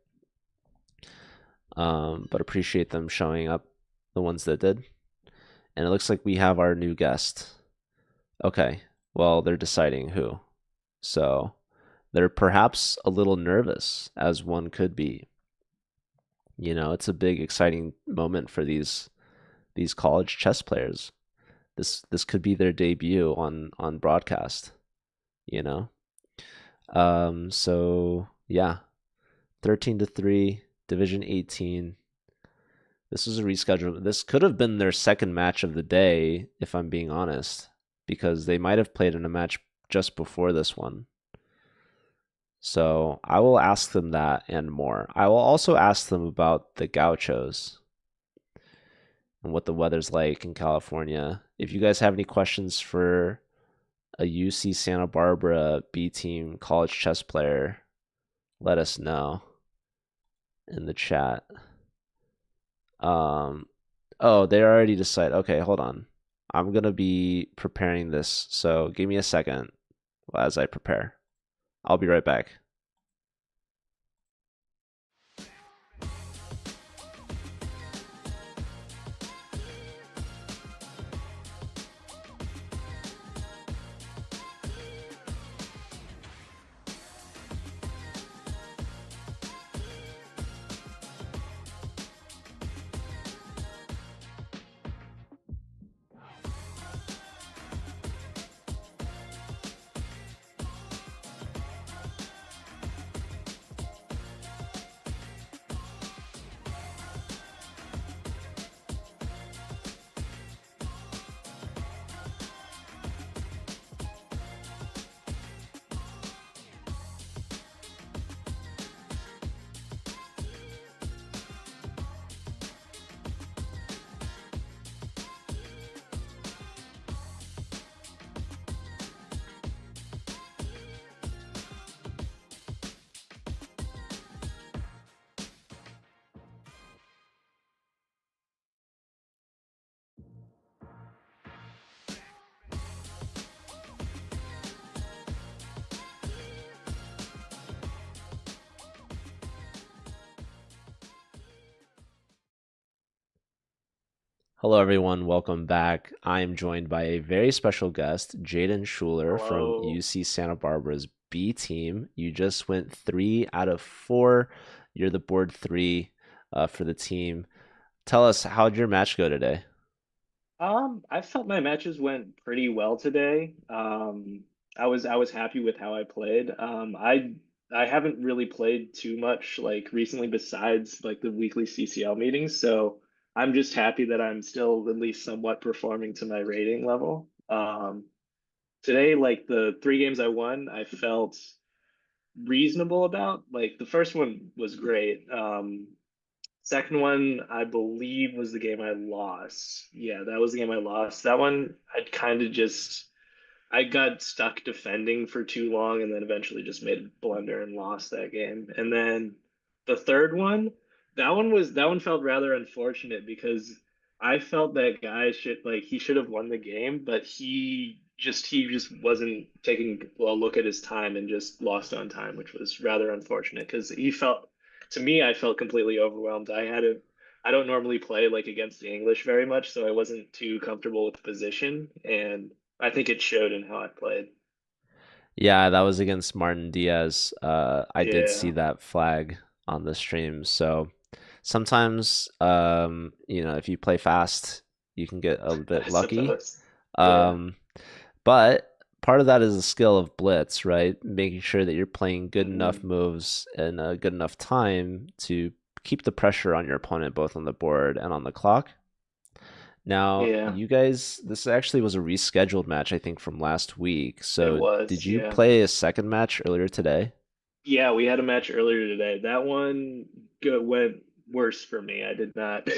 but appreciate them showing up, the ones that did. And it looks like we have our new guest. Okay, well, they're deciding who. So they're perhaps a little nervous, as one could be. You know, it's a big, exciting moment for these college chess players. This could be their debut on broadcast, you know? So yeah, 13-3, Division 18. This was a reschedule. This could have been their second match of the day, if I'm being honest, because they might have played in a match just before this one. So I will ask them that and more. I will also ask them about the Gauchos and what the weather's like in California. If you guys have any questions for a UC Santa Barbara B team college chess player, let us know in the chat. Um, oh, they already decided. Okay, hold on. I'm gonna be preparing this, so give me a second as I prepare. I'll be right back. Hello, everyone. Welcome back. I am joined by a very special guest, Jaden Schuler from Hello. UC Santa Barbara's B team. You just went 3 out of 4. You're the board 3 for the team. Tell us, how'd your match go today? I felt my matches went pretty well today. I was happy with how I played. I haven't really played too much like recently besides like the weekly CCL meetings, so I'm just happy that I'm still at least somewhat performing to my rating level. Today, like the 3 games I won, I felt reasonable about. Like the first one was great. Second one, I believe, was the game I lost. Yeah, that was the game I lost. That one, I'd kind of just I got stuck defending for too long and then eventually just made a blunder and lost that game. And then the third one, that one felt rather unfortunate because I felt that guy should like he should have won the game, but he just wasn't taking a look at his time and just lost on time, which was rather unfortunate because he felt to me I felt completely overwhelmed. I don't normally play like against the English very much, so I wasn't too comfortable with the position and I think it showed in how I played. Yeah, that was against Martin Diaz. I did see Yeah, that flag on the stream. So sometimes, if you play fast, you can get a bit I lucky. suppose. Yeah. Um, But part of that is the skill of blitz, right? Making sure that you're playing good enough Hmm. moves in a good enough time to keep the pressure on your opponent both on the board and on the clock. Now, Yeah, you guys, this actually was a rescheduled match, I think, from last week. it So, did was. you Yeah. play a second match earlier today? Yeah, we had a match earlier today. That one went worse for me. I did not.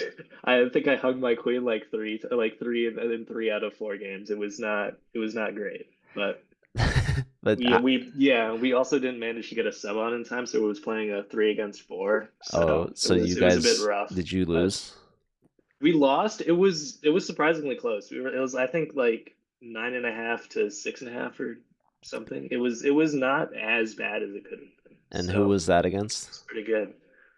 I think I hugged my queen like three, and then 3 out of 4 games. It was not great. But But we also didn't manage to get a sub on in time, so we was playing a 3 against 4. oh, So so you it was a bit guys, rough. did you But lose? we lost. It was surprisingly close. It was I think like 9.5 to 6.5 or something. It was not as bad as it could have been. And who So was that against? it's pretty good.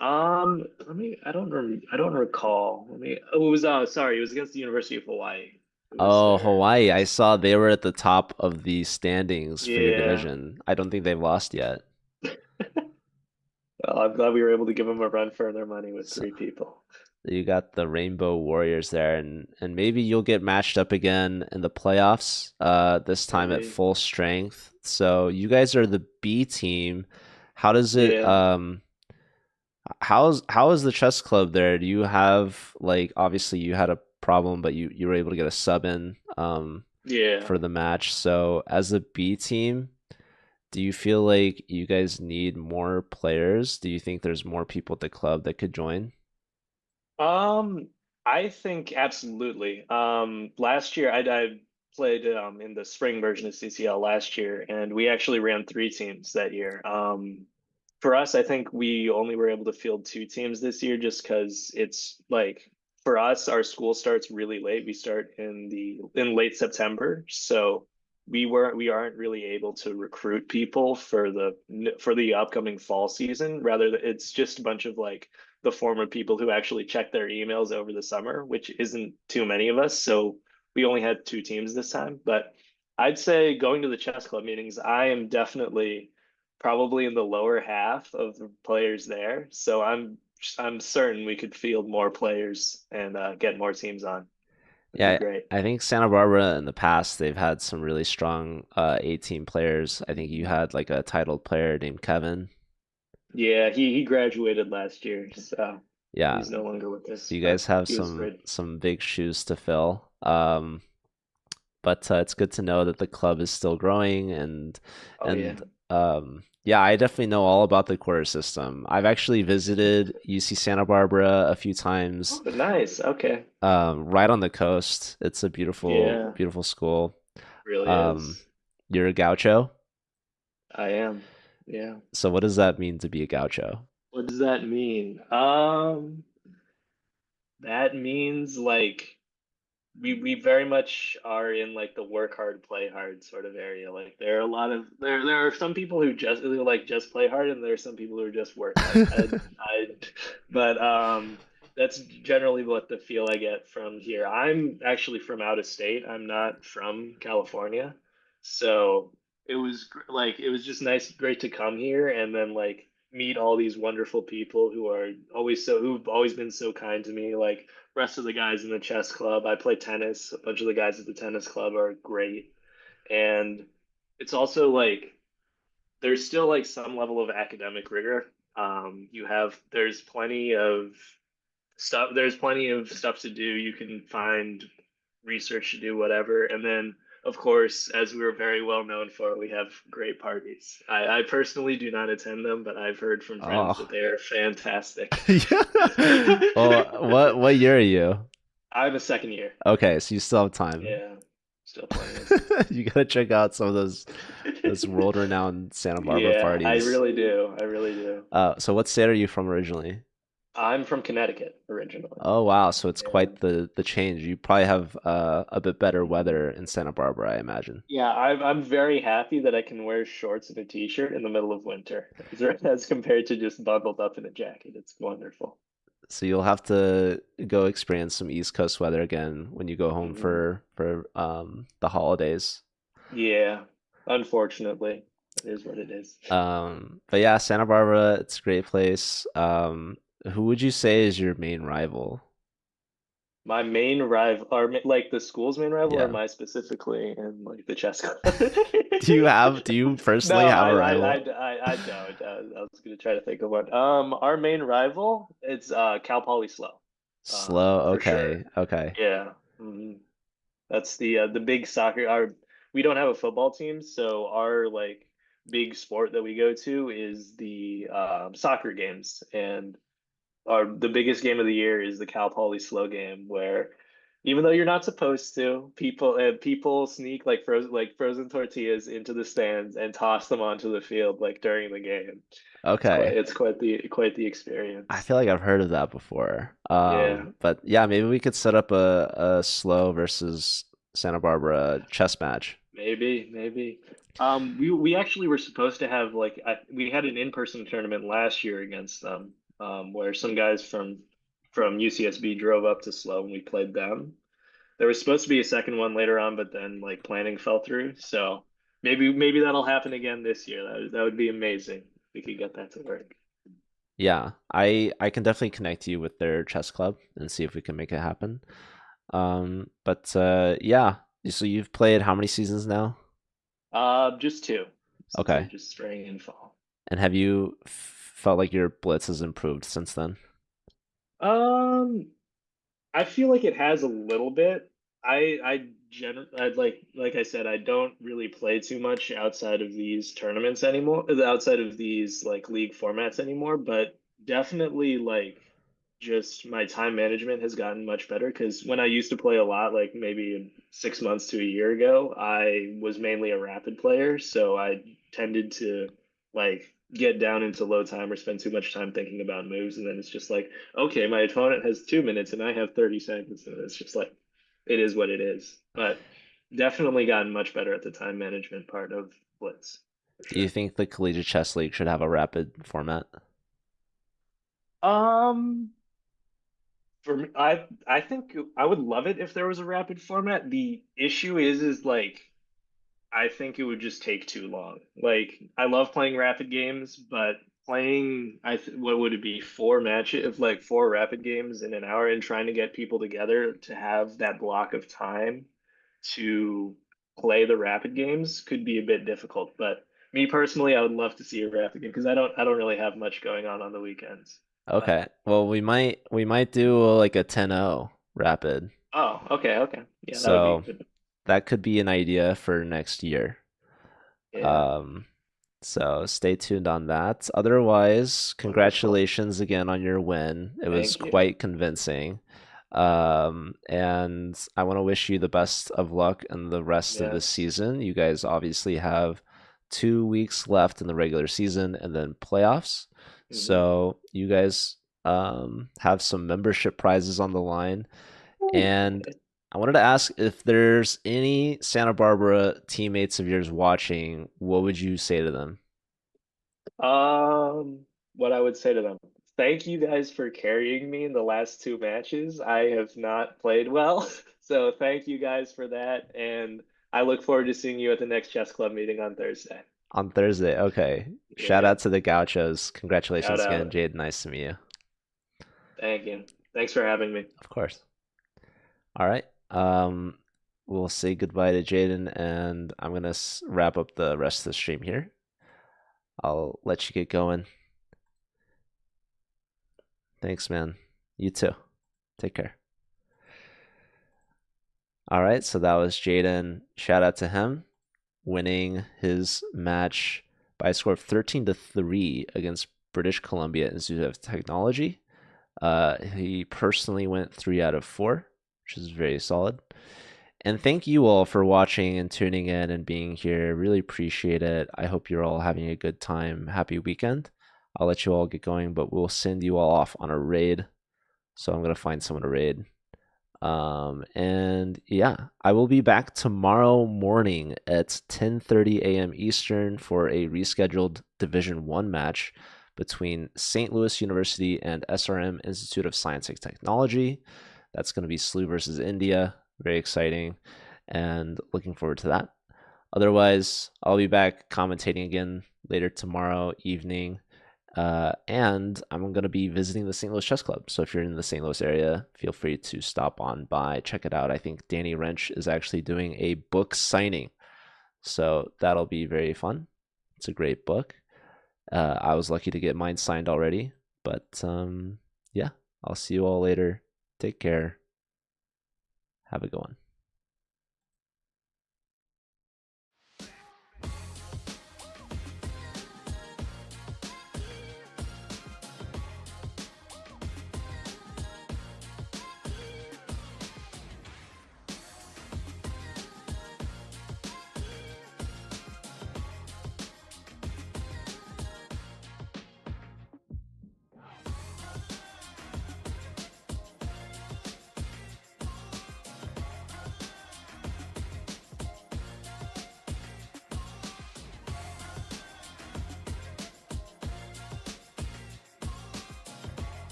Let me. I don't recall. Let me. Oh, it was. Sorry. It was against the University of Hawaii. It was Oh, their. Hawaii. I saw they were at the top of the standings for your Yeah. division. I don't think they've lost yet. Well, I'm glad we were able to give them a run for their money with So 3 people. you got the Rainbow Warriors there, and maybe you'll get matched up again in the playoffs. This time at Maybe. full strength. So you guys are the B team. How does it Yeah. how is the chess club there? Do you have like obviously you had a problem, but you were able to get a sub in. Yeah. for the match. So as a B team, do you feel like you guys need more players? Do you think there's more people at the club that could join? Um, I think absolutely. Last year I played in the spring version of CCL last year, and we actually ran three teams that year. For us, I think we only were able to field two teams this year just because it's like for us, our school starts really late. We start in late September, so we aren't really able to recruit people for the upcoming fall season. Rather, it's just a bunch of like the former people who actually check their emails over the summer, which isn't too many of us. So we only had two teams this time. But I'd say going to the chess club meetings, I am definitely probably in the lower half of the players there. So I'm certain we could field more players and get more teams on. It'd be Yeah, great. I think Santa Barbara in the past they've had some really strong A-team players. I think you had like a titled player named Kevin. Yeah, he graduated last year, so Yeah, he's no longer with so us, you guys but have he was some great. big shoes to fill. But it's good to know that the club is still growing Oh yeah. and yeah, I definitely know all about the quarter system. I've actually visited UC Santa Barbara a few Oh, times, nice. Okay. right on the coast. It's a Yeah, beautiful school. really Um, is. you're a gaucho, I am. Yeah. so what does that mean to be a gaucho? What does that mean? That means like we very much are in like the work hard, play hard sort of area. Like there are a lot of there are some people who like just play hard, and there are some people who just work hard. But that's generally what the feel I get from here. I'm actually from out of state. I'm not from California, so it was just nice, great to come here and then like meet all these wonderful people who've always been so kind to me. Like rest of the guys in the chess club. I play tennis. A bunch of the guys at the tennis club are great. And it's also like there's still like some level of academic rigor. There's plenty of stuff to do. You can find research to do, whatever. And then of course, as we are very well known for, we have great parties. I personally do not attend them, but I've heard from friends that Oh, they are fantastic. yeah. Well, what year are you? I'm a second year. Okay, so you still have time. Yeah, still plenty of You gotta check out some of those time. world-renowned Santa Barbara Yeah, I parties. really do. I really do. So what state are you from originally? I'm from Connecticut originally. Oh wow, so it's Yeah. quite the change. You probably have a bit better Mhm. weather in Santa Barbara, I imagine. Yeah, I'm very happy that I can wear shorts and a t-shirt in the middle of winter, as compared to just bundled up in a jacket. It's wonderful. So you'll have to go experience some East Coast weather again when you go home Hmm. for the holidays. Yeah, unfortunately, it is what it is. But yeah, Santa Barbara, it's a great place. Who would you say is your main rival? My main rival, or like the school's main rival, or Yeah. my specifically in like the chess club. Do you No, personally have a rival? I don't. I was gonna try to think of one. Our main rival, it's Cal Poly Slow, Slow. for sure. Okay. Okay. Yeah, that's the big soccer. Our We don't have a football team, so our like big sport that we go to is the soccer games, and the biggest game of the year is the Cal Poly Slow game, where even though you're not supposed to, people sneak like frozen tortillas into the stands and toss them onto the field like during the game. Okay. It's quite the I experience. feel like I've heard of that before. Yeah, But yeah, maybe we could set up a slow versus Santa Barbara chess match. maybe. We actually were supposed to have we had an in-person tournament last year against them, where some guys from UCSB drove up to Slow and we played them. There was supposed to be a second one later on, but then like planning fell through. So maybe that'll happen again this year. That would be amazing if we could get that to work. Yeah, I can definitely connect you with their chess club and see if we can make it happen. But yeah, so you've played how many seasons now? Just two, Okay. just spring and fall. And have you felt like your blitz has improved since then? Um, I feel like it has a little bit. I I'd like I said, I don't really play too much outside of these tournaments anymore, outside of these like league formats anymore, but definitely like just my time management has gotten much better because when I used to play a lot, like maybe 6 months to a year ago, I was mainly a rapid player, so I tended to like get down into low time or spend too much time thinking about moves, and then it's just like, okay, my opponent has 2 minutes and I have 30 seconds, and it's just like it is what it is. But definitely gotten much better at the time management part of Blitz for Do you sure. think the Collegiate Chess League should have a rapid format? Um, for me, I think I would love it if there was a rapid format. The issue is like I think it would just take too long. Like I love playing rapid games, but playing what would it be, four matches, like four rapid games in an hour, and trying to get people together to have that block of time to play the rapid games could be a bit difficult. But me personally, I would love to see a rapid game because I don't really have much going on the weekends. But Okay. Well, we might do like a 10-0 rapid. oh, okay, yeah, that would be So good. that could be an idea for next year. Yeah, Um, so stay tuned on that. Otherwise, wonderful. congratulations again on your win. It was Thank you. quite convincing. And I want to wish you the best of luck in the rest of the Yes. season. You guys obviously have 2 weeks left in the regular season and then playoffs. Hmm. So you guys have some membership prizes on the line. And Okay. I wanted to ask if there's any Santa Barbara teammates of yours watching, what would you say to them? What I would say to them, thank you guys for carrying me in the last two matches. I have not played well, so thank you guys for that, and I look forward to seeing you at the next chess club meeting on Thursday. On Thursday. Okay. Shout Yeah, out to the Gauchos. shout Congratulations again, out. Jade. Nice to meet you. Thank you. Thanks for having me. Of course. All right. We'll say goodbye to Jaden, and I'm gonna wrap up the rest of the stream here. I'll let you get going. Thanks, man. You too. Take care. All right, so that was Jaden. Shout out to him winning his match by a score of 13-3 against British Columbia Institute of Technology. He personally went 3 out of 4, which is very solid. And thank you all for watching and tuning in and being here. Really appreciate it. I hope you're all having a good time. Happy weekend. I'll let you all get going, but we'll send you all off on a raid. So I'm going to find someone to raid. And yeah, I will be back tomorrow morning at 10:30 a.m. Eastern for a rescheduled Division 1 match between St. Louis University and SRM Institute of Science and Technology. That's going to be SLU versus India. Very exciting and looking forward to that. Otherwise, I'll be back commentating again later tomorrow evening. And I'm going to be visiting the St. Louis Chess Club. So if you're in the St. Louis area, feel free to stop on by, check it out. I think Danny Wrench is actually doing a book signing. So that'll be very fun. It's a great book. I was lucky to get mine signed already. But yeah, I'll see you all later. Take care. Have a good one.